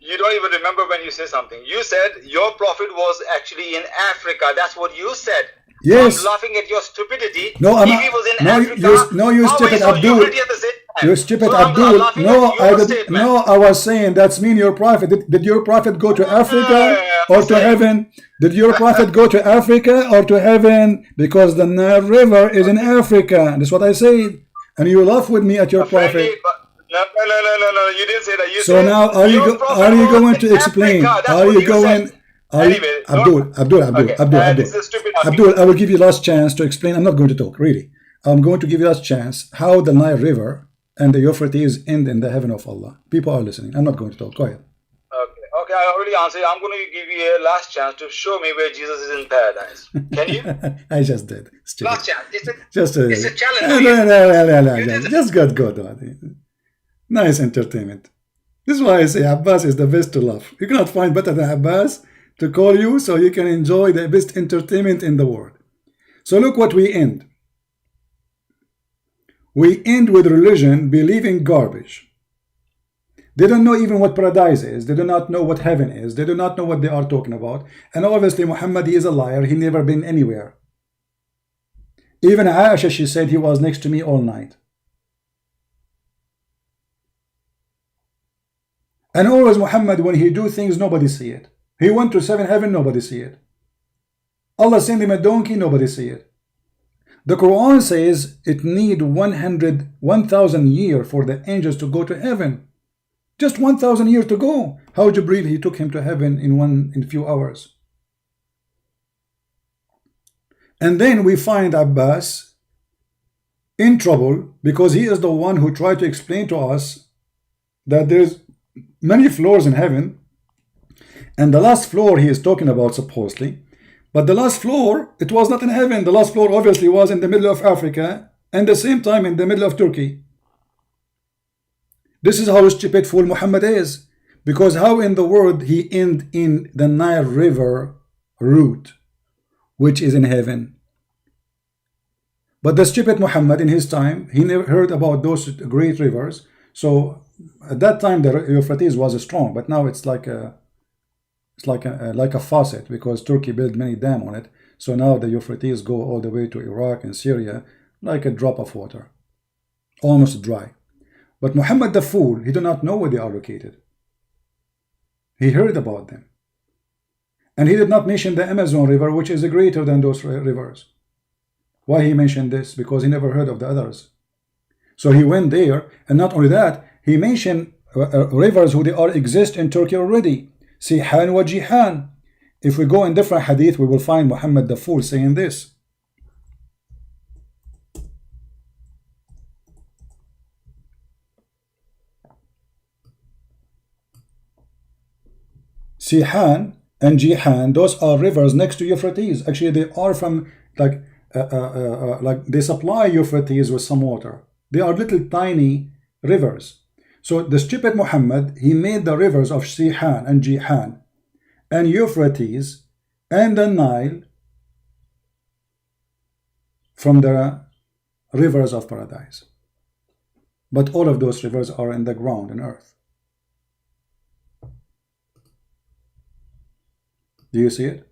you don't even remember when you say something. You said your prophet was actually in Africa. That's what you said. Yes. I'm laughing at your stupidity. No, I'm if not. he was in No, Africa, you how stupid he saw Abdul. Euphrates at the same time? You stupid So I'm Abdul. laughing No, at your I did. statement. No, I was saying that's mean your prophet. Did your prophet go to Africa or to heaven? Did your prophet go to Africa or to heaven? Because the Nile River is in Africa. That's what I said. And you laugh with me at your prophet. No, you didn't say that. You So said now, are you going to explain? Are you going? Anyway, Abdul, this is a stupid Abdul, I will give you last chance to explain. I'm not going to talk, really. I'm going to give you last chance how the Nile River and the Euphrates end in the heaven of Allah. People are listening. I'm not going to talk. Go ahead. Okay, I already answered. I'm going to give you a last chance to show me where Jesus is in paradise. Can you? I just did. Stupid. Last chance. It's a challenge. No. Just go. Nice entertainment. This is why I say Abbas is the best to love. You cannot find better than Abbas to call you so you can enjoy the best entertainment in the world. So look what we end. We end with religion believing garbage. They don't know even what paradise is. They do not know what heaven is. They do not know what they are talking about. And obviously Muhammad, he is a liar. He never been anywhere. Even Aisha, she said he was next to me all night. And always Muhammad, when he do things, nobody see it. He went to seventh heaven, nobody see it. Allah sent him a donkey, nobody see it. The Quran says it need 1,000 years for the angels to go to heaven. Just 1,000 years to go. How Jibreel, he took him to heaven in a few hours. And then we find Abbas in trouble because he is the one who tried to explain to us that there's many floors in heaven. And the last floor he is talking about supposedly. But the last floor, it was not in heaven. The last floor obviously was in the middle of Africa and the same time in the middle of Turkey. This is how stupid fool Muhammad is. Because how in the world he end in the Nile River route, which is in heaven. But the stupid Muhammad in his time, he never heard about those great rivers. So at that time the Euphrates was strong, but now it's like a faucet because Turkey built many dams on it. So now the Euphrates go all the way to Iraq and Syria like a drop of water, almost dry. But Muhammad the fool, he did not know where they are located. He heard about them. And he did not mention the Amazon River, which is greater than those rivers. Why he mentioned this? Because he never heard of the others. So he went there, and not only that, he mentioned rivers who they are exist in Turkey already. Sihan wa Jihan. If we go in different hadith, we will find Muhammad the fool saying this. Sihan and Jihan, those are rivers next to Euphrates. Actually, they are from like they supply Euphrates with some water. They are little tiny rivers. So the stupid Muhammad, he made the rivers of Sihan and Jihan and Euphrates and the Nile from the rivers of paradise. But all of those rivers are in the ground and earth. Do you see it?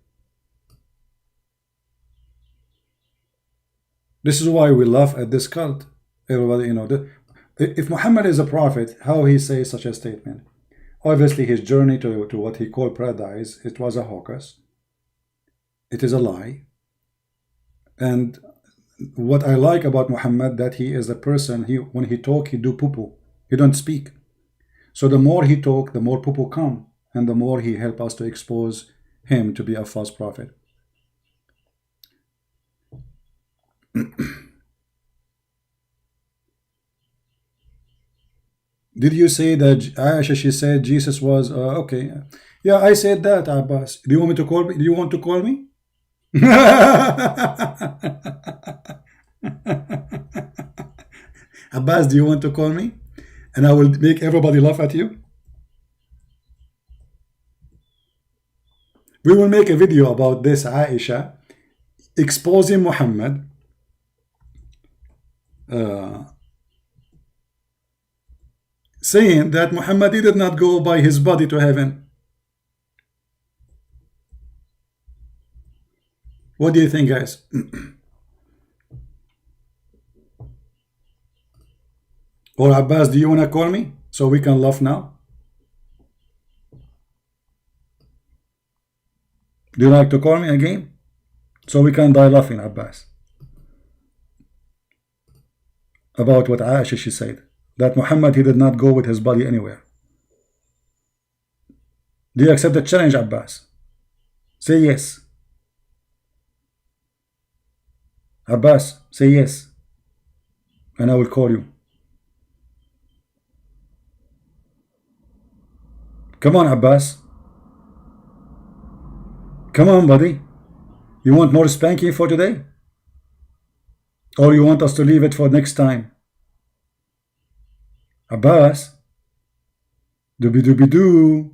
This is why we laugh at this cult. Everybody, you know, if Muhammad is a prophet, how he says such a statement? Obviously, his journey to what he called paradise, it was a hoax. It is a lie. And what I like about Muhammad, that he is a person, when he talk, he do poo-poo. He don't speak. So the more he talk, the more poo-poo come. And the more he help us to expose him to be a false prophet. Did you say that Aisha, she said Jesus was okay? Yeah, I said that, Abbas. Do you want me to call me? Do you want to call me? Abbas, do you want to call me? And I will make everybody laugh at you. We will make a video about this, Aisha exposing Muhammad. Saying that Muhammad did not go by his body to heaven. What do you think, guys? Or Abbas, do you want to call me so we can laugh now? Do you like to call me again so we can die laughing, Abbas? About what Aisha, she said, that Muhammad, he did not go with his body anywhere. Do you accept the challenge, Abbas? Say yes. Abbas, say yes, and I will call you. Come on, Abbas. Come on, buddy. You want more spanking for today? Or you want us to leave it for next time? Abbas. Dooby-dooby-doo.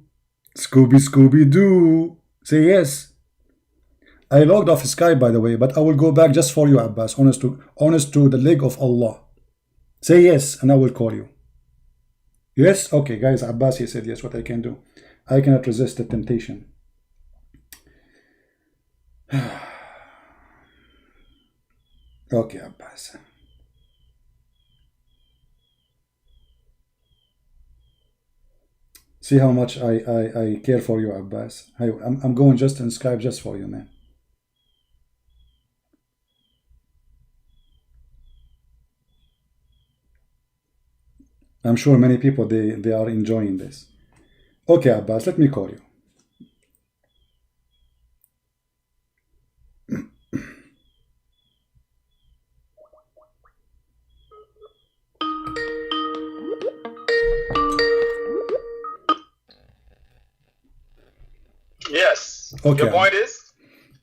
Scooby-Scooby-Doo. Say yes. I logged off Skype, by the way, but I will go back just for you, Abbas. Honest to the leg of Allah. Say yes, and I will call you. Yes? Okay, guys, Abbas, he said yes. What I can do? I cannot resist the temptation. Okay, Abbas. See how much I care for you, Abbas. I'm going just in Skype just for you, man. I'm sure many people, they are enjoying this. Okay, Abbas, let me call you. Yes. Okay. Your point is?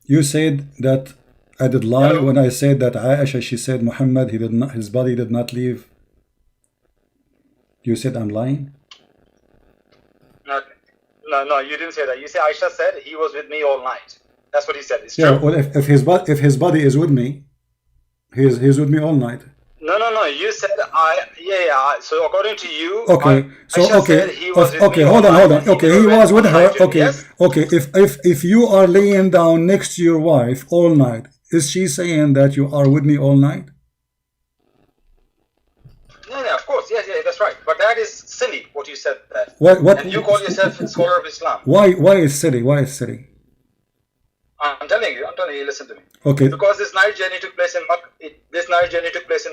You said that I did lie when I said that Aisha, she said Muhammad, his body did not leave. You said I'm lying? No, you didn't say that. You say Aisha said he was with me all night. That's what he said. It's Yeah, true. well, if his body is with me, he's with me all night. No. You said yeah. So according to you, Okay. So Aisha okay. said he was with Okay. me Hold all on. night. Okay. He He was with her. night, Okay. yes? Okay. If you are laying down next to your wife all night, is she saying that you are with me all night? Yeah, of course. Yes, that's right. But that is silly, what you said there. What? And you call yourself a scholar of Islam. Why is silly? Why is silly? I'm telling you, listen to me. Okay. Because this night journey took place in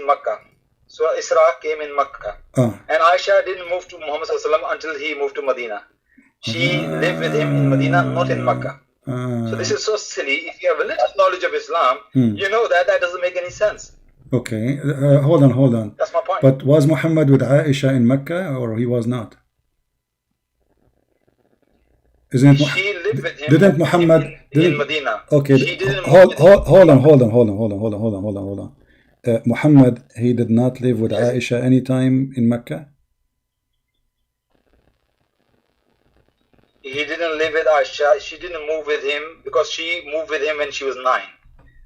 Makkah. So Isra came in Makkah. And Aisha didn't move to Muhammad ﷺ until he moved to Medina. She lived with him in Medina, not in Makkah. So this is so silly. If you have a little knowledge of Islam, you know that doesn't make any sense. Okay. Hold on. That's my point. But was Muhammad with Aisha in Mecca or he was not? Isn't it? She lived with him Didn't Muhammad in Medina. Okay, She didn't hold on. Muhammad, he did not live with Aisha anytime in Mecca. He didn't live with Aisha. She didn't move with him because she moved with him when she was 9,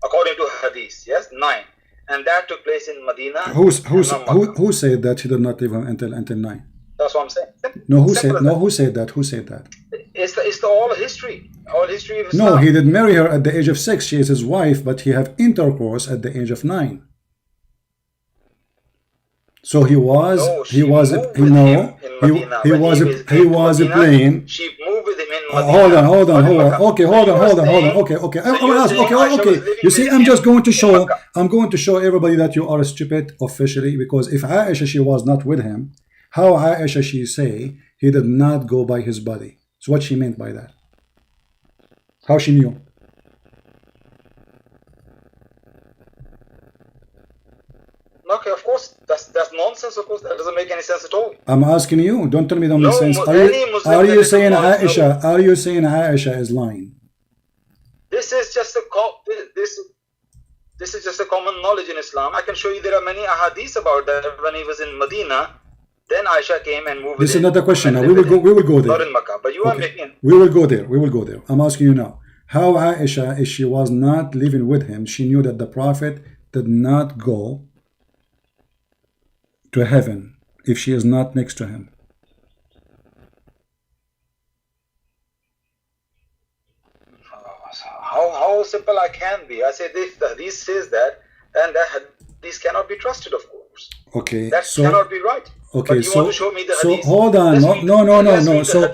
according to Hadith. Yes, 9, and that took place in Medina. Who said that she did not live until 9? That's what I'm saying. Who said that? It's the all history. All history of Islam. No, he did marry her at the age of 6. She is his wife, but he have intercourse at the age of 9. So he was She moved with him in Medina. he was playing. She moved with him in Medina. Hold on. Okay, hold on. Okay. Okay. You see, I'm going to show everybody that you are stupid officially, because if Aisha, she was not with him, how Aisha, she say he did not go by his body? So what she meant by that? How she knew? Okay, of course, that's nonsense. Of course, that doesn't make any sense at all. I'm asking you. Don't tell me that makes sense. Are you saying Aisha is lying? This is just a common knowledge in Islam. I can show you there are many ahadith about that. When he was in Medina, then Aisha came and moved. This is not the question. Now, we will go there. Not in Makkah, but you are making. We will go there. I'm asking you now. How Aisha, if she was not living with him, she knew that the Prophet did not go to heaven if she is not next to him? How simple I can be. I say if the hadith says that, then that hadith cannot be trusted, of course. Okay, that cannot be right. Okay, but you want to show me the hadith. Hold on. No. So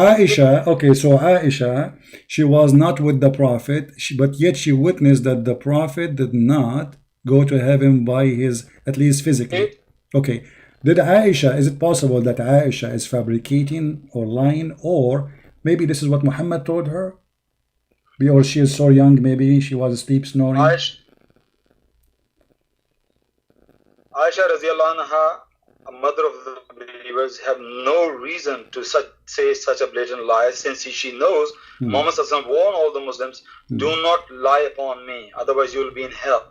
Aisha, okay, so Aisha, she was not with the Prophet, but yet she witnessed that the Prophet did not go to heaven by his, at least physically. Okay. Is it possible that Aisha is fabricating or lying, or maybe this is what Muhammad told her? Or she is so young, maybe she was asleep snoring? Aisha radiallahu anha, a mother of the believers, have no reason to say such a blatant lie, since she knows Muhammad sallallahu alaihi wasallam warned all the Muslims, do not lie upon me, otherwise you will be in hell.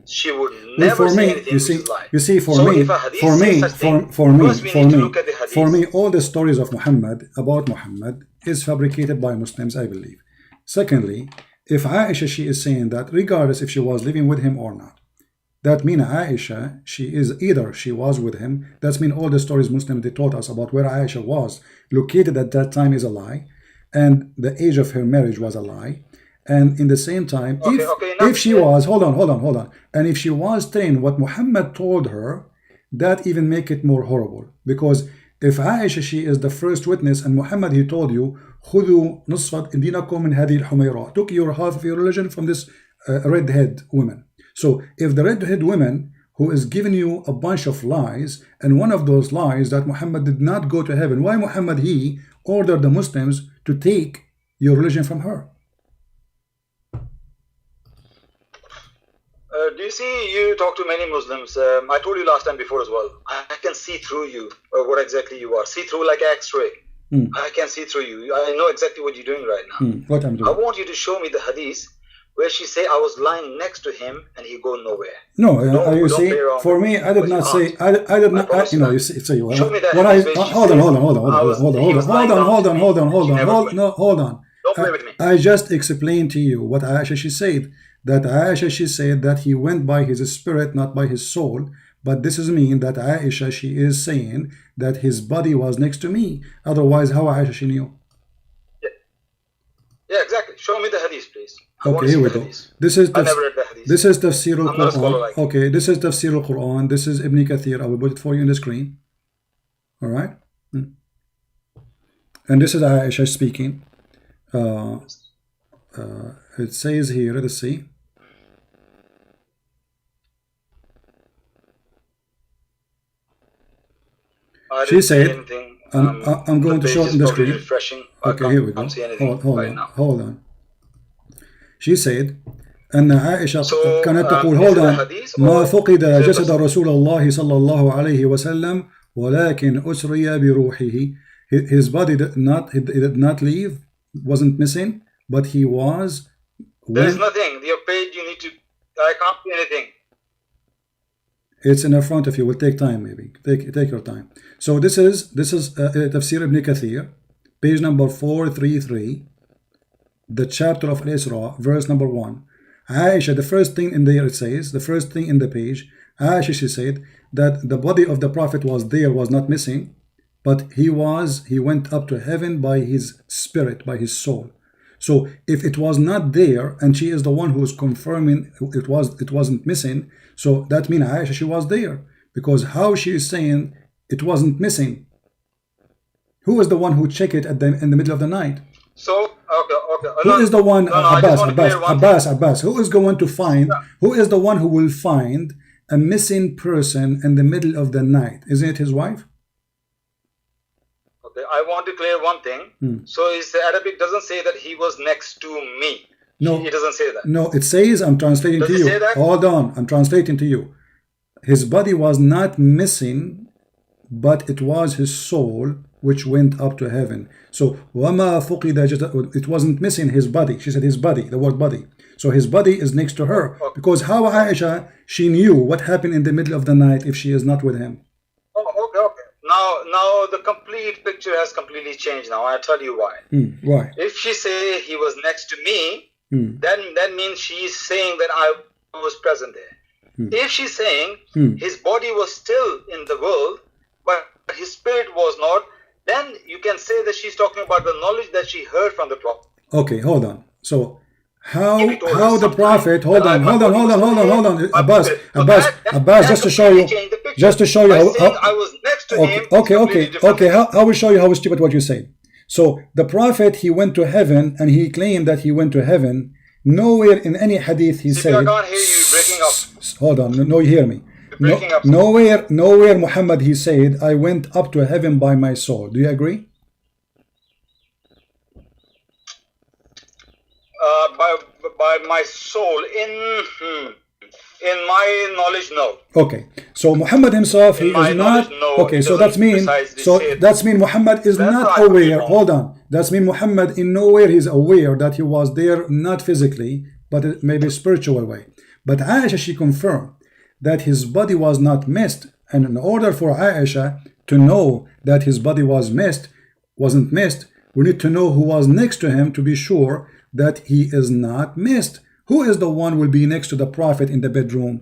She would never say anything which is lie. You see, for me, all the stories of Muhammad, about Muhammad, is fabricated by Muslims, I believe. Secondly, if Aisha, she is saying that regardless if she was living with him or not, that means Aisha, she was with him. That means all the stories Muslims, they taught us about where Aisha was located at that time is a lie, and the age of her marriage was a lie. And in the same time, if she was, hold on, and if she was trained what Muhammad told her, that even make it more horrible. Because if Aisha, she is the first witness, and Muhammad, he told you, خذوا نصف دينكم من هذه الحميراء, took your half of your religion from this red-head woman. So if the red-head woman who is giving you a bunch of lies, and one of those lies that Muhammad did not go to heaven, why Muhammad, he ordered the Muslims to take your religion from her? Do you see, you talk to many Muslims. I told you last time before as well. I can see through you, what exactly you are. See through like X-ray. I can see through you. I know exactly what you're doing right now. What I'm doing. I want you to show me the hadith where she say I was lying next to him and he go nowhere. No, you see, for me, I did not say. I did not. You see. Show me that. Hold on. Don't play with me. I just explained to you what Aisha, she said. That Aisha, she said that he went by his spirit, not by his soul. But this is mean that Aisha, she is saying that his body was next to me. Otherwise, how Aisha, she knew? Yeah, exactly. Show me the hadith, please. Okay, here we go. This is I never read the hadith. This is Tafsir al-Quran. Okay, this is Tafsir al-Quran. This is Ibn Kathir. I will put it for you on the screen. All right. And this is Aisha speaking. It says here, let's see. She said, I'm going to show it in the screen. Okay, here we go. Hold on. She said, أن عائشة كانت تقول hold on ما فقد جسد رسول الله صلى الله عليه وسلم ولكن أسري بروحه. his body did not leave, wasn't missing, but he was. There's nothing. Your page, you need to. I can't see anything. It's in front of you. Will take time, maybe. Take your time. So this is Tafsir Ibn Kathir, page number 433, the chapter of Al-Isra, verse number 1. Aisha, the first thing in there it says, the first thing in the page, Aisha, she said that the body of the Prophet was there, was not missing, but he went up to heaven by his spirit, by his soul. So if it was not there, and she is the one who is confirming it wasn't missing, so that means Aisha, she was there, because how she is saying it wasn't missing? Who is the one who checked it in the middle of the night? So okay. Who is the one? Abbas. Who is going to find? Yeah. Who is the one who will find a missing person in the middle of the night? Isn't it his wife? Okay, I want to clear one thing. So is the Arabic doesn't say that he was next to me. No, it doesn't say that. No, it says, I'm translating Does to it you. say that? Hold on, I'm translating to you. His body was not missing, but it was his soul which went up to heaven. So وَمَا فُقِدَ, it wasn't missing his body. She said his body, the word body. So his body is next to her. Okay. Because how Aisha, she knew what happened in the middle of the night if she is not with him. Oh, okay. Now the complete picture has completely changed now. I'll tell you why. Why? If she say he was next to me, then that means she is saying that I was present there. If she's saying his body was still in the world, but his spirit was not, then you can say that she's talking about the knowledge that she heard from the Prophet. Okay, hold on. So how the Prophet, hold on, Abbas, just to show you how, I was next to him. Okay, I will show you how stupid what you say. So the Prophet, he went to heaven, and he claimed that he went to heaven. Nowhere in any hadith he said. I can't hear you breaking up. Hold on, no, you hear me. Nowhere Muhammad he said, I went up to heaven by my soul. Do you agree? By my soul, in my knowledge, no. Okay, so Muhammad himself, he is not. Okay, so that means Muhammad is not aware. Hold on, that means Muhammad in nowhere is aware that he was there, not physically, but maybe spiritual way. But Aisha, she confirmed that his body was not missed, and in order for Aisha to know that his body wasn't missed, we need to know who was next to him to be sure that he is not missed. Who is the one will be next to the Prophet in the bedroom?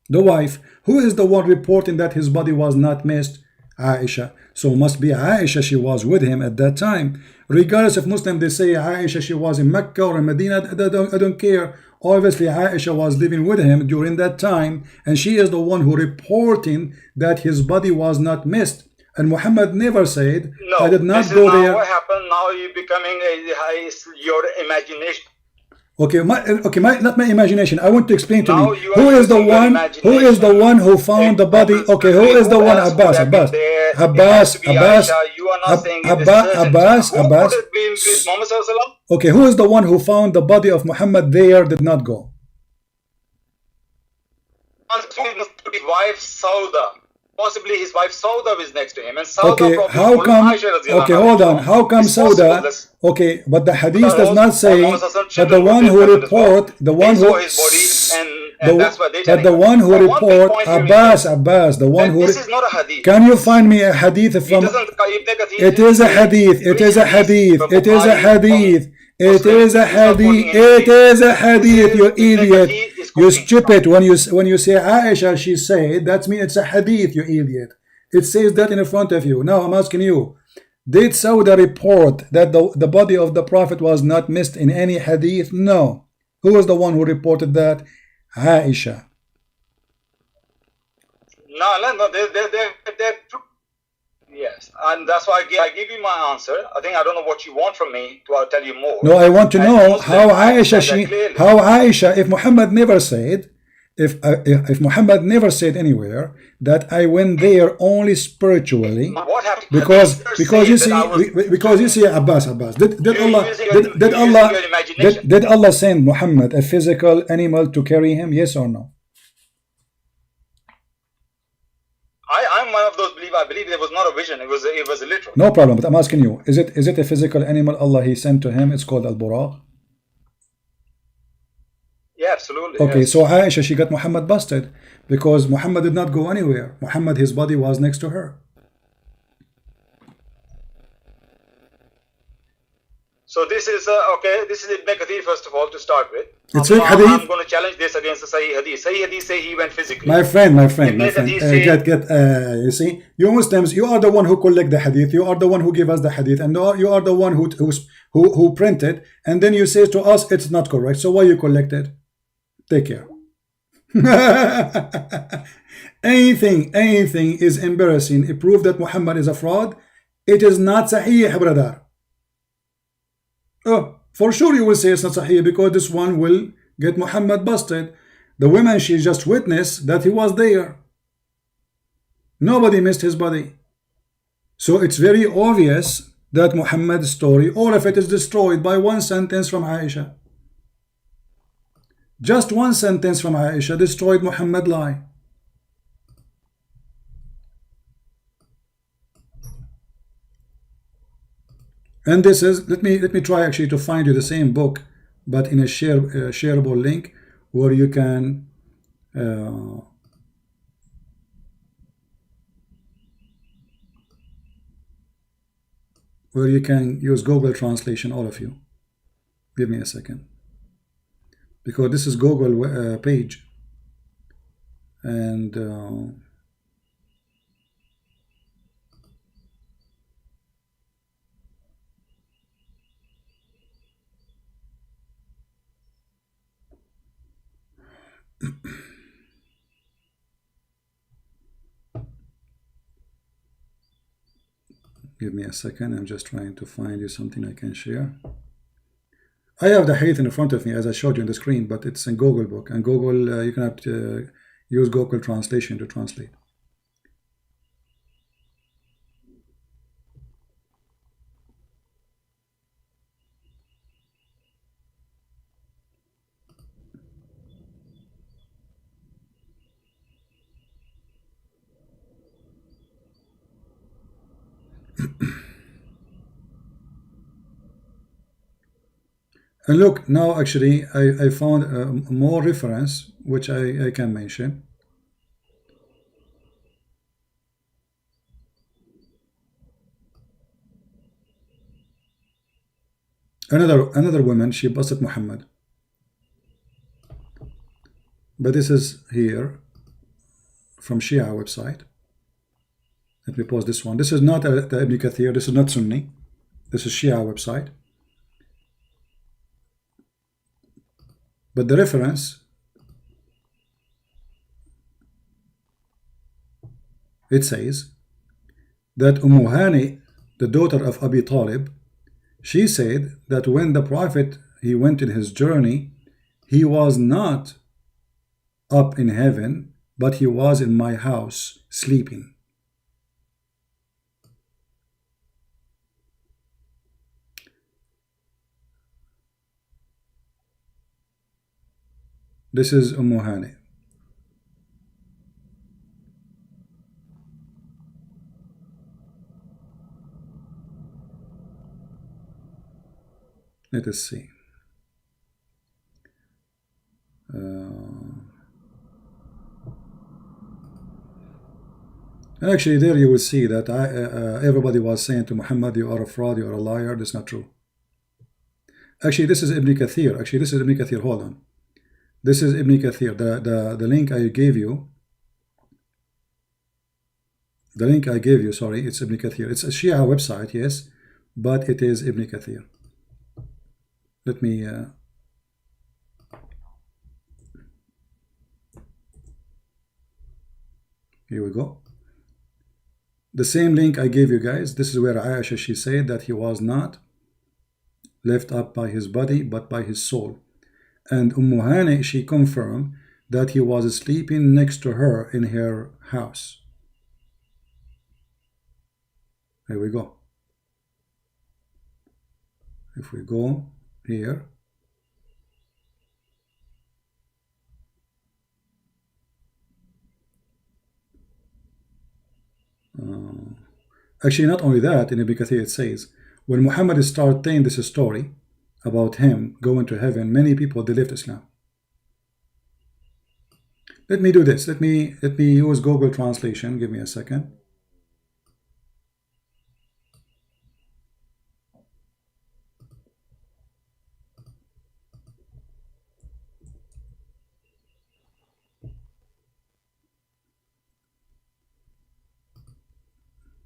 The wife. Who is the one reporting that his body was not missed? Aisha. So must be Aisha, she was with him at that time. Regardless if Muslim they say Aisha, she was in Mecca or in Medina, I don't care. Obviously Aisha was living with him during that time, and she is the one who reporting that his body was not missed. And Muhammad never said, no, I did not go there. What happened now? You're becoming your imagination. Okay, not my imagination. I want to explain to me who is the one who found the body. Okay, who is the one? Abbas. Okay, who is the one who found the body of Muhammad there, did not go? His wife Sauda. Possibly his wife Sauda is next to him, and Sauda okay, how come? Okay, hold on. How come Sauda? Okay, but the hadith does not say. But the one who report, the one who, but the one who report, Abbas, the one who. This is not a hadith. Can you find me a hadith from? It is a hadith. It is a hadith. It is a hadith. It is a hadith. It is a hadith. You idiot. You stupid. When you say Aisha, she said, that means it's a hadith. You idiot. It says that in front of you. Now I'm asking you, did Sauda report that the body of the Prophet was not missed in any hadith? No. Who was the one who reported that? Aisha. No. They're yes, and that's why I give you my answer. I don't know what you want from me to tell you more. No, I want to know how Aisha, if Muhammad never said, if Muhammad never said anywhere that I went there only spiritually, because you see Abbas, did Allah send Muhammad a physical animal to carry him? Yes or no? one of those believe. I believe it was not a vision. It was literal. No problem, but I'm asking you, is it a physical animal Allah He sent to him? It's called Al-Buraq. Yeah, absolutely. Okay, yes. so Aisha, she got Muhammad busted because Muhammad did not go anywhere. Muhammad, his body was next to her. So this is okay. This is Ibn Kathir first of all to start with. It's a hadith. I'm going to challenge this against the Sahih Hadith. Sahih Hadith say he went physically. My friend. Hadith say, You see, you Muslims, you are the one who collect the hadith. You are the one who give us the hadith, and you are the one who print it, and then you say to us it's not correct. So why you collect it? Take care. anything is embarrassing. It proves that Muhammad is a fraud. It is not sahih, brother. Oh, for sure you will say it's not sahih because this one will get Muhammad busted. The woman, she just witnessed that he was there. Nobody missed his body. So it's very obvious that Muhammad's story, all of it is destroyed by one sentence from Aisha. Just one sentence from Aisha destroyed Muhammad's lie. And this is, let me try actually to find you the same book, but in a shareable link where you can use Google translation, all of you. Give me a second, because this is Google page, and give me a second. I'm just trying to find you something I can share. I have the hadith in front of me as I showed you on the screen, but it's in Google book, and Google you cannot use Google translation to translate. And look, now actually I found more reference which I can mention. Another woman, she busted Muhammad. But this is here from Shia website. Let me pause this one. This is not the Ibn Kathir, this is not Sunni. This is Shia website. But the reference, it says that Hani, the daughter of Abi Talib, she said that when the Prophet, he went in his journey, he was not up in heaven, but he was in my house sleeping. This is Hani. Let us see. And actually there you will see that everybody was saying to Muhammad, you are a fraud, you are a liar. That's not true. Actually, this is Ibn Kathir. Actually, this is Ibn Kathir. Hold on. This is Ibn Kathir. The link I gave you. The link I gave you, sorry, it's Ibn Kathir. It's a Shia website, yes, but it is Ibn Kathir. Let me here we go. The same link I gave you guys. This is where Aisha, she said that he was not left up by his body, but by his soul. And Hani, she confirmed that he was sleeping next to her in her house. Here we go. If we go here, Actually, not only that, in Ibn Kathir it says, when Muhammad started telling this story about him going to heaven, many people, they left Islam. Let me do this. Let me use Google Translation. Give me a second.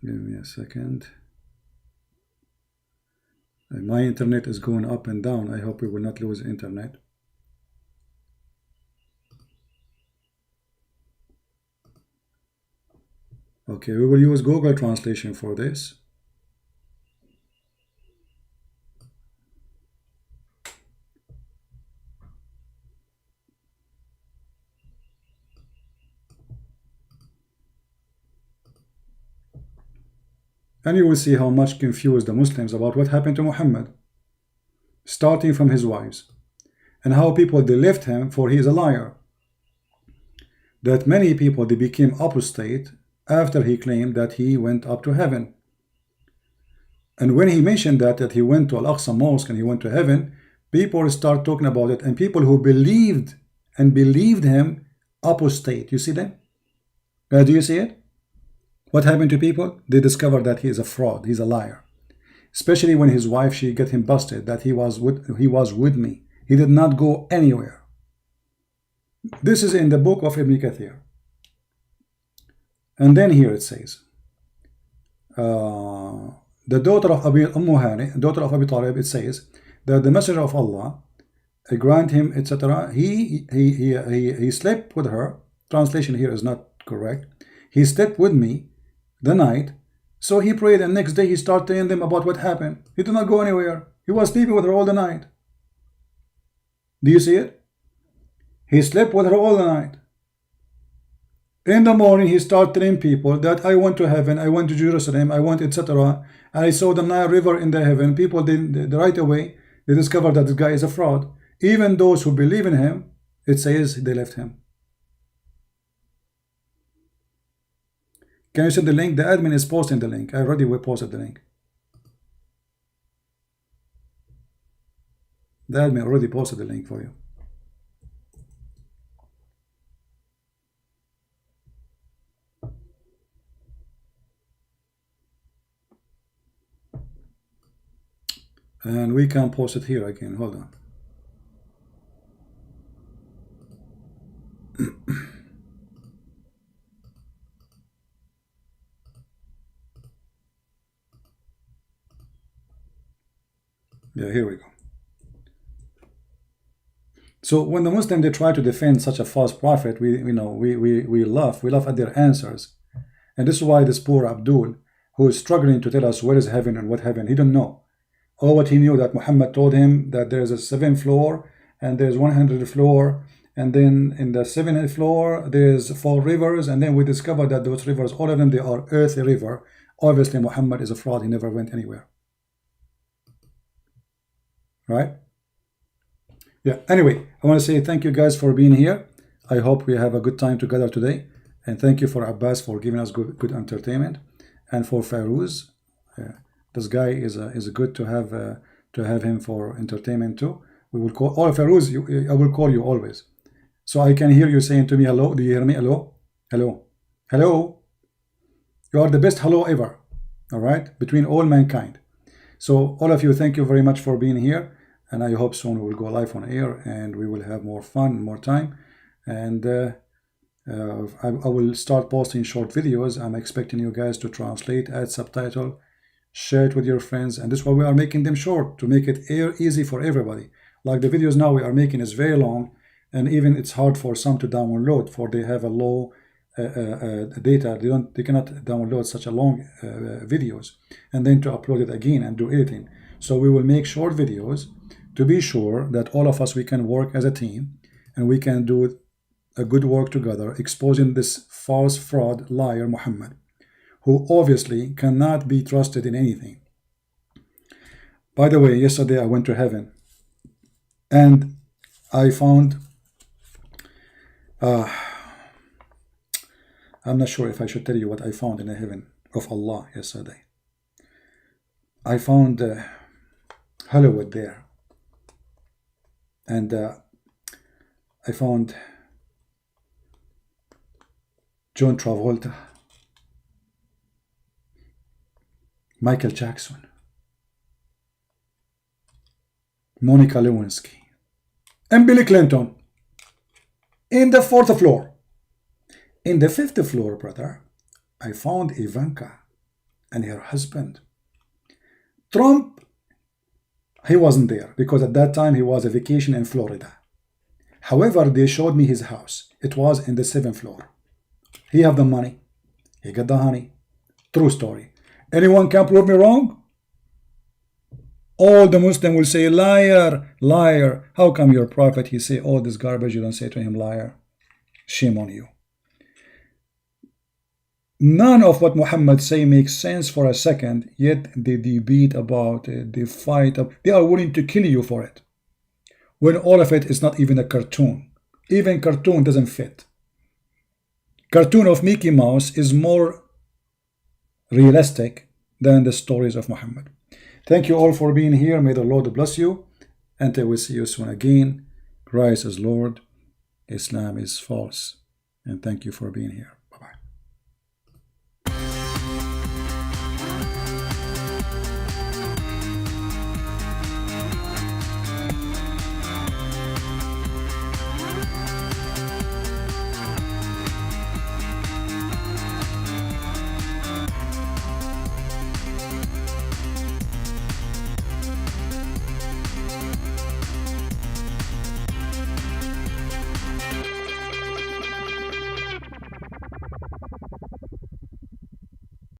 Give me a second. My internet is going up and down. I hope we will not lose internet. Okay, we will use Google Translation for this. And you will see how much confused the Muslims about what happened to Muhammad, starting from his wives, and how people, they left him for he is a liar. That many people, they became apostate after he claimed that he went up to heaven. And when he mentioned that he went to Al-Aqsa Mosque and he went to heaven, people start talking about it, and people who believed him apostate. You see that? Do you see it? What happened to people? They discovered that he is a fraud, he's a liar. Especially when his wife, she got him busted, that he was with me. He did not go anywhere. This is in the book of Ibn Kathir. And then here it says, the daughter of Abi Hani, daughter of Abi Talib, it says that the Messenger of Allah, grant him, etc. He slept with her. Translation here is not correct. He slept with me the night, so he prayed, and next day he started telling them about what happened. He did not go anywhere. He was sleeping with her all the night. Do you see it? He slept with her all the night. In the morning, he started telling people that I went to heaven, I went to Jerusalem, I went, etc. And I saw the Nile River in the heaven. People, they right away, they discovered that this guy is a fraud. Even those who believe in him, it says they left him. Can you send the link? The admin is posting the link. I already posted the link. The admin already posted the link for you. And we can post it here again. Hold on. Yeah, here we go. So when the Muslim, they try to defend such a false prophet, we laugh at their answers. And this is why this poor Abdul, who is struggling to tell us where is heaven and what heaven, he don't know. All what he knew, that Muhammad told him that there is a 7th floor and there's 100th floor, and then in the 7th floor there's 4 rivers, and then we discovered that those rivers, all of them, they are earthy river. Obviously Muhammad is a fraud. He never went anywhere. Right? Yeah, anyway, I want to say thank you guys for being here. I hope we have a good time together today, and thank you for Abbas for giving us good entertainment, and for Fairuz. This guy is good to have him for entertainment too. We will call Fairuz. I will call you always, so I can hear you saying to me hello. Do you hear me? Hello, hello, hello. You are the best hello ever. All right, between all mankind. So all of you, thank you very much for being here, and I hope soon we will go live on air and we will have more fun, more time, and I will start posting short videos. I'm expecting you guys to translate, add subtitle, share it with your friends, and this is why we are making them short, to make it easy for everybody. Like the videos now we are making is very long, and even it's hard for some to download, for they have a low data. They cannot download such a long videos and then to upload it again and do editing. So we will make short videos to be sure that all of us, we can work as a team and we can do a good work together, exposing this false fraud liar Muhammad, who obviously cannot be trusted in anything. By the way, yesterday I went to heaven and I found I'm not sure if I should tell you what I found in the heaven of Allah yesterday. I found Hollywood there, and I found John Travolta, Michael Jackson, Monica Lewinsky, and Billy Clinton in the 4th floor. In the 5th floor, brother, I found Ivanka and her husband. Trump, he wasn't there because at that time he was on vacation in Florida. However, they showed me his house. It was in the 7th floor. He have the money. He got the honey. True story. Anyone can prove me wrong? All the Muslim will say, liar, liar. How come your prophet, he say all this garbage, you don't say to him, liar? Shame on you. None of what Muhammad say makes sense for a second, yet they debate about it, they fight up, they are willing to kill you for it. When all of it is not even a cartoon. Even cartoon doesn't fit. Cartoon of Mickey Mouse is more realistic than the stories of Muhammad. Thank you all for being here. May the Lord bless you. Until we see you soon again. Christ is Lord. Islam is false. And thank you for being here.